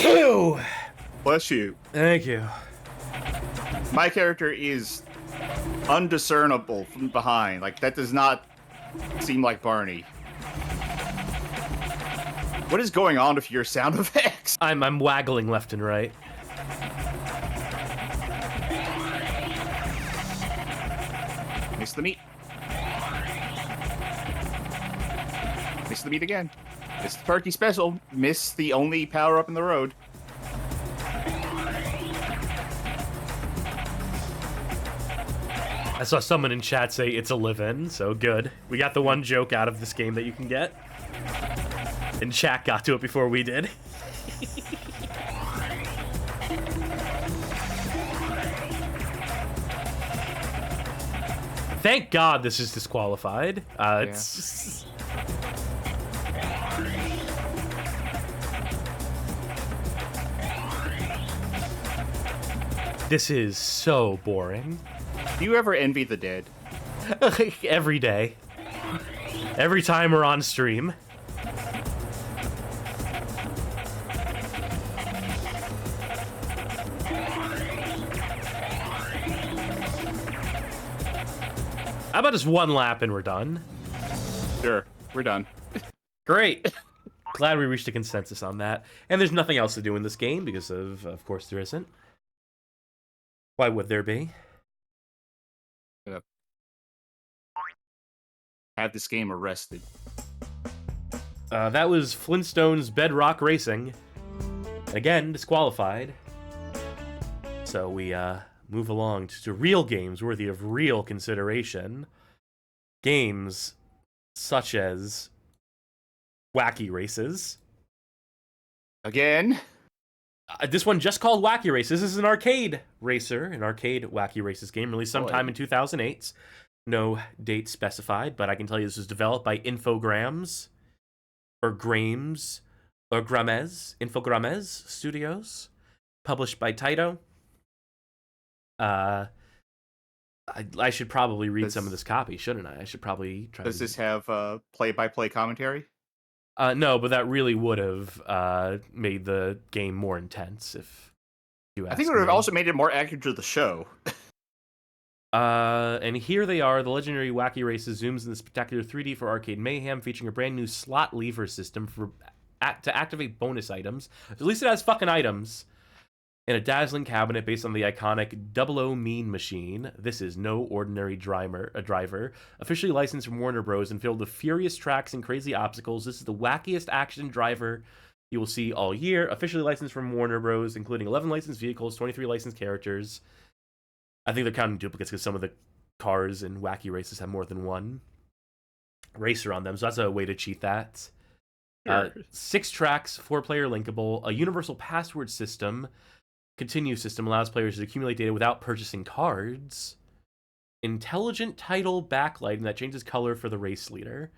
Speaker 1: Ew!
Speaker 2: Bless you.
Speaker 1: Thank you.
Speaker 2: My character is undiscernible from behind. Like, that does not seem like Barney. What is going on with your sound effects?
Speaker 1: I'm waggling left and right.
Speaker 2: Miss the meat. Miss the meat again. Miss the turkey special. Miss the only power up in the road.
Speaker 1: I saw someone in chat say it's a live-in, so good. We got the one joke out of this game that you can get. And chat got to it before we did. Thank God this is disqualified. It's just... This is so boring.
Speaker 2: Do you ever envy the dead?
Speaker 1: Every day. Every time we're on stream. How about just one lap and we're done?
Speaker 2: Sure, we're done.
Speaker 1: Great. Glad we reached a consensus on that. And there's nothing else to do in this game because of course there isn't. Why would there be?
Speaker 2: Have this game arrested.
Speaker 1: That was Flintstones Bedrock Racing. Again, disqualified. So we move along to real games worthy of real consideration. Games such as Wacky Races.
Speaker 2: Again?
Speaker 1: This one just called Wacky Races. This is an arcade racer, an arcade Wacky Races game released sometime in 2008. No date specified, but I can tell you this was developed by Infogrames Infogrames Studios, published by Taito. I should probably read some of this copy, shouldn't I? I should probably try.
Speaker 2: Does this have play-by-play commentary?
Speaker 1: No, but that really would have made the game more intense if you ask
Speaker 2: I think it would have
Speaker 1: me.
Speaker 2: also made it more accurate to the show.
Speaker 1: And here they are, the legendary Wacky Races zooms in the spectacular 3D for arcade mayhem, featuring a brand new slot lever system to activate bonus items. At least it has fucking items. In a dazzling cabinet based on the iconic 00 Mean Machine. This is no ordinary driver. Officially licensed from Warner Bros. And filled with furious tracks and crazy obstacles, this is the wackiest action driver you will see all year. Officially licensed from Warner Bros., including 11 licensed vehicles, 23 licensed characters. I think they're counting duplicates because some of the cars in Wacky Races have more than one racer on them, so that's a way to cheat that.
Speaker 2: Sure.
Speaker 1: 6 tracks, 4-player linkable, a universal password system, continue system allows players to accumulate data without purchasing cards, intelligent title backlighting that changes color for the race leader.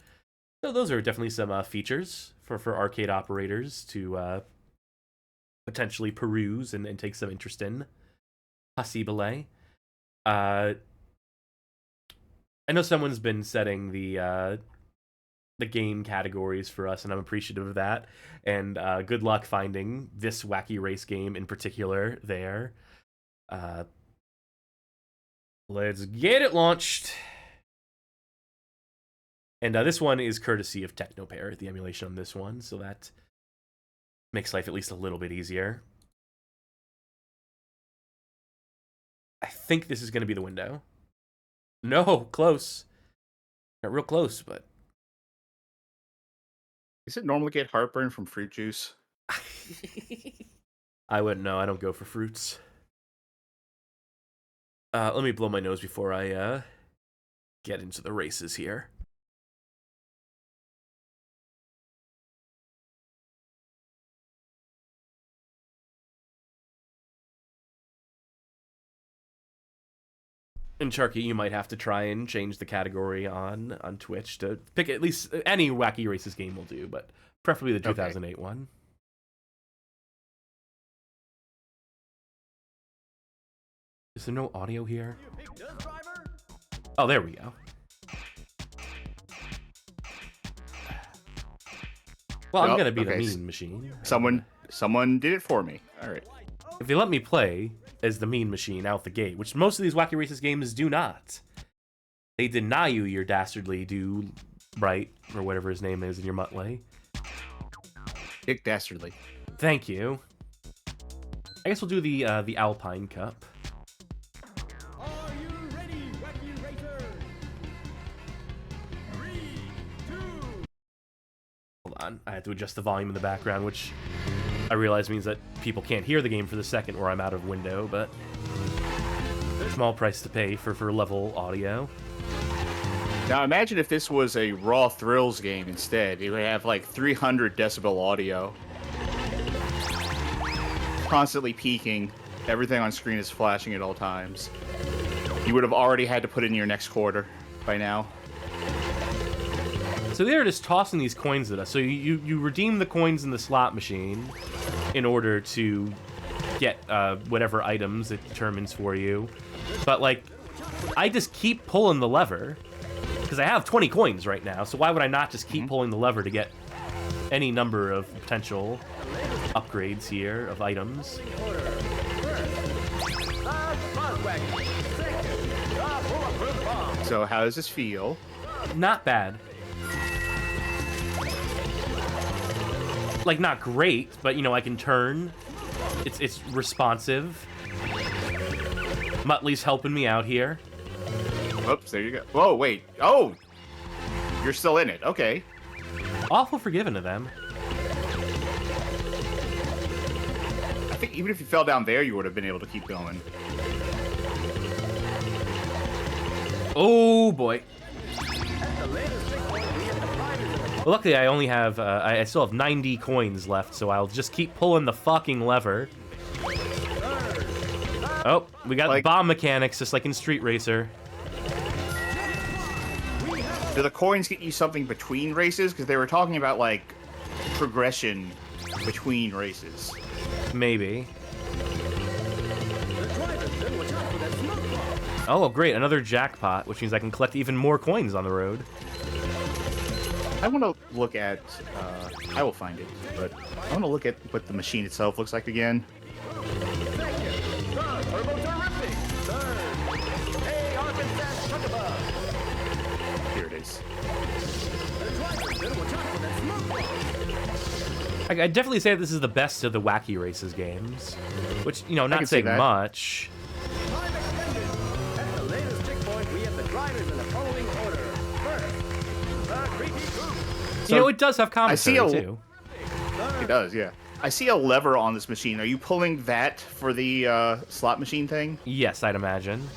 Speaker 1: So those are definitely some features for arcade operators to potentially peruse and take some interest in. Possible. I know someone's been setting the game categories for us, and I'm appreciative of that. And good luck finding this Wacky Race game in particular there. Let's get it launched. And this one is courtesy of TechnoPair, the emulation on this one, so that makes life at least a little bit easier. I think this is going to be the window. No, close. Not real close, but...
Speaker 2: Is it normal to get heartburn from fruit juice?
Speaker 1: I wouldn't know. I don't go for fruits. Let me blow my nose before I get into the races here. And Sharky, you might have to try and change the category on Twitch to pick at least any Wacky Races game will do, but preferably the 2008 one. Is there no audio here? Oh, there we go. Well, I'm gonna be the mean machine.
Speaker 2: Someone Someone did it for me. All right.
Speaker 1: If they let me play as the mean machine out the gate, which most of these Wacky Races games do not, they deny you your dastardly do right, or whatever his name is in your Muttley.
Speaker 2: Dick Dastardly.
Speaker 1: Thank you. I guess we'll do the Alpine Cup.
Speaker 5: Are you ready, Wacky Racers? 3, 2.
Speaker 1: Hold on, I had to adjust the volume in the background, which I realize means that people can't hear the game for the second or I'm out of window, but small price to pay for level audio.
Speaker 2: Now imagine if this was a Raw Thrills game instead. It would have like 300 decibel audio. Constantly peaking. Everything on screen is flashing at all times. You would have already had to put in your next quarter by now.
Speaker 1: So they're just tossing these coins at us. So you redeem the coins in the slot machine in order to get whatever items it determines for you. But like, I just keep pulling the lever because I have 20 coins right now. So why would I not just keep pulling the lever to get any number of potential upgrades here of items?
Speaker 2: So how does this feel?
Speaker 1: Not bad. Like, not great, but, you know, I can turn. It's responsive. Muttley's helping me out here.
Speaker 2: Oops, there you go. Whoa, wait. Oh! You're still in it. Okay.
Speaker 1: Awful forgiving of them.
Speaker 2: I think even if you fell down there, you would have been able to keep going.
Speaker 1: Oh, boy. Well, luckily, I only have, I still have 90 coins left, so I'll just keep pulling the fucking lever. Oh, we got bomb mechanics, just like in Street Racer.
Speaker 2: Do the coins get you something between races? Because they were talking about, like, progression between races.
Speaker 1: Maybe. Oh, great, another jackpot, which means I can collect even more coins on the road.
Speaker 2: I want to look at, I will find it, but I want to look at what the machine itself looks like again. Here it is.
Speaker 1: I'd definitely say this is the best of the Wacky Races games, which, you know, not saying much.
Speaker 5: At the latest checkpoint, we have the drivers in the following order. First, the creepy group.
Speaker 1: You know, it does have commentary, too.
Speaker 2: It does, yeah. I see a lever on this machine. Are you pulling that for the slot machine thing?
Speaker 1: Yes, I'd imagine.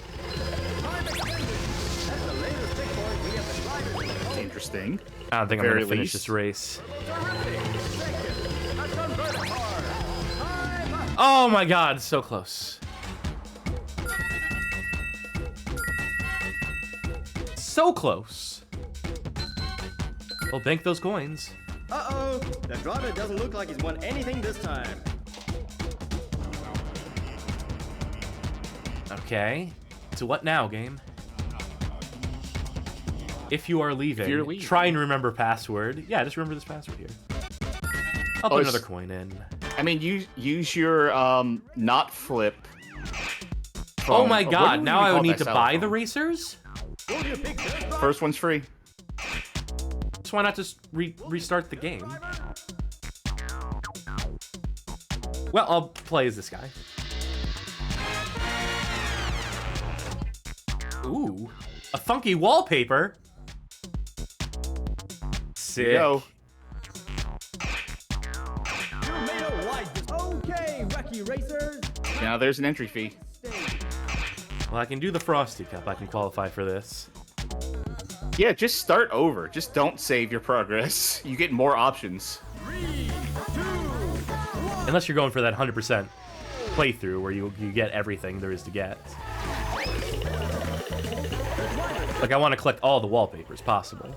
Speaker 2: Interesting.
Speaker 1: I don't think I'm going to finish this race. Oh my god, so close. So close. Well, bank those coins.
Speaker 5: Uh-oh, the driver doesn't look like he's won anything this time.
Speaker 1: Okay. So what now, game? If you are leaving, try and remember password. Yeah, just remember this password here. I'll put another coin in.
Speaker 2: I mean, use your not flip.
Speaker 1: Oh my god, now I would need to buy the racers?
Speaker 2: First one's free.
Speaker 1: So why not just restart the game? Well, I'll play as this guy. Ooh, a funky wallpaper. Sick.
Speaker 2: Go.
Speaker 5: Okay, Wacky Racers.
Speaker 2: Now there's an entry fee.
Speaker 1: Well, I can do the Frosty Cup. I can qualify for this.
Speaker 2: Yeah, just start over. Just don't save your progress. You get more options.
Speaker 5: 3, 2, 1.
Speaker 1: Unless you're going for that 100% playthrough where you get everything there is to get. Like, I want to collect all the wallpapers possible.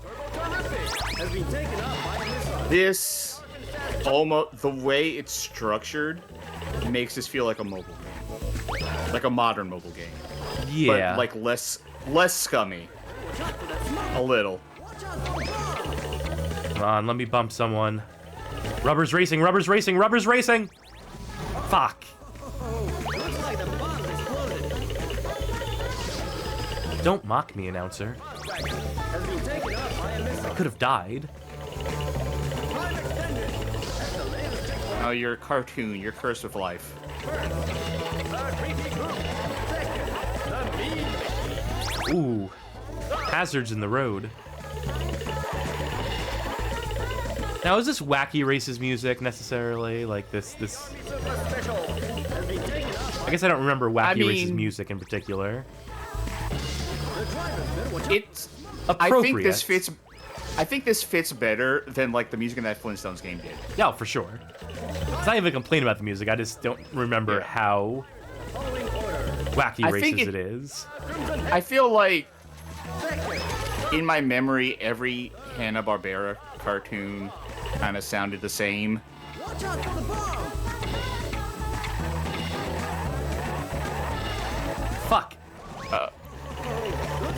Speaker 2: This, almost, the way it's structured, makes this feel like a mobile game. Like a modern mobile game.
Speaker 1: Yeah.
Speaker 2: But, like, less scummy. A little.
Speaker 1: Come on, let me bump someone. Rubber's racing, rubber's racing, rubber's racing! Fuck.
Speaker 5: Looks like the bomb exploded.
Speaker 1: Don't mock me, announcer.
Speaker 5: Has been taken up by a missile.
Speaker 1: I could have died.
Speaker 5: Time extended. That's the latest checkpoint.
Speaker 2: No, you're a cartoon. You're cursed with life.
Speaker 5: First, the creepy group. Second, the mean.
Speaker 1: Ooh. Hazards in the road. Now, is this Wacky Races music necessarily? Like this...
Speaker 5: Super special has been taken up.
Speaker 1: I guess I don't remember Wacky Races
Speaker 2: mean-
Speaker 1: music in particular.
Speaker 5: The driver's been watching.
Speaker 2: It's.
Speaker 1: Appropriate.
Speaker 2: I think this fits better than like the music in that Flintstones game did.
Speaker 1: Yeah, for sure. It's not even a complaint about the music. I just don't remember
Speaker 2: Yeah.
Speaker 1: how
Speaker 5: Following order.
Speaker 1: Wacky
Speaker 2: I
Speaker 1: Races
Speaker 2: think
Speaker 1: it is.
Speaker 2: I feel like in my memory, every Hanna-Barbera cartoon kind of sounded the same.
Speaker 5: Watch out for the bomb.
Speaker 1: Fuck.
Speaker 5: Looks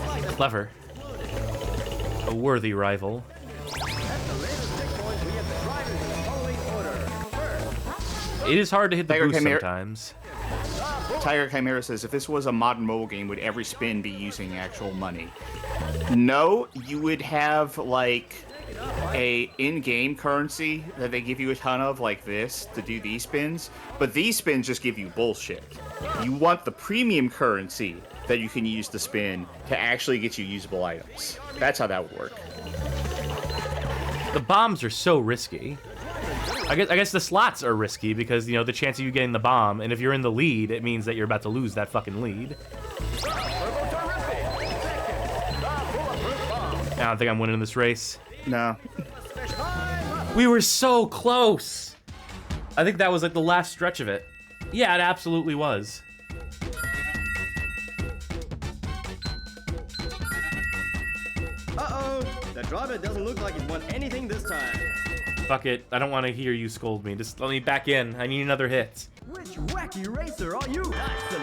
Speaker 5: like the
Speaker 1: Clever. A worthy rival.
Speaker 5: At the latest checkpoint, we have the drivers in the following order. First,
Speaker 1: It is hard to hit the
Speaker 2: Tiger
Speaker 1: boost
Speaker 2: Chimera-
Speaker 1: sometimes.
Speaker 2: Tiger Chimera says, if this was a modern mobile game, would every spin be using actual money? No, you would have like a in-game currency that they give you a ton of, like this, to do these spins. But these spins just give you bullshit. You want the premium currency that you can use to spin to actually get you usable items. That's how that would work.
Speaker 1: The bombs are so risky. I guess the slots are risky because, you know, the chance of you getting the bomb, and if you're in the lead, it means that you're about to lose that fucking lead. I don't think I'm winning this race.
Speaker 2: No.
Speaker 1: We were so close! I think that was like the last stretch of it. Yeah, it absolutely was.
Speaker 5: uh-oh. The driver doesn't look like it won anything this time.
Speaker 1: Fuck it, I don't want to hear you scold me. Just let me back in. I need another hit.
Speaker 5: Which wacky racer are you?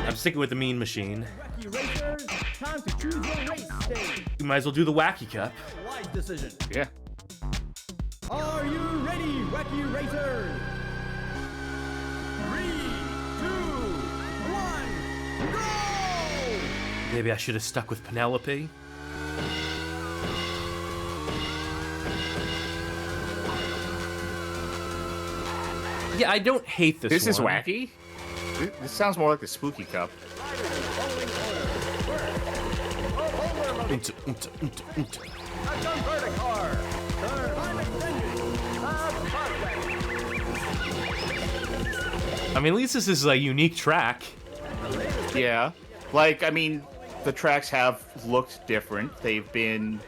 Speaker 1: I'm sticking with the mean machine.
Speaker 5: Wacky racers, time to choose your race stage.
Speaker 1: You might as well do the Wacky Cup.
Speaker 5: Wise decision.
Speaker 2: Yeah.
Speaker 5: Are you ready, wacky racers? 3, 2, 1, go!
Speaker 1: Maybe I should have stuck with Penelope. Yeah, I don't hate this
Speaker 2: This is
Speaker 1: one.
Speaker 2: wacky? This sounds more like the Spooky Cup.
Speaker 1: Oomta, oomta, oomta, oomta. I mean, at least this is a unique track.
Speaker 2: Yeah. Like, I mean, the tracks have looked different. They've been...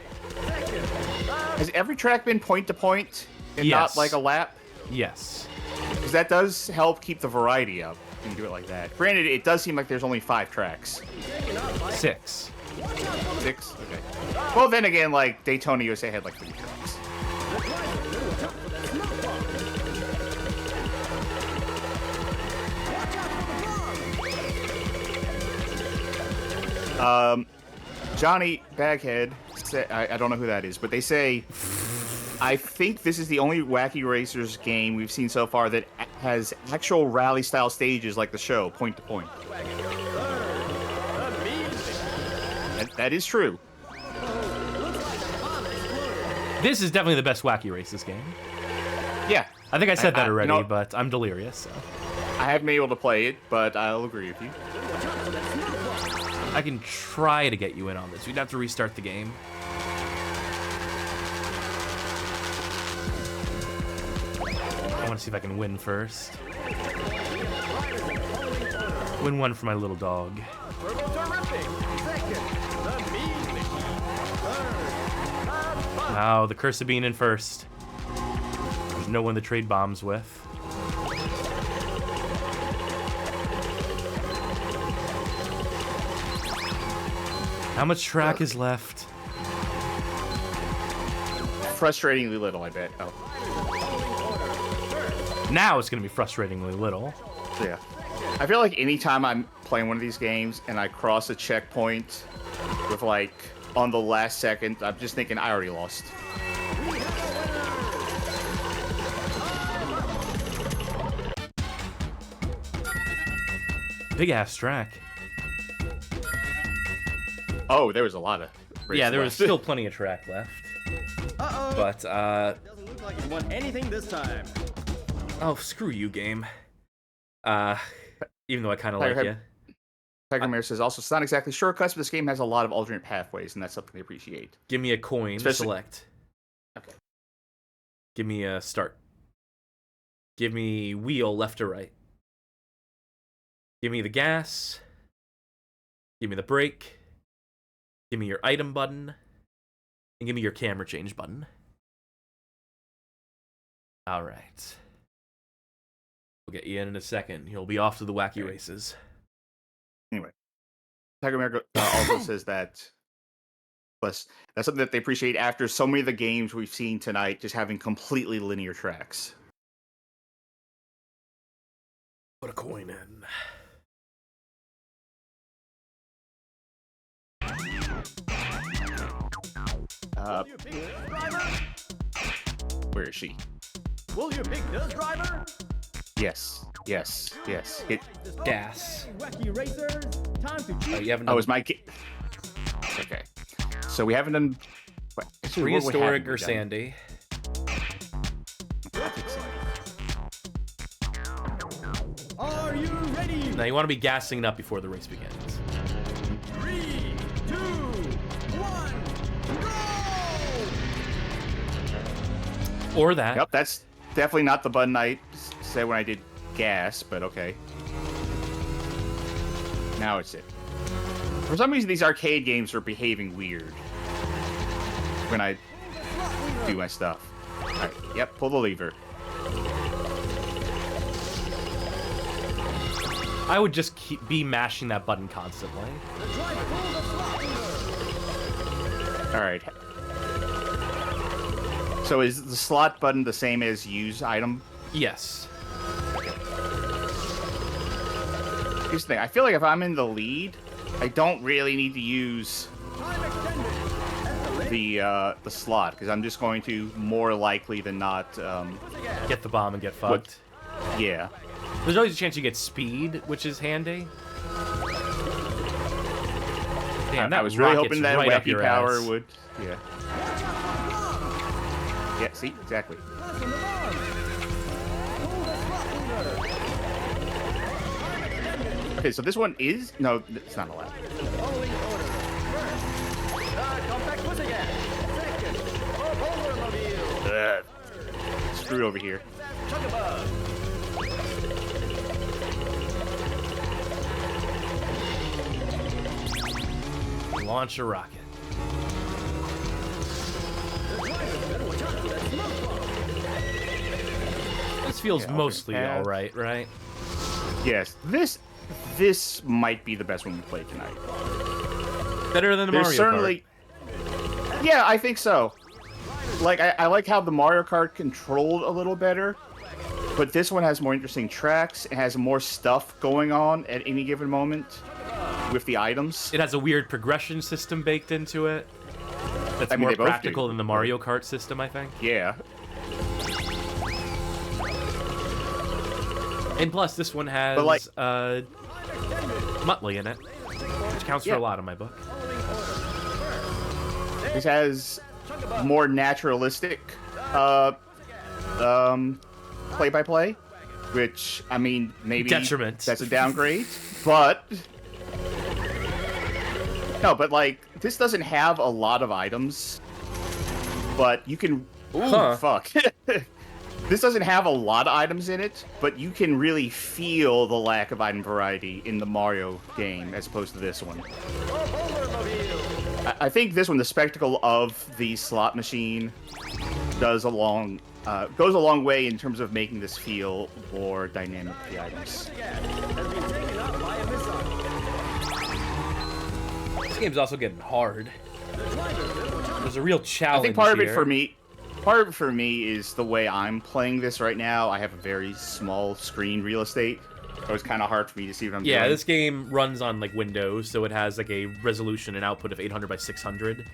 Speaker 2: Has every track been point to point and
Speaker 1: Yes.
Speaker 2: not like a lap?
Speaker 1: Yes.
Speaker 2: Because that does help keep the variety up. You can do it like that. Granted, it does seem like there's only 5 tracks.
Speaker 1: 6.
Speaker 2: 6? Okay. Well, then again, like, Daytona USA had like 3 tracks. Johnny Baghead, I don't know who that is, but they say, I think this is the only Wacky Racers game we've seen so far that has actual rally-style stages like the show, point to point. That is true.
Speaker 1: This is definitely the best Wacky Races game.
Speaker 2: Yeah.
Speaker 1: I think I said that already,
Speaker 2: you know,
Speaker 1: but I'm delirious, so.
Speaker 2: I haven't been able to play it, but I'll agree with you.
Speaker 1: I can try to get you in on this. We'd have to restart the game. I want to see if I can win first. Win one for my little dog. Wow, the curse of being in first. There's no one to trade bombs with. How much track is left?
Speaker 2: Frustratingly little, I bet. Oh,
Speaker 1: Now it's going to be frustratingly little.
Speaker 2: yeah. I feel like anytime I'm playing one of these games and I cross a checkpoint with, like, on the last second, I'm just thinking I already lost.
Speaker 1: Big ass track.
Speaker 2: Oh, there was a lot of race
Speaker 1: Yeah, there was
Speaker 2: left.
Speaker 1: still plenty of track left.
Speaker 5: Uh-oh.
Speaker 1: But,
Speaker 5: Doesn't look like you won anything this time.
Speaker 1: oh, screw you, game. Even though I kind of
Speaker 2: Tiger
Speaker 1: like
Speaker 2: Head-
Speaker 1: you.
Speaker 2: Tiger Mare says also, it's not exactly shortcuts, but this game has a lot of alternate pathways, and that's something they appreciate.
Speaker 1: Give me a coin,
Speaker 2: Especially-
Speaker 1: select.
Speaker 2: Okay.
Speaker 1: Give me a start. Give me wheel left to right. Give me the gas. Give me the brake. Give me your item button. And give me your camera change button. Alright. We'll get you in a second. You'll be off to the Wacky Races.
Speaker 2: Anyway, Tiger Mare also says that. Plus, that's something that they appreciate after so many of the games we've seen tonight, just having completely linear tracks.
Speaker 1: Put a coin in.
Speaker 5: Will you pick this driver?
Speaker 2: Where is she?
Speaker 5: Will you pick this driver?
Speaker 2: Yes, yes, yes. Hit.
Speaker 1: Gas.
Speaker 5: Wacky Racers, time to choose.
Speaker 1: You haven't
Speaker 2: Oh,
Speaker 1: done
Speaker 2: is my okay? So we haven't done what, actually, what
Speaker 1: prehistoric
Speaker 2: haven't we
Speaker 1: or
Speaker 2: done?
Speaker 1: sandy.
Speaker 5: Are you ready?
Speaker 1: Now you want to be gassing it up before the race begins.
Speaker 5: 3, 2, 1, go!
Speaker 1: Or that.
Speaker 2: Yep, that's definitely not the button I said when I did gas, but okay. Now it's it. For some reason, these arcade games are behaving weird when I do my stuff. Alright, yep, pull the lever.
Speaker 1: I would just be mashing that button constantly.
Speaker 5: The driver pulls the slot lever.
Speaker 2: Alright. So is the slot button the same as use item?
Speaker 1: Yes.
Speaker 2: Here's the thing, I feel like if I'm in the lead, I don't really need to use
Speaker 5: Time extended.
Speaker 2: the slot, because I'm just going to more likely than not,
Speaker 1: Get the bomb and get fucked.
Speaker 2: yeah.
Speaker 1: There's always a chance you get speed, which is handy. Damn, that
Speaker 2: I was really
Speaker 1: rocket's
Speaker 2: hoping that
Speaker 1: right up
Speaker 2: wacky
Speaker 1: your
Speaker 2: power
Speaker 1: ass.
Speaker 2: would, yeah. Yeah, see, exactly.
Speaker 5: Pass on the bomb. Pull the slot lever. Time extended.
Speaker 2: Okay, so this one is no, it's not allowed.
Speaker 5: Following order. First, the compact pussycat. Second, the Polarmobile.
Speaker 2: Screwed over here.
Speaker 5: Chugabug.
Speaker 1: Launch a rocket.
Speaker 5: The driver better watch out for that smoke bomb.
Speaker 1: This feels
Speaker 2: Yeah, okay,
Speaker 1: mostly
Speaker 2: pass.
Speaker 1: alright, right?
Speaker 2: Yes, this might be the best one we played tonight.
Speaker 1: Better than the
Speaker 2: There's
Speaker 1: Mario
Speaker 2: certainly, yeah, I think so. Like I like how the Mario Kart controlled a little better, but this one has more interesting tracks. It has more stuff going on at any given moment with the items.
Speaker 1: Kart. It has a weird progression system baked into it. That's
Speaker 2: I mean,
Speaker 1: more
Speaker 2: they both
Speaker 1: practical
Speaker 2: do.
Speaker 1: than the Mario Kart system, I think.
Speaker 2: Yeah,
Speaker 1: And plus, this one has
Speaker 2: But, like-
Speaker 1: Muttley in it, which counts for
Speaker 2: Yeah.
Speaker 1: a lot in my book.
Speaker 2: this has more naturalistic play-by-play, which I mean maybe
Speaker 1: Detriment.
Speaker 2: that's a downgrade, but no, but like this doesn't have a lot of items, but you can. Ooh,
Speaker 1: Huh.
Speaker 2: fuck. This doesn't have a lot of items in it, but you can really feel the lack of item variety in the Mario game as opposed to this one. I think this one, the spectacle of the slot machine, goes a long way in terms of making this feel more dynamic with the items.
Speaker 5: Has been taken up by a missile.
Speaker 1: This game's also getting hard.
Speaker 5: The driver better watch out.
Speaker 1: There's a real
Speaker 2: I
Speaker 1: challenge
Speaker 2: think part of it
Speaker 1: here.
Speaker 2: for me is the way I'm playing this right now. I have a very small screen real estate, so it's kind of hard for me to see what I'm
Speaker 1: Yeah,
Speaker 2: doing.
Speaker 1: this game runs on like Windows, so it has like a resolution and output of 800 by 600.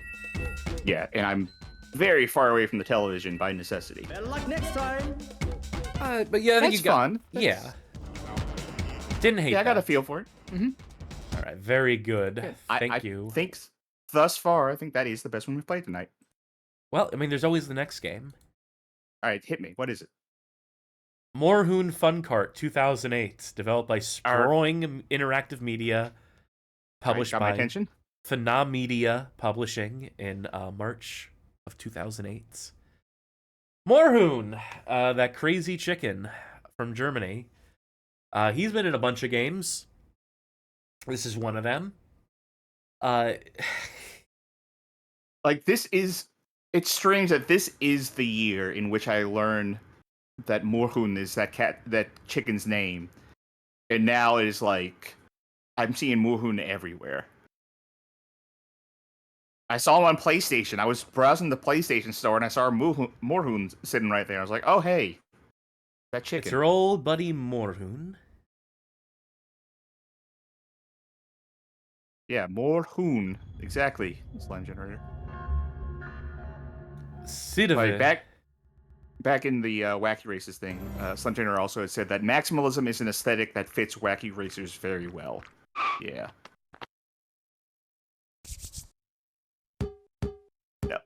Speaker 2: Yeah, and I'm very far away from the television by necessity.
Speaker 5: Better luck next time.
Speaker 1: But yeah, I think
Speaker 2: That's
Speaker 1: you got.
Speaker 2: fun.
Speaker 1: Yeah. Didn't hate
Speaker 2: Yeah, I got a
Speaker 1: that.
Speaker 2: feel for it.
Speaker 1: All right, very good. Thank
Speaker 2: I
Speaker 1: you.
Speaker 2: think thus far, I think that is the best one we've played tonight.
Speaker 1: Well, I mean, there's always the next game.
Speaker 2: All right, hit me. What is it?
Speaker 1: Moorhuhn Fun Kart 2008, developed by Sproing Interactive Media, published
Speaker 2: got my
Speaker 1: by
Speaker 2: attention.
Speaker 1: Phenom Publishing in March of 2008. Moorhuhn, that crazy chicken from Germany. He's been in a bunch of games. This is one of them.
Speaker 2: Like, this is... It's strange that this is the year in which I learned that Moorhuhn is that chicken's name. And now it is like... I'm seeing Moorhuhn everywhere. I saw him on PlayStation. I was browsing the PlayStation store and I saw Moorhuhn sitting right there. I was like, oh, hey. That chicken.
Speaker 1: It's your old buddy Moorhuhn.
Speaker 2: Yeah, Moorhuhn. Exactly. Slime generator.
Speaker 1: Right,
Speaker 2: back in the Wacky Races thing, Slime Generator also had said that maximalism is an aesthetic that fits Wacky Racers very well. Yeah. No.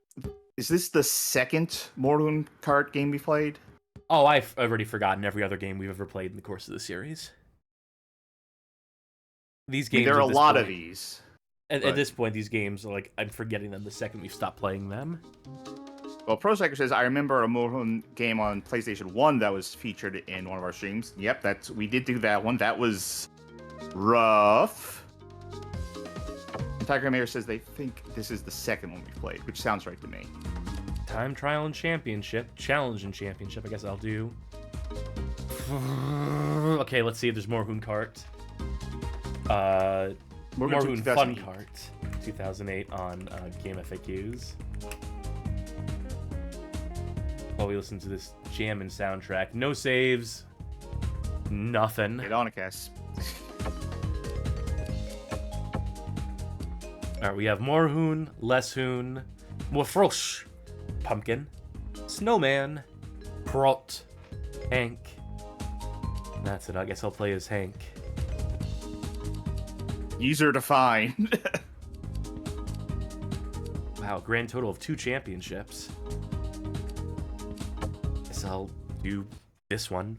Speaker 2: Is this the second Moorhuhn kart game we played?
Speaker 1: Oh, I've already forgotten every other game we've ever played in the course of the series. These games.
Speaker 2: There are a lot of these.
Speaker 1: At this point, these games are like, I'm forgetting them the second we've stopped playing them.
Speaker 2: Well, ProSector says, I remember a Moorhuhn game on PlayStation 1 that was featured in one of our streams. Yep, we did do that one. That was rough. Tiger Mayor says they think this is the second one we played, which sounds right to me.
Speaker 1: Time Trial and Championship. Challenge and Championship, I guess I'll do. Okay, let's see if there's Moorhuhn Kart. Moorhuhn Fun Kart 2008 on Game FAQs. While we listen to this jammin' soundtrack. No saves. Nothing.
Speaker 2: Get on it, Cass.
Speaker 1: Alright, we have Moorhuhn, Leshoon, Moorfrosch, Pumpkin, Snowman, Prot, Hank. That's it. I guess I'll play as Hank.
Speaker 2: User defined.
Speaker 1: Wow, grand total of 2 championships. Guess I'll do this one.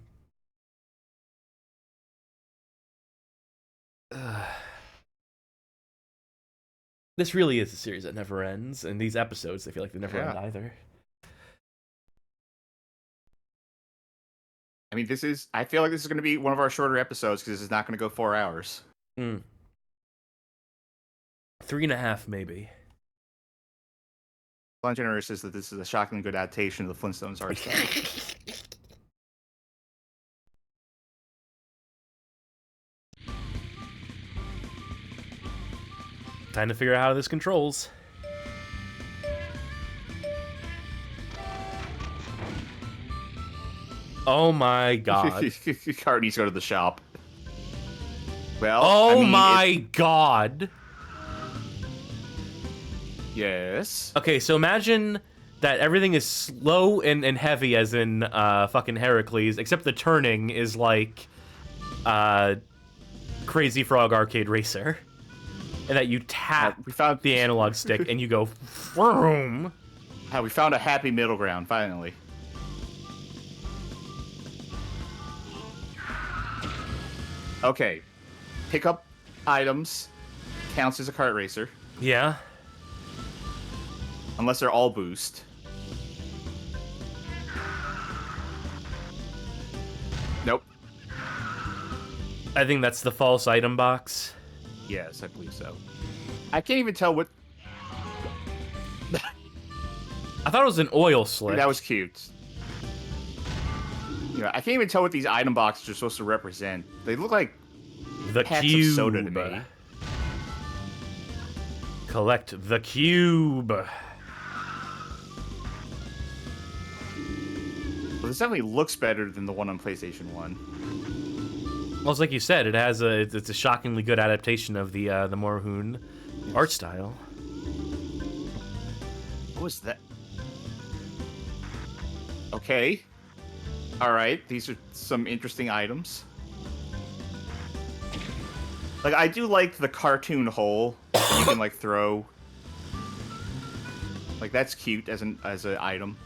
Speaker 1: This really is a series that never ends, and these episodes, I feel like they never end either.
Speaker 2: I mean, I feel like this is going to be one of our shorter episodes because this is not going to go 4 hours.
Speaker 1: 3.5, maybe.
Speaker 2: Launch Generator says that this is a shockingly good adaptation of the Flintstones art style.
Speaker 1: Time to figure out how this controls. Oh my god.
Speaker 2: Kart needs to go to the shop. Well,
Speaker 1: oh my god.
Speaker 2: Yes.
Speaker 1: Okay, so imagine that everything is slow and heavy as in fucking Heracles, except the turning is like Crazy Frog Arcade Racer. And that you tap the analog stick and you go vroom.
Speaker 2: We found a happy middle ground, finally. Okay. Pick up items counts as a kart racer.
Speaker 1: Yeah.
Speaker 2: Unless they're all boost. Nope.
Speaker 1: I think that's the false item box.
Speaker 2: Yes, I believe so. I can't even tell what...
Speaker 1: I thought it was an oil slick.
Speaker 2: That was cute. Yeah, I can't even tell what these item boxes are supposed to represent. They look like
Speaker 1: the
Speaker 2: packs
Speaker 1: cube.
Speaker 2: of soda to me.
Speaker 1: Collect the cube.
Speaker 2: Well, this definitely looks better than the one on PlayStation 1.
Speaker 1: Well, it's like you said, it's a shockingly good adaptation of the Moorhuhn art style.
Speaker 2: What was that? Okay. All right, these are some interesting items. Like, I do like the cartoon hole that you can, like, throw. Like, that's cute as an item.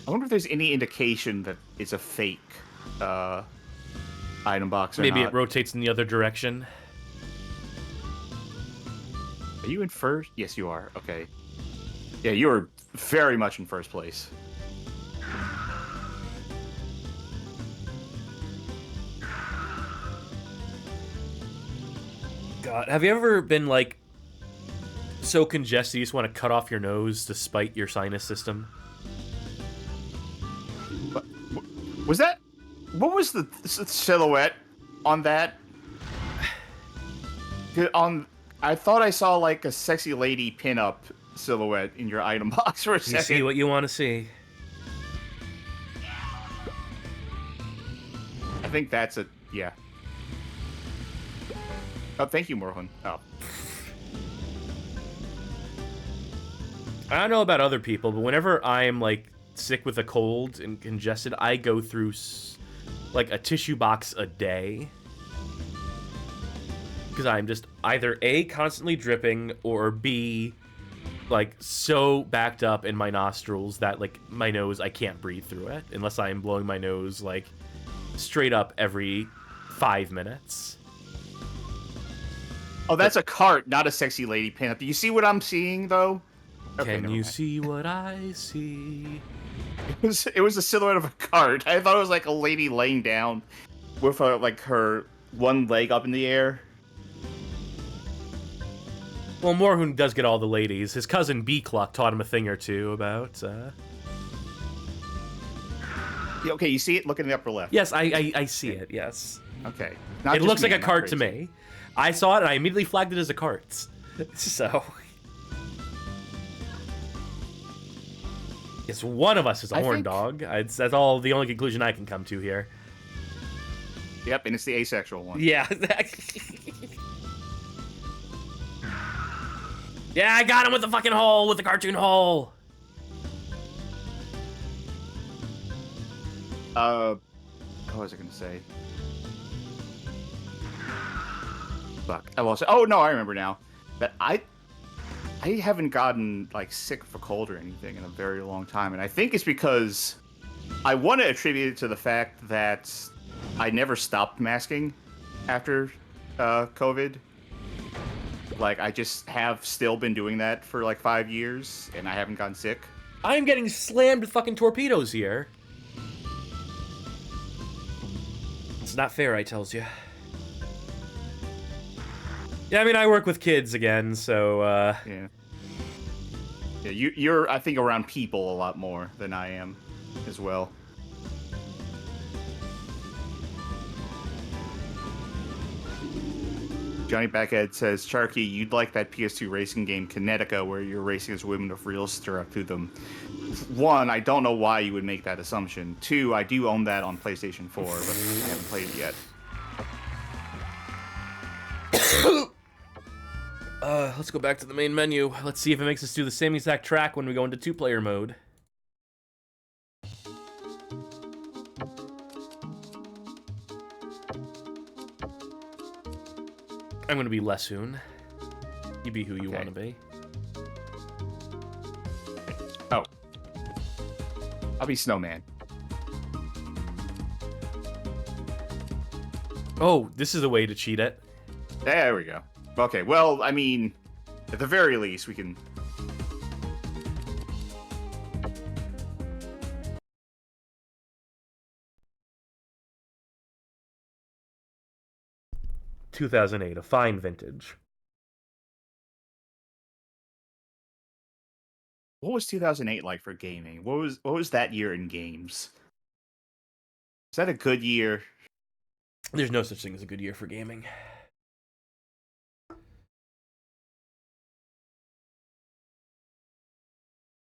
Speaker 2: I wonder if there's any indication that it's a fake item box or
Speaker 1: Maybe
Speaker 2: not.
Speaker 1: it rotates in the other direction.
Speaker 2: Are you in first? Yes, you are. Okay. Yeah, you are very much in first place.
Speaker 1: God, have you ever been, like, so congested you just want to cut off your nose to spite your sinus system?
Speaker 2: Was that... What was the silhouette on that? I thought I saw, like, a sexy lady pinup silhouette in your item box for a second.
Speaker 1: You see what you want to see.
Speaker 2: I think that's a... Yeah. Oh, thank you, Moorhuhn. Oh.
Speaker 1: I don't know about other people, but whenever I'm, like, sick with a cold and congested, I go through, like, a tissue box a day. Because I'm just either A, constantly dripping, or B, like, so backed up in my nostrils that, like, my nose, I can't breathe through it. Unless I'm blowing my nose, like, straight up every 5 minutes.
Speaker 2: Oh, that's a cart, not a sexy lady pinup. Do you see what I'm seeing, though? Okay,
Speaker 1: Can
Speaker 2: never
Speaker 1: you
Speaker 2: mind.
Speaker 1: see what I see?
Speaker 2: It was a silhouette of a cart. I thought it was like a lady laying down with like her one leg up in the air.
Speaker 1: Well, Moorhuhn does get all the ladies. His cousin B-Cluck taught him a thing or two about,
Speaker 2: Yeah, okay, you see it? Look in the upper left.
Speaker 1: Yes, I see it, yes.
Speaker 2: Okay.
Speaker 1: It looks like a cart to me. I saw it and I immediately flagged it as a cart. So... Yes, one of us is a horn dog. That's all the only conclusion I can come to here.
Speaker 2: Yep, and it's the asexual one.
Speaker 1: Yeah. Yeah, I got him with the fucking hole, with the cartoon hole.
Speaker 2: What was I gonna say? Fuck. Oh no, I remember now. That I haven't gotten like sick of a cold or anything in a very long time, and I think it's because I want to attribute it to the fact that I never stopped masking after COVID. Like, I just have still been doing that for like 5 years, and I haven't gotten sick.
Speaker 1: I'm getting slammed with fucking torpedoes here. It's not fair, I tells you. Yeah, I mean, I work with kids again, so,
Speaker 2: Yeah. Yeah, you're, I think, around people a lot more than I am as well. Johnny Backhead says, Sharky, you'd like that PS2 racing game Kinetica where you're racing as women with reels stuck through them. 1, I don't know why you would make that assumption. 2, I do own that on PlayStation 4, but I haven't played it yet.
Speaker 1: Let's go back to the main menu. Let's see if it makes us do the same exact track when we go into 2-player mode. I'm gonna be Lessoon. You be who you want to be.
Speaker 2: Oh. I'll be Snowman.
Speaker 1: Oh, this is a way to cheat it.
Speaker 2: There we go. Okay, well, I mean, at the very least, we can...
Speaker 1: ...2008, a fine vintage.
Speaker 2: What was 2008 like for gaming? What was that year in games? Is that a good year?
Speaker 1: There's no such thing as a good year for gaming.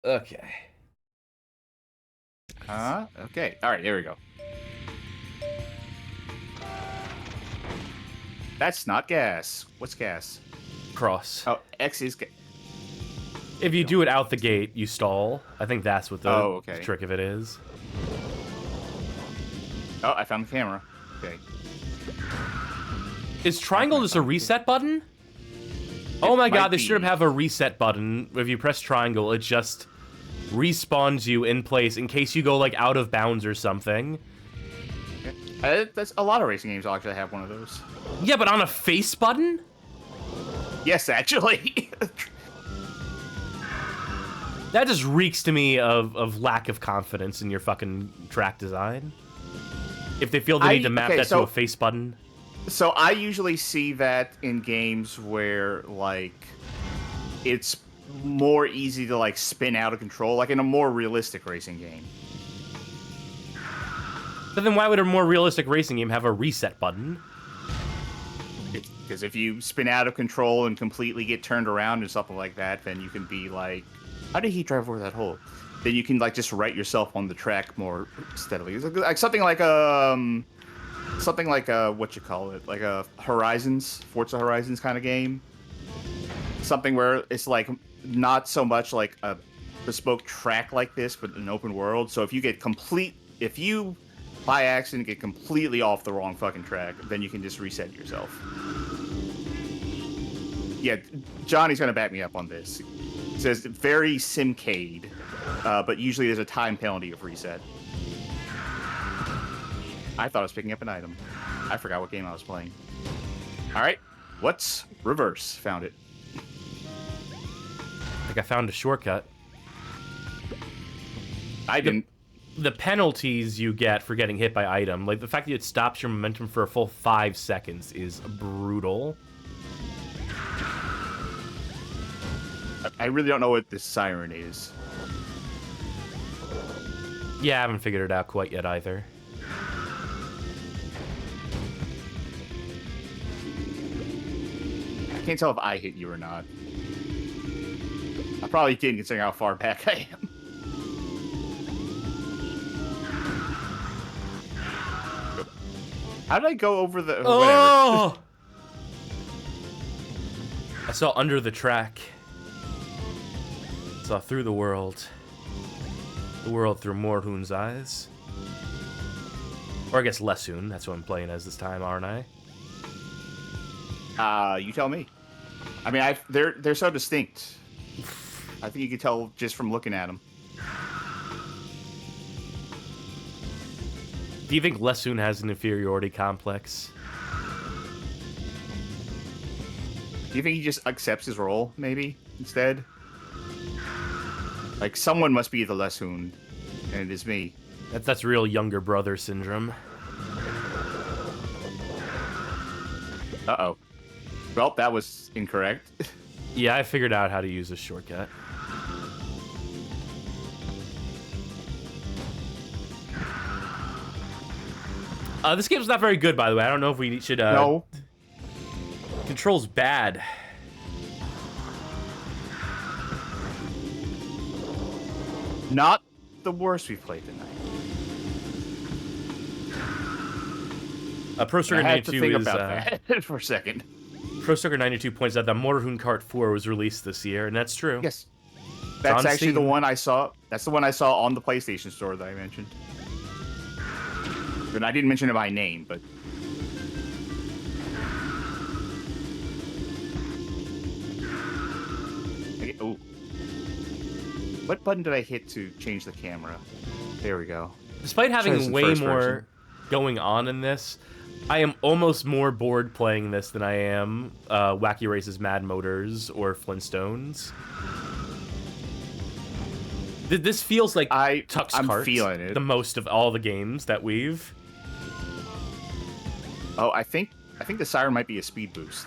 Speaker 1: Okay.
Speaker 2: Okay. All right, there we go. That's not gas. What's gas?
Speaker 1: Cross.
Speaker 2: Oh, X is gas.
Speaker 1: If you do it out the gate, you stall. I think that's what the
Speaker 2: Oh, okay.
Speaker 1: trick of it is.
Speaker 2: Oh, I found the camera. Okay.
Speaker 1: Is triangle just a reset button? Oh my god, they should have a reset button. If you press triangle, it just respawns you in place in case you go, like, out of bounds or something.
Speaker 2: That's a lot of racing games will actually have one of those.
Speaker 1: Yeah, but on a face button?
Speaker 2: Yes, actually.
Speaker 1: That just reeks to me of lack of confidence in your fucking track design. If they feel they need to map that to a face button.
Speaker 2: So I usually see that in games where, like, it's more easy to, like, spin out of control, like in a more realistic racing game.
Speaker 1: But then why would a more realistic racing game have a reset button?
Speaker 2: Because if you spin out of control and completely get turned around and something like that, then you can be like, how did he drive over that hole? Then you can, like, just write yourself on the track more steadily. It's like something like what you call it, like a Forza Horizons kind of game. Something where it's like not so much like a bespoke track like this, but an open world. So if you by accident get completely off the wrong fucking track, then you can just reset yourself. Yeah, Johnny's gonna back me up on this. It says very simcade, but usually there's a time penalty of reset. I thought I was picking up an item. I forgot what game I was playing. All right, what's reverse? Found it.
Speaker 1: Like, I found a shortcut.
Speaker 2: I didn't.
Speaker 1: The penalties you get for getting hit by item, like the fact that it stops your momentum for a full 5 seconds is brutal.
Speaker 2: I really don't know what this siren is.
Speaker 1: Yeah, I haven't figured it out quite yet either.
Speaker 2: I can't tell if I hit you or not. I probably didn't, considering how far back I am. How did I go over the...
Speaker 1: Oh! I saw under the track. Saw through the world. The world through Moorhuhn's eyes. Or I guess Lessoon. That's what I'm playing as this time, aren't I?
Speaker 2: You tell me. I mean, they're so distinct. I think you can tell just from looking at them.
Speaker 1: Do you think Lessoon has an inferiority complex?
Speaker 2: Do you think he just accepts his role, maybe, instead? Like, someone must be the Lessoon, and it is me.
Speaker 1: That's real younger brother syndrome.
Speaker 2: Uh-oh. Well, that was incorrect.
Speaker 1: Yeah, I figured out how to use a shortcut. This game's not very good, by the way. I don't know if we should...
Speaker 2: No.
Speaker 1: Control's bad.
Speaker 2: Not the worst we've played tonight.
Speaker 1: Pro Circuit
Speaker 2: I had to
Speaker 1: 92
Speaker 2: think
Speaker 1: is...
Speaker 2: about that for a second.
Speaker 1: Pro Circuit 92 points out that Moorhuhn Kart 4 was released this year, and that's true.
Speaker 2: Yes. That's
Speaker 1: on
Speaker 2: actually
Speaker 1: Steam.
Speaker 2: the one I saw. That's the one I saw on the PlayStation Store that I mentioned. And I didn't mention it by name, but... Okay, oh. What button did I hit to change the camera? There we go.
Speaker 1: Despite
Speaker 2: Try this
Speaker 1: having
Speaker 2: in
Speaker 1: way
Speaker 2: first
Speaker 1: more
Speaker 2: person.
Speaker 1: going on in this, I am almost more bored playing this than I am Wacky Races, Mad Motors, or Flintstones. This feels like Tuck's
Speaker 2: I'm
Speaker 1: Kart
Speaker 2: feeling it.
Speaker 1: the most of all the games that we've...
Speaker 2: Oh, I think the siren might be a speed boost.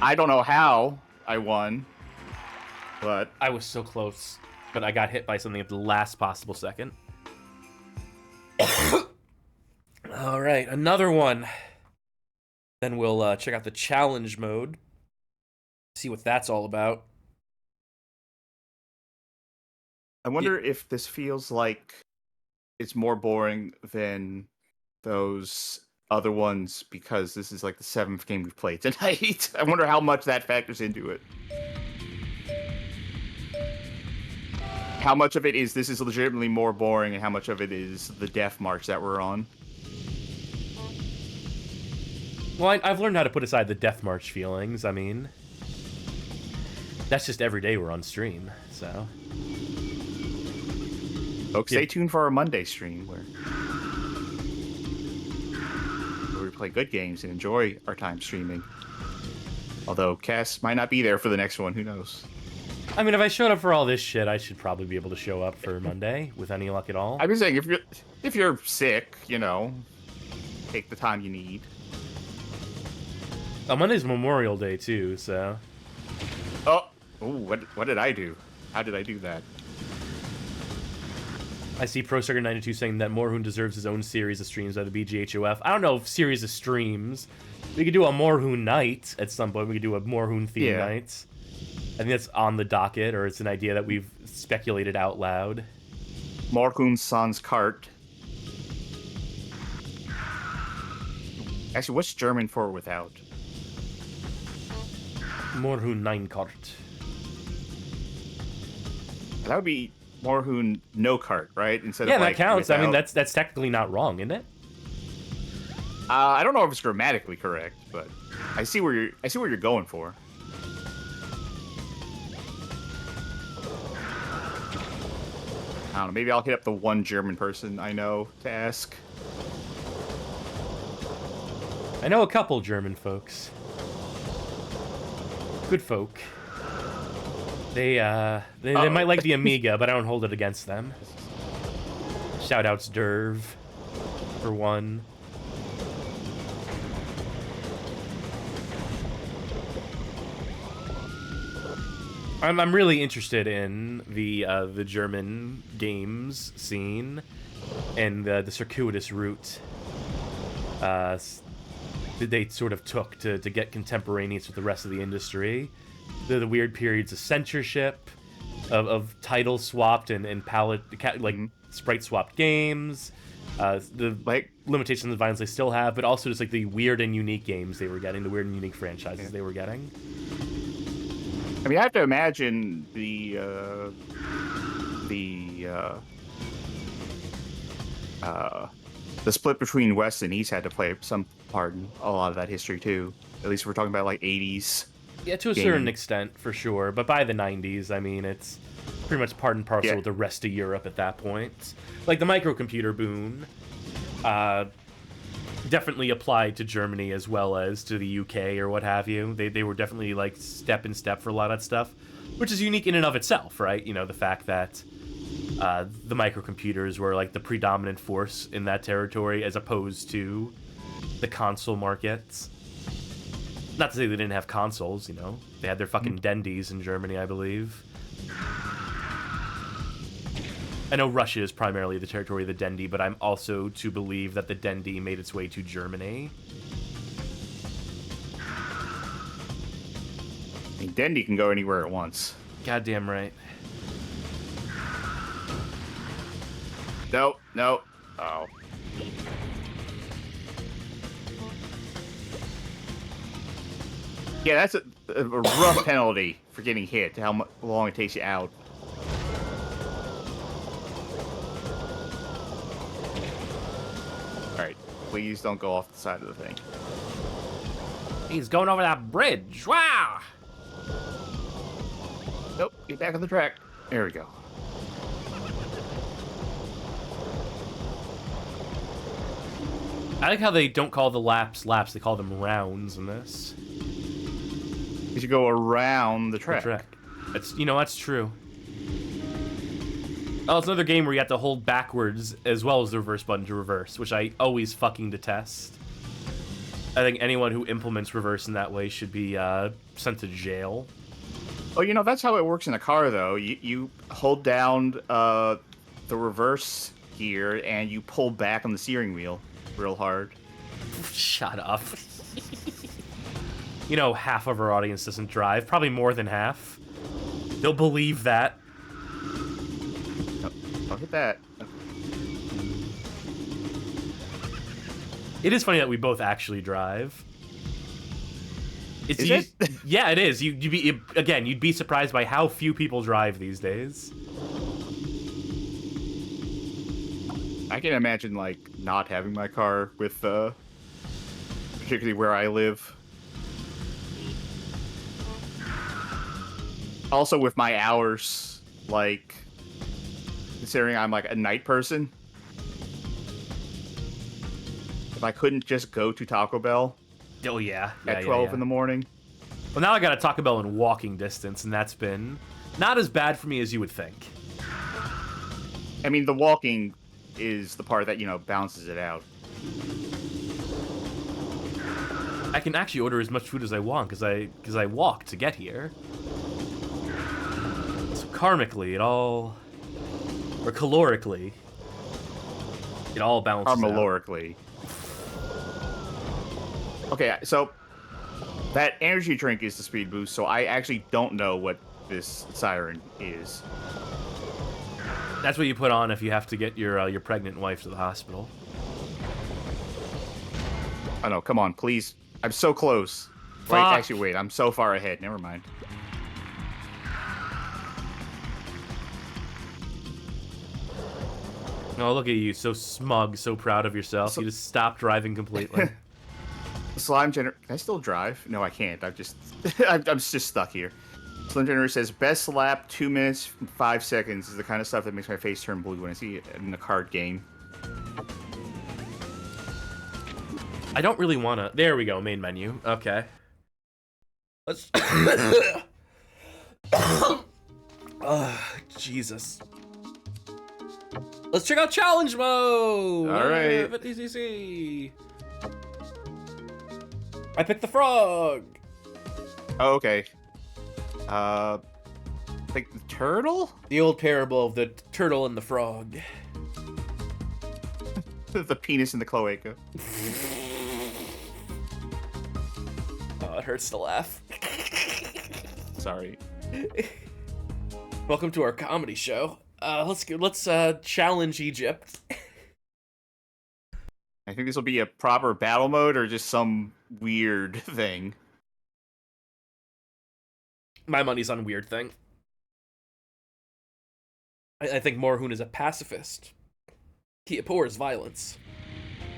Speaker 2: I don't know how I won, but...
Speaker 1: I was so close, but I got hit by something at the last possible second. All right, another one. Then we'll check out the challenge mode. See what that's all about.
Speaker 2: I wonder if this feels like it's more boring than those other ones because this is like the 7th game we've played tonight. I wonder how much that factors into it. how much of it is this is legitimately more boring, and how much of it is the death march that we're on?
Speaker 1: Well, I've learned how to put aside the death march feelings. I mean, that's just every day we're on stream, so.
Speaker 2: Folks, stay tuned for our Monday stream where we play good games and enjoy our time streaming. Although Cass might not be there for the next one, who knows?
Speaker 1: I mean, if I showed up for all this shit, I should probably be able to show up for Monday with any luck at all.
Speaker 2: I'm just saying, if you're sick, you know, take the time you need.
Speaker 1: Oh, Monday's Memorial Day too, so.
Speaker 2: Oh, what did I do? How did I do that?
Speaker 1: I see ProSucker92 saying that Moorhuhn deserves his own series of streams by the BGHOF. I don't know if series of streams. We could do a Moorhuhn night at some point. We could do a Moorhuhn theme night. I think that's on the docket, or it's an idea that we've speculated out loud.
Speaker 2: Moorhuhn sans Kart. Actually, what's German for without?
Speaker 1: Moorhuhn 9 Kart.
Speaker 2: That would be Moorhuhn no kart, right? Instead
Speaker 1: Yeah,
Speaker 2: of like,
Speaker 1: that counts.
Speaker 2: without...
Speaker 1: I mean, that's technically not wrong, isn't it?
Speaker 2: I don't know if it's grammatically correct, but I see where you're going for. I don't know. Maybe I'll hit up the one German person I know to ask.
Speaker 1: I know a couple German folks. Good folk. They might like the Amiga, but I don't hold it against them. Shoutouts Derv, for one. I'm really interested in the German games scene and the circuitous route that they sort of took to get contemporaneous with the rest of the industry. The weird periods of censorship, of title swapped and palette sprite swapped games, the limitations of violence they still have, but also just like the weird and unique games they were getting, the weird and unique franchises they were getting.
Speaker 2: I mean, I have to imagine the split between West and East had to play some part in a lot of that history too. At least we're talking about like 80s.
Speaker 1: Yeah, to a certain extent, for sure. But by the 90s, I mean, it's pretty much part and parcel with the rest of Europe at that point. Like the microcomputer boom definitely applied to Germany as well as to the UK or what have you. They were definitely like step in step for a lot of that stuff, which is unique in and of itself, right? You know, the fact that the microcomputers were like the predominant force in that territory as opposed to the console markets. Not to say they didn't have consoles, you know. They had their fucking Dendies in Germany, I believe. I know Russia is primarily the territory of the Dendy, but I'm also to believe that the Dendy made its way to Germany.
Speaker 2: I mean, Dendy can go anywhere at once.
Speaker 1: Goddamn right.
Speaker 2: No. Oh. Yeah, that's a rough penalty for getting hit, how long it takes you out. Alright, please don't go off the side of the thing.
Speaker 1: He's going over that bridge. Wow!
Speaker 2: Nope, get back on the track. There we go.
Speaker 1: I like how they don't call the laps, they call them rounds in this.
Speaker 2: You should go around the track.
Speaker 1: That's that's true. Oh, it's another game where you have to hold backwards as well as the reverse button to reverse, which I always fucking detest. I think anyone who implements reverse in that way should be sent to jail.
Speaker 2: Oh, that's how it works in a car, though. You hold down the reverse gear and you pull back on the steering wheel real hard.
Speaker 1: Shut up. Half of our audience doesn't drive. Probably more than half. They'll believe that.
Speaker 2: Look at that.
Speaker 1: It is funny that we both actually drive.
Speaker 2: Is it?
Speaker 1: Yeah, it is. You'd be surprised by how few people drive these days.
Speaker 2: I can imagine, like, not having my car with, particularly where I live. Also, with my hours, like, considering I'm, like, a night person, if I couldn't just go to Taco Bell
Speaker 1: Oh, yeah.
Speaker 2: at 12 in the morning.
Speaker 1: Well, now I got a Taco Bell in walking distance, and that's been not as bad for me as you would think.
Speaker 2: I mean, the walking is the part that, you know, balances it out.
Speaker 1: I can actually order as much food as I want because I walk to get here. So karmically, it all, or calorically, it all balances out.
Speaker 2: Armalorically. Okay, so that energy drink is the speed boost, so I actually don't know what this siren is.
Speaker 1: That's what you put on if you have to get your pregnant wife to the hospital.
Speaker 2: Oh no, come on, please. I'm so close.
Speaker 1: Fuck.
Speaker 2: Wait, actually, wait, I'm so far ahead. Never mind.
Speaker 1: Oh, look at you, so smug, so proud of yourself. You just stopped driving completely.
Speaker 2: Slime Generator. Can I still drive? No, I can't. I'm just, I'm just stuck here. Slime Generator says best lap 2 minutes 5 seconds is the kind of stuff that makes my face turn blue when I see it in the card game.
Speaker 1: I don't really want to. There we go, main menu. Okay. Let's. Jesus. Let's check out challenge mode.
Speaker 2: All right.
Speaker 1: 50cc. I picked the frog.
Speaker 2: Oh, okay. Like the turtle?
Speaker 1: The old parable of the turtle and the frog.
Speaker 2: The penis in the cloaca.
Speaker 1: Oh, it hurts to laugh.
Speaker 2: Sorry.
Speaker 1: Welcome to our comedy show. Let's challenge Egypt.
Speaker 2: I think this will be a proper battle mode or just some weird thing.
Speaker 1: My money's on weird thing. I think Moorhuhn is a pacifist. He abhors violence.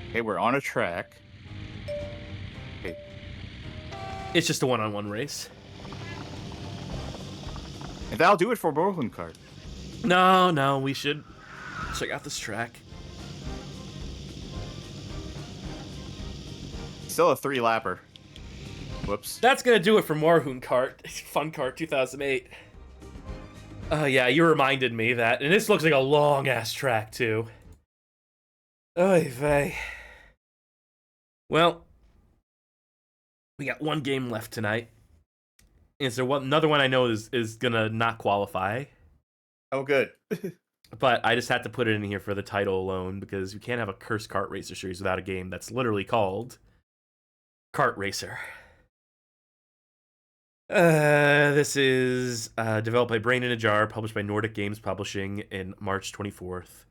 Speaker 2: Okay, we're on a track. Okay.
Speaker 1: It's just a one-on-one race.
Speaker 2: And that'll do it for Moorhuhn Kart.
Speaker 1: No, we should check out this track.
Speaker 2: Still a 3-lapper. Whoops.
Speaker 1: That's gonna do it for Moorhuhn Kart. Fun Kart 2008. Yeah, you reminded me that. And this looks like a long-ass track, too. Oy vey. Well, we got one game left tonight. Is there another one I know is gonna not qualify?
Speaker 2: Oh, good.
Speaker 1: But I just had to put it in here for the title alone because you can't have a Kursed Kart Racer series without a game that's literally called Kart Racer. This is developed by Brain in a Jar, published by Nordic Games Publishing in March 24th,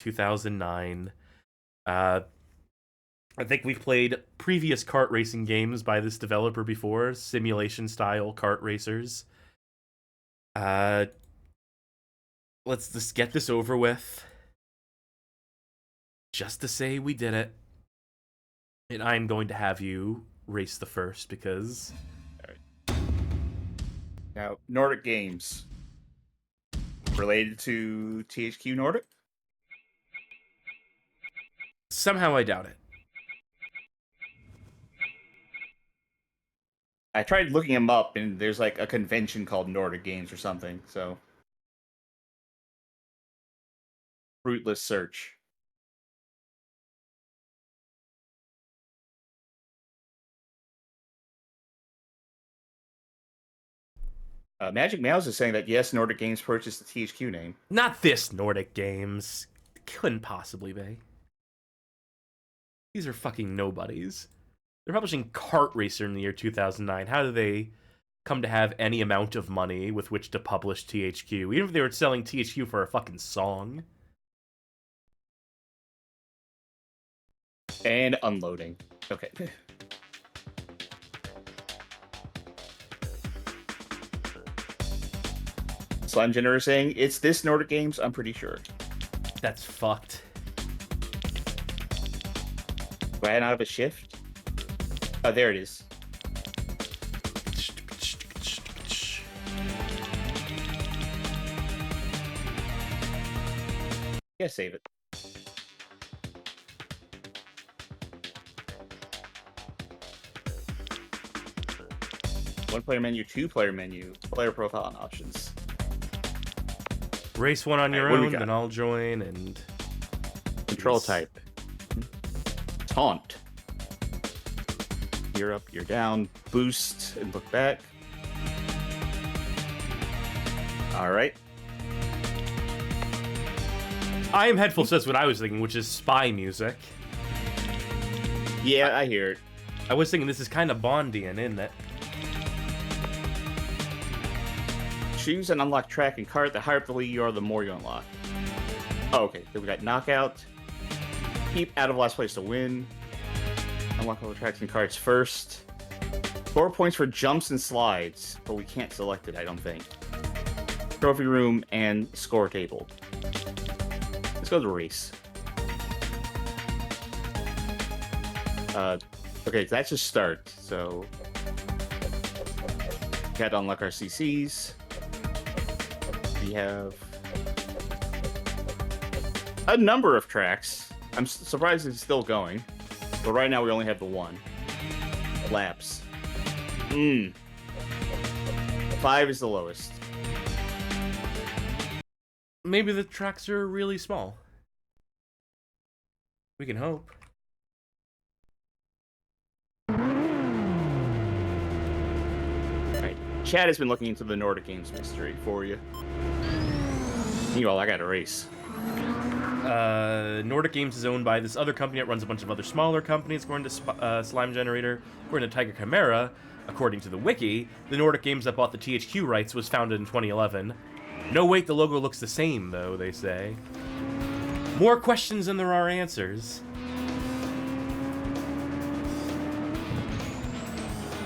Speaker 1: 2009. I think we've played previous kart racing games by this developer before, simulation-style kart racers. Let's just get this over with. Just to say we did it. And I'm going to have you race the first because...
Speaker 2: Now, Nordic Games. Related to THQ Nordic?
Speaker 1: Somehow I doubt it.
Speaker 2: I tried looking them up, and there's like a convention called Nordic Games or something, so... Fruitless search. Magic Mouse is saying that yes, Nordic Games purchased the THQ name.
Speaker 1: Not this Nordic Games. Couldn't possibly be. These are fucking nobodies. They're publishing Kart Racer in the year 2009. How do they come to have any amount of money with which to publish THQ? Even if they were selling THQ for a fucking song.
Speaker 2: And unloading. Okay. Slime Generator saying, it's this Nordic Games, I'm pretty sure.
Speaker 1: That's fucked.
Speaker 2: I not have a shift? Oh, there it is. Yeah, save it. One player menu, two player menu, player profile and options.
Speaker 1: Race one on your
Speaker 2: what do we
Speaker 1: own,
Speaker 2: got?
Speaker 1: then I'll join and
Speaker 2: Control
Speaker 1: Yes.
Speaker 2: type. Taunt. You're up, you're down. Boost and look back. All right.
Speaker 1: I am Headful says what I was thinking, which is spy music.
Speaker 2: Yeah, I hear it.
Speaker 1: I was thinking this is kind of Bondian, isn't it?
Speaker 2: Choose and unlock track and kart. The higher up the league you are, the more you unlock. Oh, okay. Then we got knockout. Keep out of last place to win. Unlock all the tracks and karts first. 4 points for jumps and slides, but we can't select it, I don't think. Trophy room and score table. Let's go to race. Okay, that's just start. So, we had to unlock our CCs. We have a number of tracks. I'm surprised it's still going, but right now we only have the one. Laps. 5 is the lowest.
Speaker 1: Maybe the tracks are really small. We can hope.
Speaker 2: Alright, Chad has been looking into the Nordic Games mystery for you. Meanwhile, I got a race.
Speaker 1: Nordic Games is owned by this other company that runs a bunch of other smaller companies, according to Slime Generator. According to Tiger Chimera, according to the wiki, the Nordic Games that bought the THQ rights was founded in 2011. No, wait, the logo looks the same, though, they say. More questions than there are answers.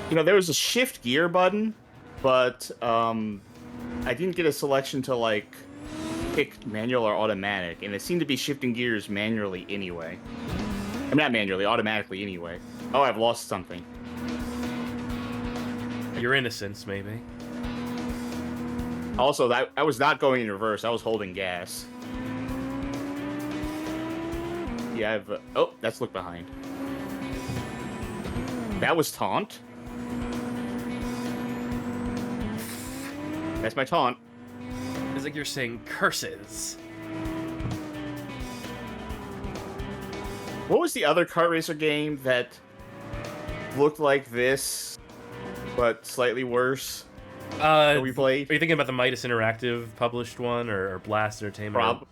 Speaker 2: You know, there was a shift gear button, but I didn't get a selection to, like, pick manual or automatic, and it seemed to be shifting gears manually anyway. I mean, not manually, automatically anyway. Oh, I've lost something.
Speaker 1: Your innocence, maybe.
Speaker 2: Also, I was not going in reverse. I was holding gas. Yeah, oh, that's look behind. That was taunt. That's my taunt.
Speaker 1: It's like you're saying curses.
Speaker 2: What was the other kart racer game that looked like this, but slightly worse? That we played?
Speaker 1: Are you thinking about the Midas Interactive published one, or Blast Entertainment?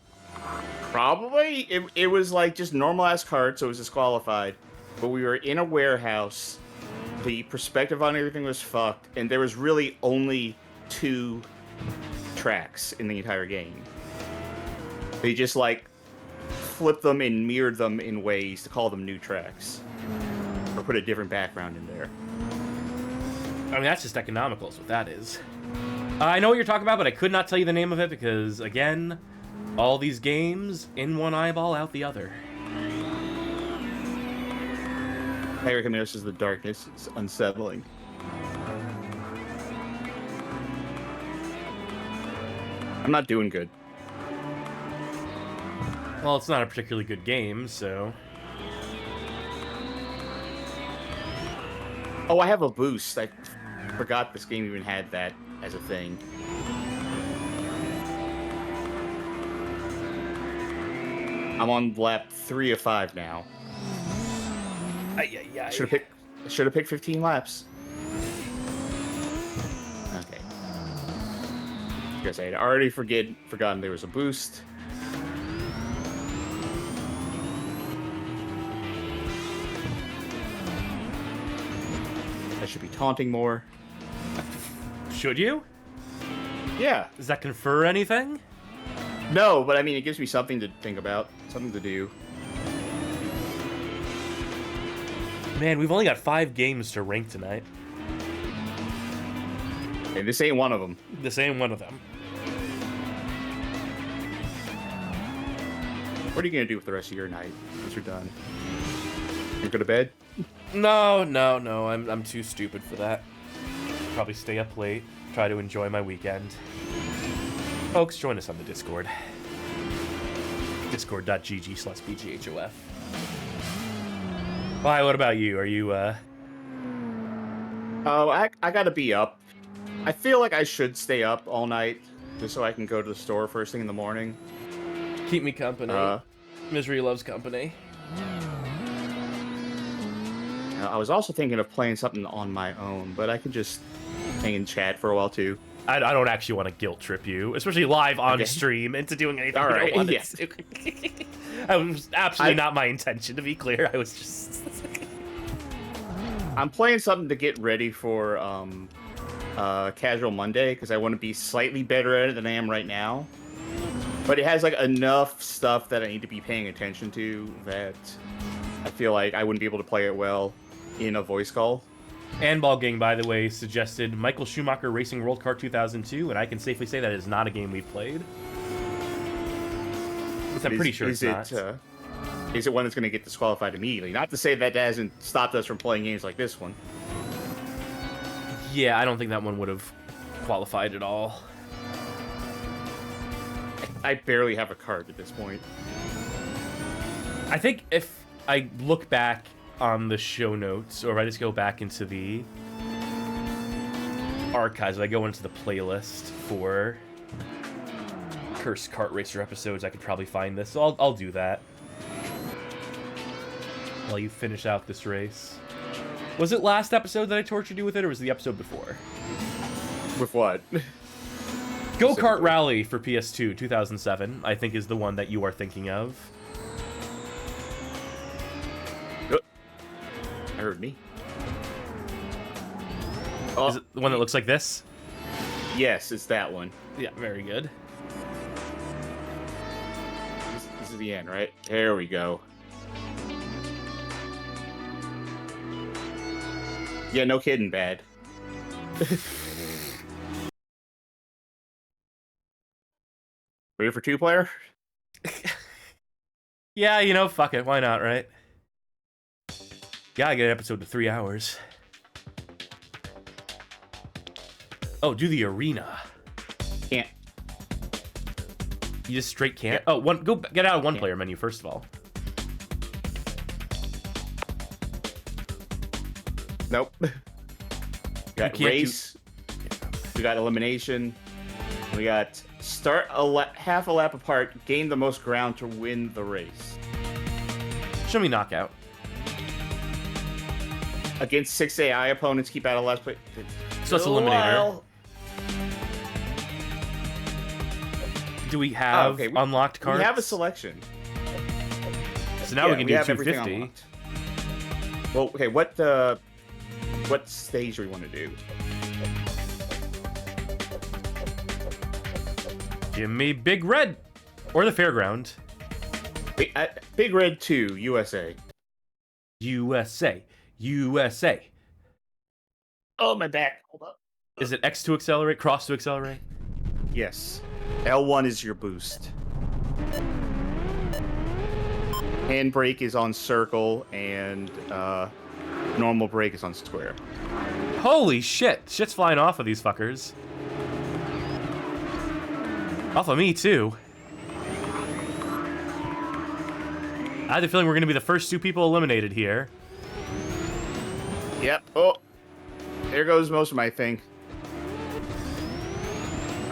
Speaker 2: Probably. It was like just normal ass kart, so it was disqualified. But we were in a warehouse. The perspective on everything was fucked, and there was really only 2 tracks in the entire game. They just like flipped them and mirrored them in ways to call them new tracks, or put a different background in there.
Speaker 1: I mean, that's just economical is what that is. I know what you're talking about, but I could not tell you the name of it because, again, all these games, in one eyeball, out the other.
Speaker 2: I recommend this is the darkness. It's unsettling. I'm not doing good.
Speaker 1: Well, it's not a particularly good game, so...
Speaker 2: Oh, I have a boost. I forgot this game even had that as a thing. I'm on lap 3 of 5 now. Should have picked 15 laps. Okay. Because I had already forgotten there was a boost. I should be taunting more.
Speaker 1: Should you?
Speaker 2: Yeah.
Speaker 1: Does that confer anything?
Speaker 2: No, but I mean, it gives me something to think about, something to do.
Speaker 1: Man, we've only got 5 games to rank tonight.
Speaker 2: And this ain't one of them.
Speaker 1: This ain't one of them.
Speaker 2: What are you gonna do with the rest of your night once you're done? You go to bed?
Speaker 1: No. I'm too stupid for that. Probably stay up late, try to enjoy my weekend. Folks, join us on the Discord. Discord.gg/BGHOF. Why, what about you? Are you,
Speaker 2: Oh, I gotta be up. I feel like I should stay up all night just so I can go to the store first thing in the morning.
Speaker 1: Keep me company. Misery loves company.
Speaker 2: I was also thinking of playing something on my own, but I could just hang and chat for a while too.
Speaker 1: I don't actually want to guilt trip you, especially live on stream, into doing anything
Speaker 2: All
Speaker 1: you
Speaker 2: right,
Speaker 1: don't want
Speaker 2: yeah.
Speaker 1: to do. That was absolutely not my intention, to be clear. I was just...
Speaker 2: I'm playing something to get ready for Casual Monday, because I want to be slightly better at it than I am right now. But it has like enough stuff that I need to be paying attention to that I feel like I wouldn't be able to play it well in a voice call. Handball Gang, by the way, suggested Michael Schumacher Racing World Kart 2002, and I can safely say that is not a game we've played. I'm pretty sure it's not. Is it one that's going to get disqualified immediately? Not to say that hasn't stopped us from playing games like this one.
Speaker 1: Yeah, I don't think that one would have qualified at all.
Speaker 2: I barely have a card at this point.
Speaker 1: I think if I look back on the show notes, or if I just go back into the archives, if I go into the playlist for Cursed Kart Racer episodes, I could probably find this. So I'll do that while you finish out this race. Was it last episode that I tortured you with it, or was it the episode before?
Speaker 2: With what?
Speaker 1: Go-Kart Rally for PS2, 2007, I think is the one that you are thinking of.
Speaker 2: I heard me.
Speaker 1: Is it the one that looks like this?
Speaker 2: Yes, it's that one.
Speaker 1: Yeah, very good.
Speaker 2: This is the end, right? There we go. Yeah, no kidding, bad. Ready for two-player?
Speaker 1: Yeah, you know, fuck it. Why not, right? Gotta get an episode to 3 hours. Oh, do the arena.
Speaker 2: Can't.
Speaker 1: You just straight can't? Oh, go get out of one-player menu, first of all.
Speaker 2: Nope. We got race. We got elimination. We got start half a lap apart, gain the most ground to win the race.
Speaker 1: Show me knockout.
Speaker 2: Against 6 AI opponents, keep out of last place.
Speaker 1: So that's eliminator. Do we have unlocked cards?
Speaker 2: We have a selection.
Speaker 1: So now we can do
Speaker 2: have
Speaker 1: 250.
Speaker 2: Well, okay, what stage do we want to do?
Speaker 1: Give me Big Red! Or the Fairground.
Speaker 2: Big Red 2, USA.
Speaker 1: USA. USA.
Speaker 2: Oh, my back. Hold up.
Speaker 1: Is it X to accelerate? Cross to accelerate?
Speaker 2: Yes. L1 is your boost. Handbrake is on circle, and normal brake is on square.
Speaker 1: Holy shit! Shit's flying off of these fuckers. Off of me, too. I had the feeling we're going to be the first 2 people eliminated here.
Speaker 2: Yep. Oh, there goes most of my thing.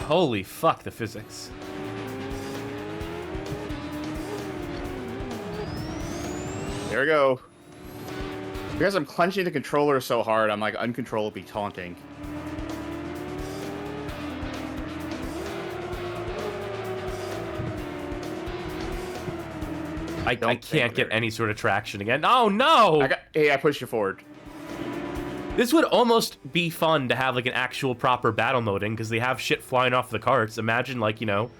Speaker 1: Holy fuck, the physics.
Speaker 2: There we go. Because I'm clenching the controller so hard, I'm like uncontrollably taunting.
Speaker 1: I can't get any sort of traction again. Oh no!
Speaker 2: Hey, I pushed you forward.
Speaker 1: This would almost be fun to have like an actual proper battle moding, because they have shit flying off the carts. Imagine like, you know,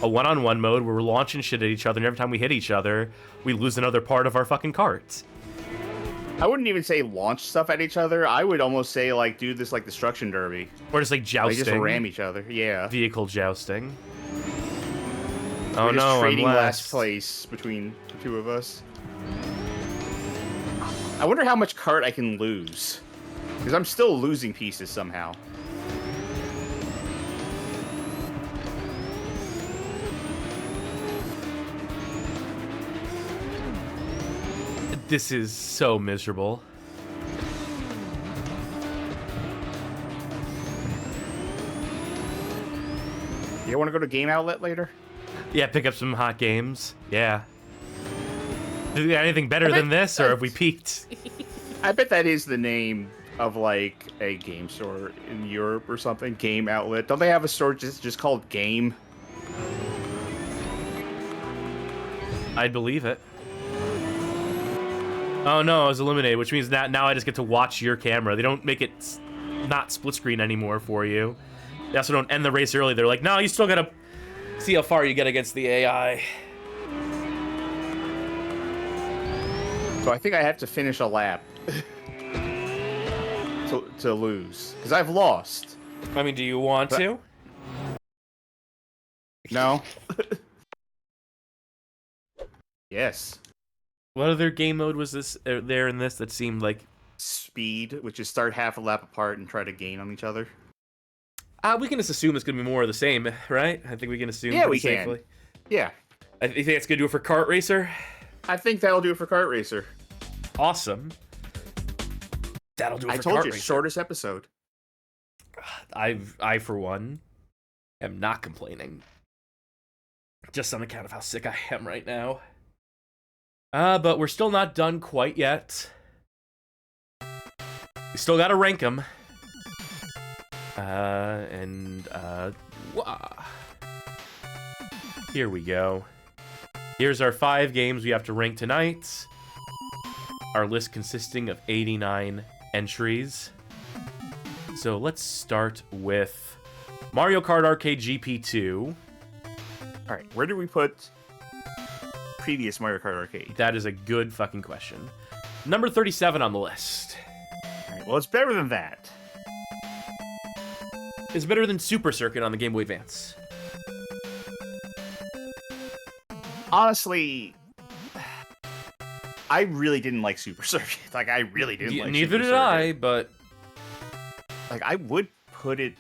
Speaker 1: a one-on-one mode where we're launching shit at each other, and every time we hit each other, we lose another part of our fucking carts.
Speaker 2: I wouldn't even say launch stuff at each other. I would almost say like do this like destruction derby.
Speaker 1: Or just like jousting.
Speaker 2: Like just ram each other. Yeah.
Speaker 1: Vehicle jousting.
Speaker 2: Oh no,
Speaker 1: I'm
Speaker 2: trading
Speaker 1: last
Speaker 2: last place between the two of us. I wonder how much cart I can lose. Because I'm still losing pieces somehow.
Speaker 1: This is so miserable.
Speaker 2: You want to go to Game Outlet later?
Speaker 1: Yeah, pick up some hot games. Yeah. Is there anything better than this, or have we peaked?
Speaker 2: I bet that is the name of, like, a game store in Europe or something. Game Outlet. Don't they have a store just called Game?
Speaker 1: I'd believe it. Oh no, I was eliminated, which means that now I just get to watch your camera. They don't make it not split screen anymore for you. They also don't end the race early. They're like, no, you still gotta see how far you get against the AI.
Speaker 2: So I think I have to finish a lap to lose. Because I've lost.
Speaker 1: I mean, do you want to?
Speaker 2: No. Yes.
Speaker 1: What other game mode was this there in this that seemed like...
Speaker 2: Speed, which is start half a lap apart and try to gain on each other.
Speaker 1: We can just assume it's going to be more of the same, right? I think we can assume
Speaker 2: Yeah,
Speaker 1: pretty
Speaker 2: we can.
Speaker 1: safely.
Speaker 2: Yeah.
Speaker 1: You think it's going to do it for Kart Racer?
Speaker 2: I think that'll do it for Kart Racer.
Speaker 1: Awesome. That'll do it for Kart Racer.
Speaker 2: I told you, shortest episode.
Speaker 1: I, for one, am not complaining. Just on account of how sick I am right now. But we're still not done quite yet. We still gotta rank them. Here we go. Here's our 5 games we have to rank tonight. Our list consisting of 89 entries. So let's start with Mario Kart Arcade GP2.
Speaker 2: All right, where do we put previous Mario Kart Arcade?
Speaker 1: That is a good fucking question. Number 37 on the list.
Speaker 2: All right, well, it's better than that.
Speaker 1: It's better than Super Circuit on the Game Boy Advance.
Speaker 2: Honestly, I really didn't like Super Circuit. Like, I really didn't like
Speaker 1: Neither
Speaker 2: Super
Speaker 1: did
Speaker 2: Circuit.
Speaker 1: I, but...
Speaker 2: Like, I would put it...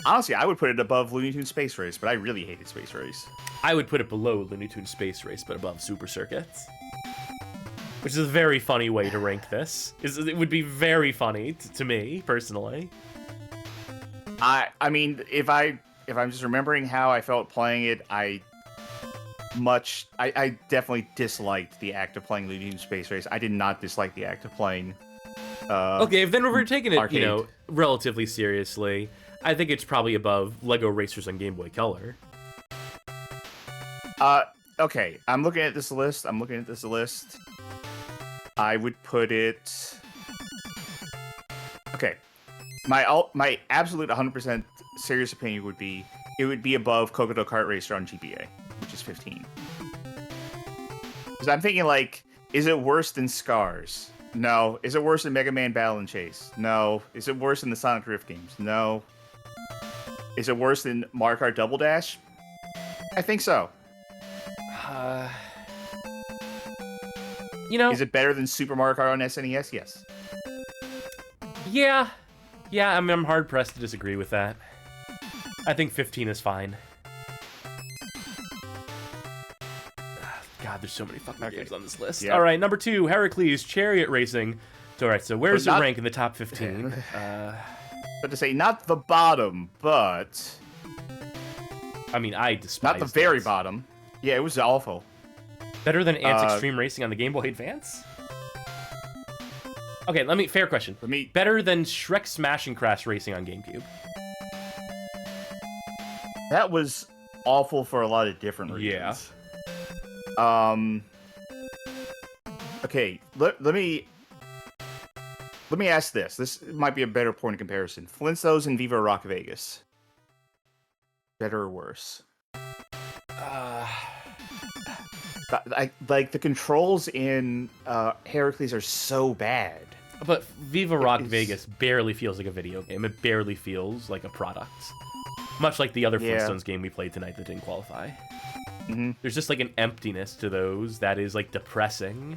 Speaker 2: Honestly, I would put it above Looney Tunes Space Race, but I really hated Space Race.
Speaker 1: I would put it below Looney Tunes Space Race, but above Super Circuit. Which is a very funny way to rank this. It would be very funny to me, personally.
Speaker 2: I mean, if I'm just remembering how I felt playing it, I definitely disliked the act of playing Looney Tunes Space Race. I did not dislike the act of playing.
Speaker 1: Okay, then if we're taking it,
Speaker 2: Arcade.
Speaker 1: relatively seriously, I think it's probably above Lego Racers on Game Boy Color.
Speaker 2: Okay, I'm looking at this list. I would put it... Okay. My absolute 100% serious opinion would be, it would be above Kokoto Kart Racer on GBA, which is 15. Because I'm thinking, like, is it worse than Scars? No. Is it worse than Mega Man Battle and Chase? No. Is it worse than the Sonic Drift games? No. Is it worse than Mario Kart Double Dash? I think so. Is it better than Super Mario Kart on SNES? Yes.
Speaker 1: Yeah. Yeah, I mean, I'm hard-pressed to disagree with that. I think 15 is fine. God, there's so many fucking games on this list.
Speaker 2: Yeah.
Speaker 1: All right, number 2, Heracles Chariot Racing. All right, so where's the rank in the top 15?
Speaker 2: But to say, not the bottom, but...
Speaker 1: I mean, I despise
Speaker 2: Not the very
Speaker 1: that.
Speaker 2: bottom. Yeah, it was awful.
Speaker 1: Better than Ants Extreme Racing on the Game Boy Advance? Okay, fair question. Better than Shrek Smash and Crash Racing on GameCube?
Speaker 2: That was awful for a lot of different reasons. Yeah. Okay, let me ask this. This might be a better point of comparison. Flintstones and Viva Rock Vegas. Better or worse? Like the controls in Heracles are so bad.
Speaker 1: But Viva Rock Vegas barely feels like a video game. It barely feels like a product. Much like the other Flintstones game we played tonight that didn't qualify. There's just like an emptiness to those that is like depressing.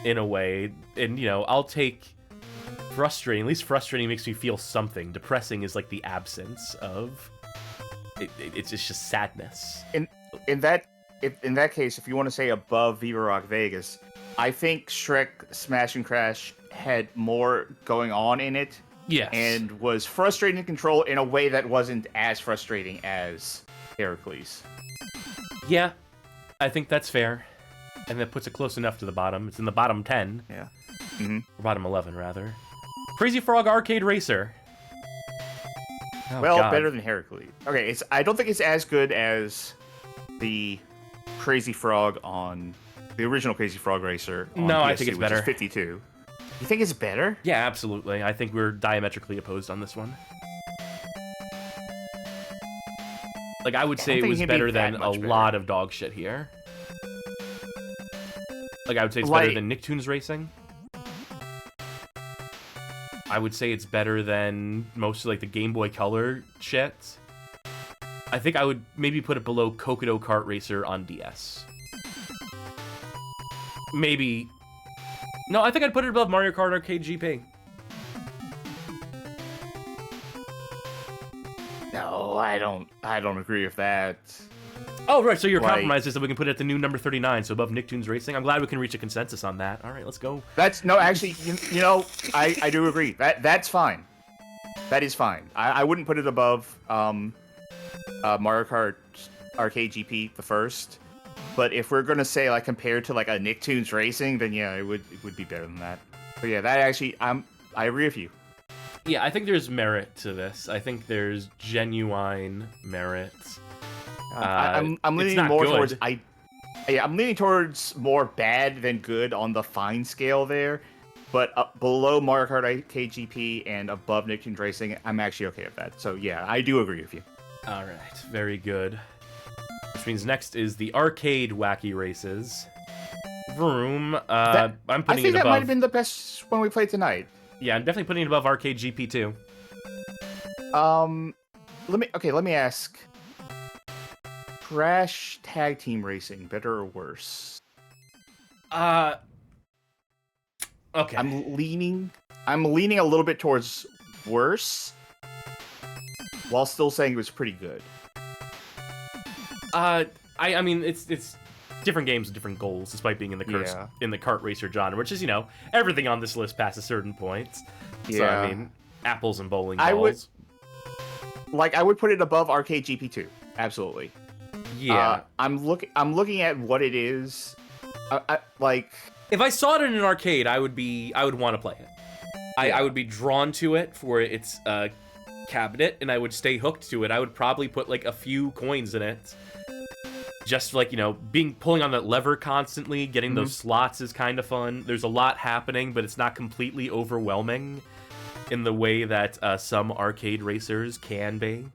Speaker 1: in a way, and I'll take frustrating. At least frustrating makes me feel something. Depressing is like the absence of. It's just sadness.
Speaker 2: In that case, if you want to say above Viva Rock Vegas, I think Shrek Smash and Crash had more going on in it.
Speaker 1: Yes.
Speaker 2: And was frustrating to control in a way that wasn't as frustrating as Heracles.
Speaker 1: Yeah, I think that's fair. And that puts it close enough to the bottom. It's in the bottom 10.
Speaker 2: Yeah.
Speaker 1: Or bottom 11, rather. Crazy Frog Arcade Racer. Oh,
Speaker 2: well,
Speaker 1: God.
Speaker 2: better than Heracles. Okay, I don't think it's as good as the Crazy Frog on the original Crazy Frog Racer. On
Speaker 1: No,
Speaker 2: PSP,
Speaker 1: I think it's better.
Speaker 2: Which is 52. You think it's better?
Speaker 1: Yeah, absolutely. I think we're diametrically opposed on this one. Like, I would say it was better than a lot of dog shit here. Like, I would say it's better than Nicktoons Racing. I would say it's better than most of, like, the Game Boy Color shit. I think I would maybe put it below Kokodo Kart Racer on DS. Maybe... No, I think I'd put it above Mario Kart Arcade GP.
Speaker 2: No, I don't agree with that.
Speaker 1: Oh, right, so your compromise is that we can put it at the new number 39, so above Nicktoons Racing. I'm glad we can reach a consensus on that. All right, let's go.
Speaker 2: Actually, I do agree. That's fine. That is fine. I wouldn't put it above Mario Kart Arcade GP, the first. But if we're gonna say like compared to like a Nicktoons Racing, then yeah, it would be better than that. But yeah, that actually I agree with you.
Speaker 1: Yeah, I think there's merit to this. I think there's genuine merit.
Speaker 2: I'm leaning more towards I'm leaning towards more bad than good on the fine scale there. But below Mario Kart Arcade GP and above Nicktoons Racing, I'm actually okay with that. So yeah, I do agree with you.
Speaker 1: All right, very good. Which means next is the arcade Wacky Races. Vroom. I'm putting
Speaker 2: I think
Speaker 1: it
Speaker 2: that
Speaker 1: above.
Speaker 2: might have been the best one we played tonight.
Speaker 1: Yeah, I'm definitely putting it above Arcade GP too.
Speaker 2: Let me ask. Crash Tag Team Racing, better or worse?
Speaker 1: Okay.
Speaker 2: I'm leaning a little bit towards worse, while still saying it was pretty good.
Speaker 1: I mean, it's different games with different goals, despite being in the kart racer genre, which is everything on this list past a certain point.
Speaker 2: Yeah.
Speaker 1: So I mean, apples and bowling balls.
Speaker 2: I would put it above Arcade GP2. Absolutely.
Speaker 1: Yeah.
Speaker 2: I'm looking at what it is.
Speaker 1: If I saw it in an arcade, I would want to play it. I would be drawn to it for its cabinet, and I would stay hooked to it. I would probably put like a few coins in it. Just like, pulling on that lever constantly, getting those slots is kind of fun. There's a lot happening, but it's not completely overwhelming in the way that some arcade racers can be.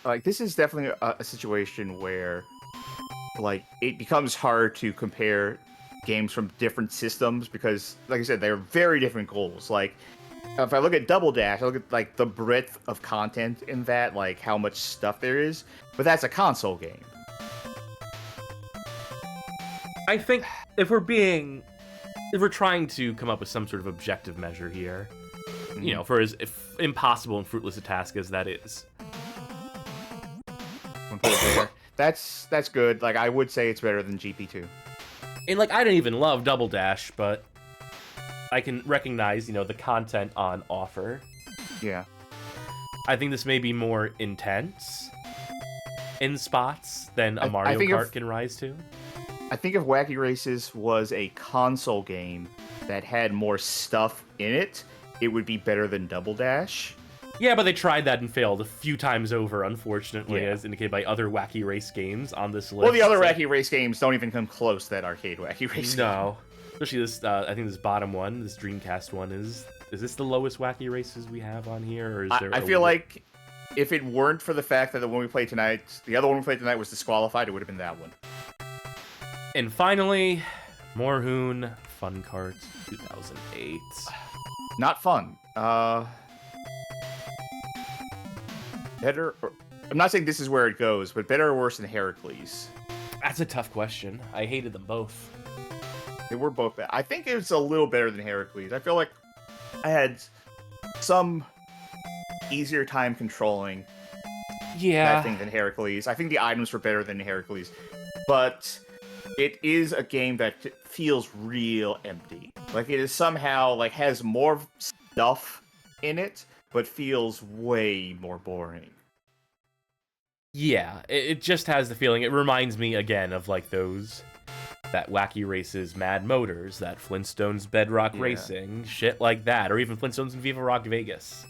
Speaker 2: Like, this is definitely a situation where, like, it becomes hard to compare games from different systems because, like I said, they're very different goals. Like, if I look at Double Dash, I look at, like, the breadth of content in that, like, how much stuff there is, but that's a console game.
Speaker 1: I think if we're trying to come up with some sort of objective measure here, for as impossible and fruitless a task as that is.
Speaker 2: That's good. Like, I would say it's better than GP2.
Speaker 1: And like, I didn't even love Double Dash, but I can recognize, the content on offer.
Speaker 2: Yeah.
Speaker 1: I think this may be more intense in spots than a Mario Kart can rise to.
Speaker 2: I think if Wacky Races was a console game that had more stuff in it, it would be better than Double Dash.
Speaker 1: Yeah, but they tried that and failed a few times over, unfortunately,
Speaker 2: Yeah.
Speaker 1: as indicated by other Wacky Race games on this list.
Speaker 2: Well, the other Wacky Race games don't even come close to that arcade Wacky Race game.
Speaker 1: No. Especially this, I think this bottom one, this Dreamcast one, is this the lowest Wacky Races we have on here? Or is there
Speaker 2: I feel like if it weren't for the fact that the one we played tonight, the other one we played tonight was disqualified, it would have been that one.
Speaker 1: And finally, Moorhuhn Fun Kart 2008.
Speaker 2: Not fun. Better. I'm not saying this is where it goes, but better or worse than Heracles?
Speaker 1: That's a tough question. I hated them both.
Speaker 2: They were both bad. I think it was a little better than Heracles. I feel like I had some easier time controlling that thing than Heracles. I think the items were better than Heracles, but it is a game that feels real empty. Like it is somehow like has more stuff in it, but feels way more boring.
Speaker 1: Yeah, it just has the feeling. It reminds me again of like that Wacky Races Mad Motors, that Flintstones Bedrock Racing, shit like that, or even Flintstones and Viva Rock Vegas.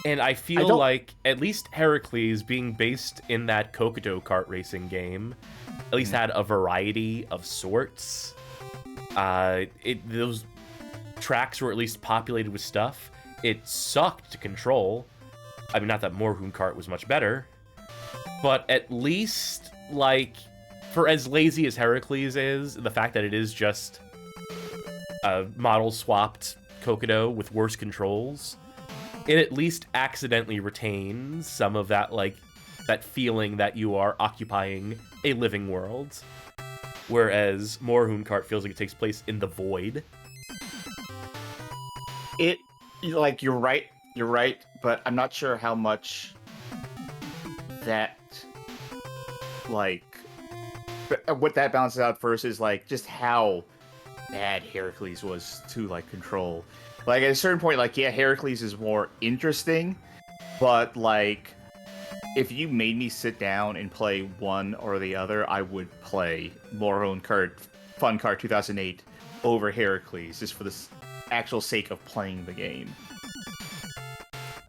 Speaker 1: And I feel like at least Heracles, being based in that Kokoto kart racing game, at least had a variety of sorts. Those tracks were at least populated with stuff. It sucked to control. I mean, not that Moorhuhn kart was much better, but at least, like, for as lazy as Heracles is, the fact that it is just a model-swapped Kokoto with worse controls, it at least accidentally retains some of that, like, that feeling that you are occupying a living world. Whereas Moorhuhn kart feels like it takes place in the void.
Speaker 2: Like, you're right, but I'm not sure how much that, like, what that balances out versus, like, just how bad Heracles was to, like, control. Like, at a certain point, like, yeah, Heracles is more interesting, but, like, if you made me sit down and play one or the other, I would play Moorhuhn Kart, Fun Kart 2008 over Heracles, just for the actual sake of playing the game.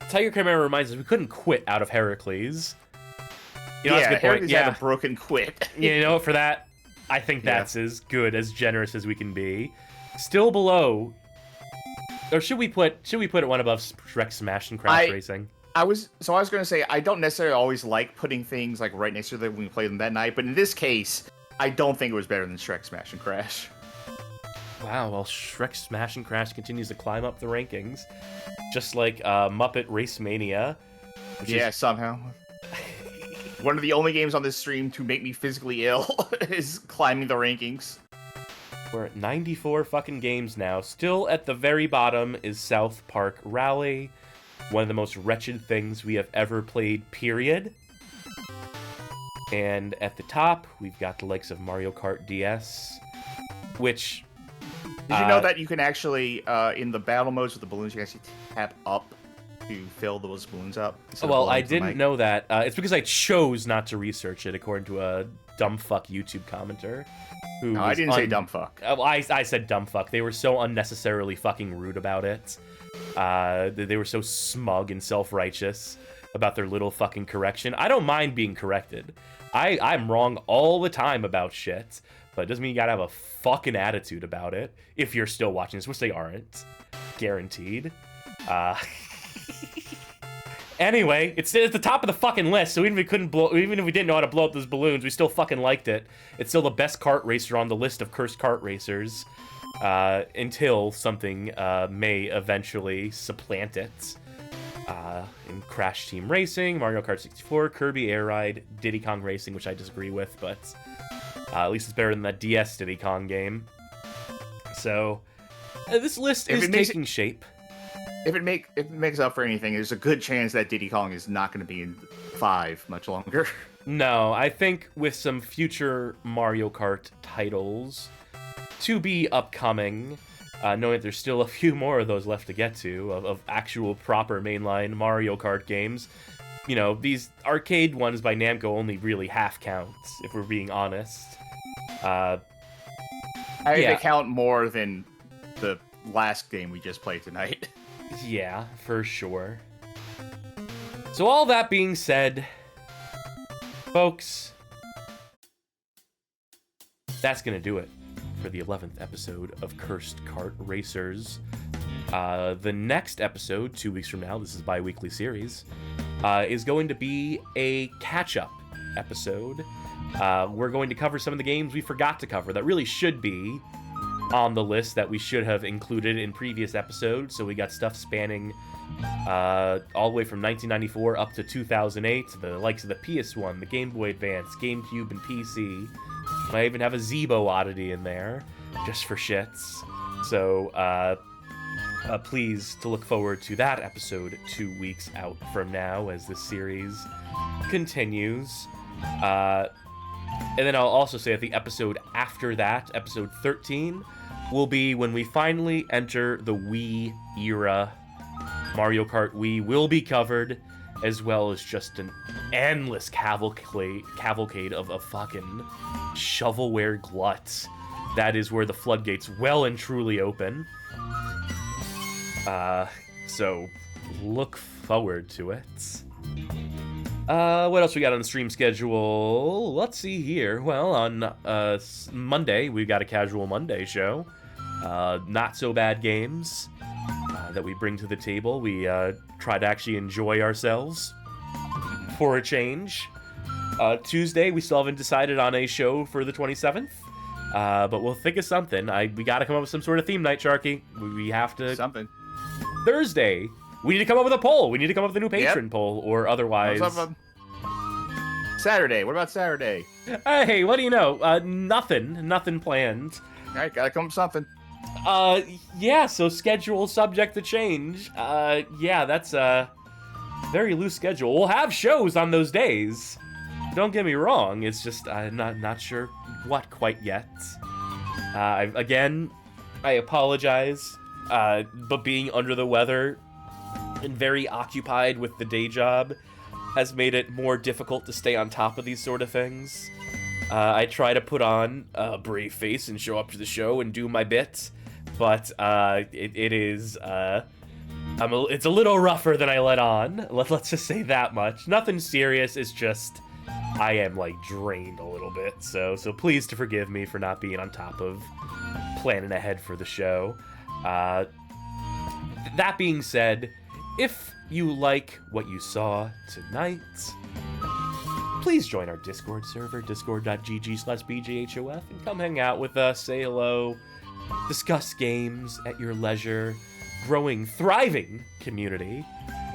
Speaker 1: Tiger Chimera reminds us we couldn't quit out of Heracles. You know,
Speaker 2: yeah,
Speaker 1: that's a good
Speaker 2: Heracles
Speaker 1: point.
Speaker 2: had a broken quit.
Speaker 1: You know, for that, I think that's as good, as generous as we can be. Still below, or should we put it one above Shrek Smash and Crash Racing?
Speaker 2: I was gonna say, I don't necessarily always like putting things like right next to them when we play them that night, but in this case, I don't think it was better than Shrek Smash and Crash.
Speaker 1: Wow, well, Shrek Smash and Crash continues to climb up the rankings, just like Muppet Race Mania.
Speaker 2: Somehow. One of the only games on this stream to make me physically ill is climbing the rankings.
Speaker 1: We're at 94 fucking games now. Still at the very bottom is South Park Rally. One of the most wretched things we have ever played, period. And at the top, we've got the likes of Mario Kart DS, which...
Speaker 2: Did you know that you can actually, in the battle modes with the balloons, you can actually tap up to fill those balloons up?
Speaker 1: Well, I didn't know that. It's because I chose not to research it, according to a dumbfuck YouTube commenter.
Speaker 2: No, I didn't say dumbfuck.
Speaker 1: I said dumbfuck. They were so unnecessarily fucking rude about it. They were so smug and self-righteous about their little fucking correction. I don't mind being corrected. I'm wrong all the time about shit, but it doesn't mean you gotta have a fucking attitude about it if you're still watching this, which they aren't. Guaranteed. Anyway, it's at the top of the fucking list, so even if we didn't know how to blow up those balloons, we still fucking liked it. It's still the best kart racer on the list of Cursed Kart Racers. Until something may eventually supplant it. In Crash Team Racing, Mario Kart 64, Kirby Air Ride, Diddy Kong Racing, which I disagree with, but at least it's better than that DS Diddy Kong game. So, this list is taking shape.
Speaker 2: If it makes up for anything, there's a good chance that Diddy Kong is not going to be in 5 much longer.
Speaker 1: No, I think with some future Mario Kart titles to be upcoming, knowing that there's still a few more of those left to get to, of actual proper mainline Mario Kart games. You know, these arcade ones by Namco only really half count, if we're being honest. I
Speaker 2: think they count more than the last game we just played tonight.
Speaker 1: Yeah, for sure. So all that being said, folks, that's gonna do it for the 11th episode of Cursed Kart Racers. The next episode, 2 weeks from now, this is a bi-weekly series, is going to be a catch-up episode. We're going to cover some of the games we forgot to cover that really should be on the list that we should have included in previous episodes. So we got stuff spanning all the way from 1994 up to 2008, the likes of the PS1, the Game Boy Advance, GameCube, and PC. Might even have a Zeebo oddity in there. just for shits. So please to look forward to that episode 2 weeks out from now as this series continues. And then I'll also say that the episode after that, episode 13, will be when we finally enter the Wii era. Mario Kart Wii will be covered, as well as just an endless cavalcade of fucking shovelware gluts. That is where the floodgates well and truly open. So look forward to it. What else we got on the stream schedule? Let's see here. Well, on Monday, we've got a Casual Monday show. Not so bad games that we bring to the table. We try to actually enjoy ourselves for a change. Tuesday, we still haven't decided on a show for the 27th. But we'll think of something. We gotta come up with some sort of theme night, Sharky. We have to...
Speaker 2: Something.
Speaker 1: Thursday, we need to come up with a poll. We need to come up with a new patron poll, or otherwise...
Speaker 2: Saturday. What about Saturday?
Speaker 1: Hey, what do you know? Nothing planned.
Speaker 2: All right, gotta come up with something.
Speaker 1: Yeah, so schedule subject to change. Yeah, that's a very loose schedule. We'll have shows on those days. Don't get me wrong, it's just I'm not sure what quite yet. Again, I apologize, but being under the weather and very occupied with the day job has made it more difficult to stay on top of these sort of things. I try to put on a brave face and show up to the show and do my bit, but it is it's a little rougher than I let on. Let's just say that much. Nothing serious. It's just I am like drained a little bit. So please to forgive me for not being on top of planning ahead for the show. That being said, if you like what you saw tonight, please join our Discord server, discord.gg/bjhof, and come hang out with us, say hello, discuss games at your leisure. Growing, thriving community,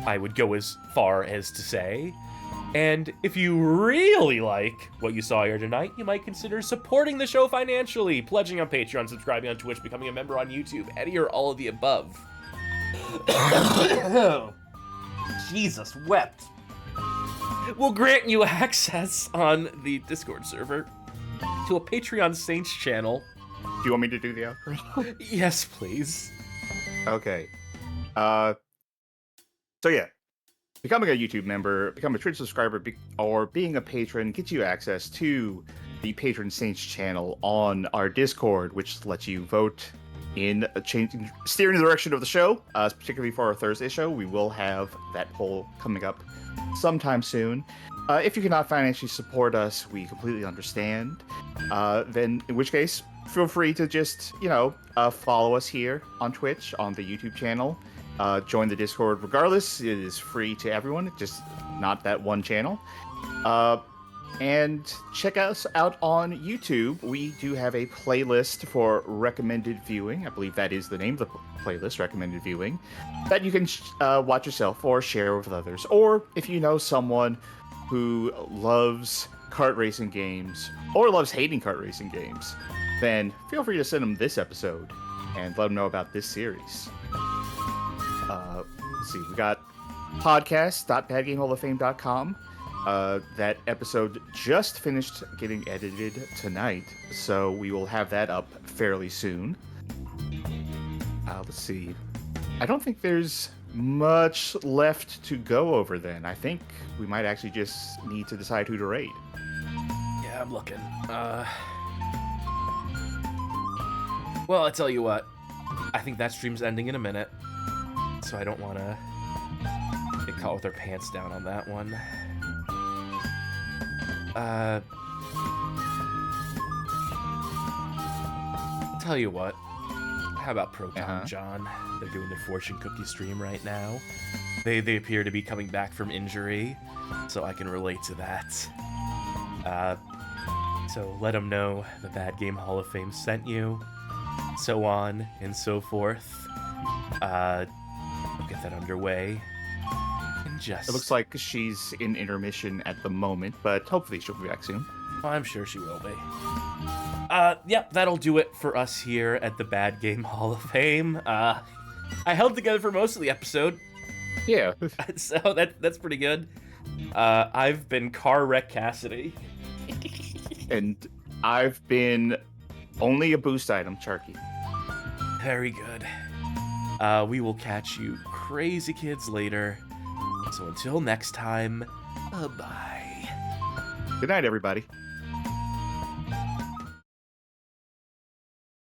Speaker 1: I would go as far as to say. And if you really like what you saw here tonight, you might consider supporting the show financially, pledging on Patreon, subscribing on Twitch, becoming a member on YouTube, any or all of the above. Jesus wept. We'll grant you access on the Discord server to a Patreon Saints channel.
Speaker 2: Do you want me to do the outro?
Speaker 1: Yes, please.
Speaker 2: Okay. So yeah, becoming a YouTube member, become a Twitch subscriber, or being a patron gets you access to the Patron Saints channel on our Discord, which lets you vote in steering the direction of the show, particularly for our Thursday show. We will have that poll coming up sometime soon. If you cannot financially support us, we completely understand. Then, in which case, feel free to just, follow us here on Twitch, on the YouTube channel. Join the Discord regardless. It is free to everyone, just not that one channel. And check us out on YouTube. We do have a playlist for recommended viewing. I believe that is the name of the playlist, recommended viewing, that you can watch yourself or share with others. Or if you know someone who loves kart racing games or loves hating kart racing games, then feel free to send them this episode and let them know about this series. Let's see, we got podcast.badgamehalloffame.com. That episode just finished getting edited tonight, so we will have that up fairly soon. Let's see. I don't think there's much left to go over then. I think we might actually just need to decide who to raid.
Speaker 1: Yeah, I'm looking. Well, I tell you what. I think that stream's ending in a minute, so I don't want to get caught with our pants down on that one. Tell you what. How about Proton John? They're doing their fortune cookie stream right now. They appear to be coming back from injury, so I can relate to that. So let them know the Bad Game Hall of Fame sent you, so on and so forth. We'll get that underway. And just...
Speaker 2: It looks like she's in intermission at the moment, but hopefully she'll be back soon.
Speaker 1: I'm sure she will be. Yep, that'll do it for us here at the Bad Game Hall of Fame. I held together for most of the episode,
Speaker 2: Yeah.
Speaker 1: so that's pretty good. I've been Car Wreck Cassidy.
Speaker 2: And I've been only a boost item, Charky.
Speaker 1: Very good. We will catch you crazy kids later. So until next time, bye.
Speaker 2: Good night, everybody.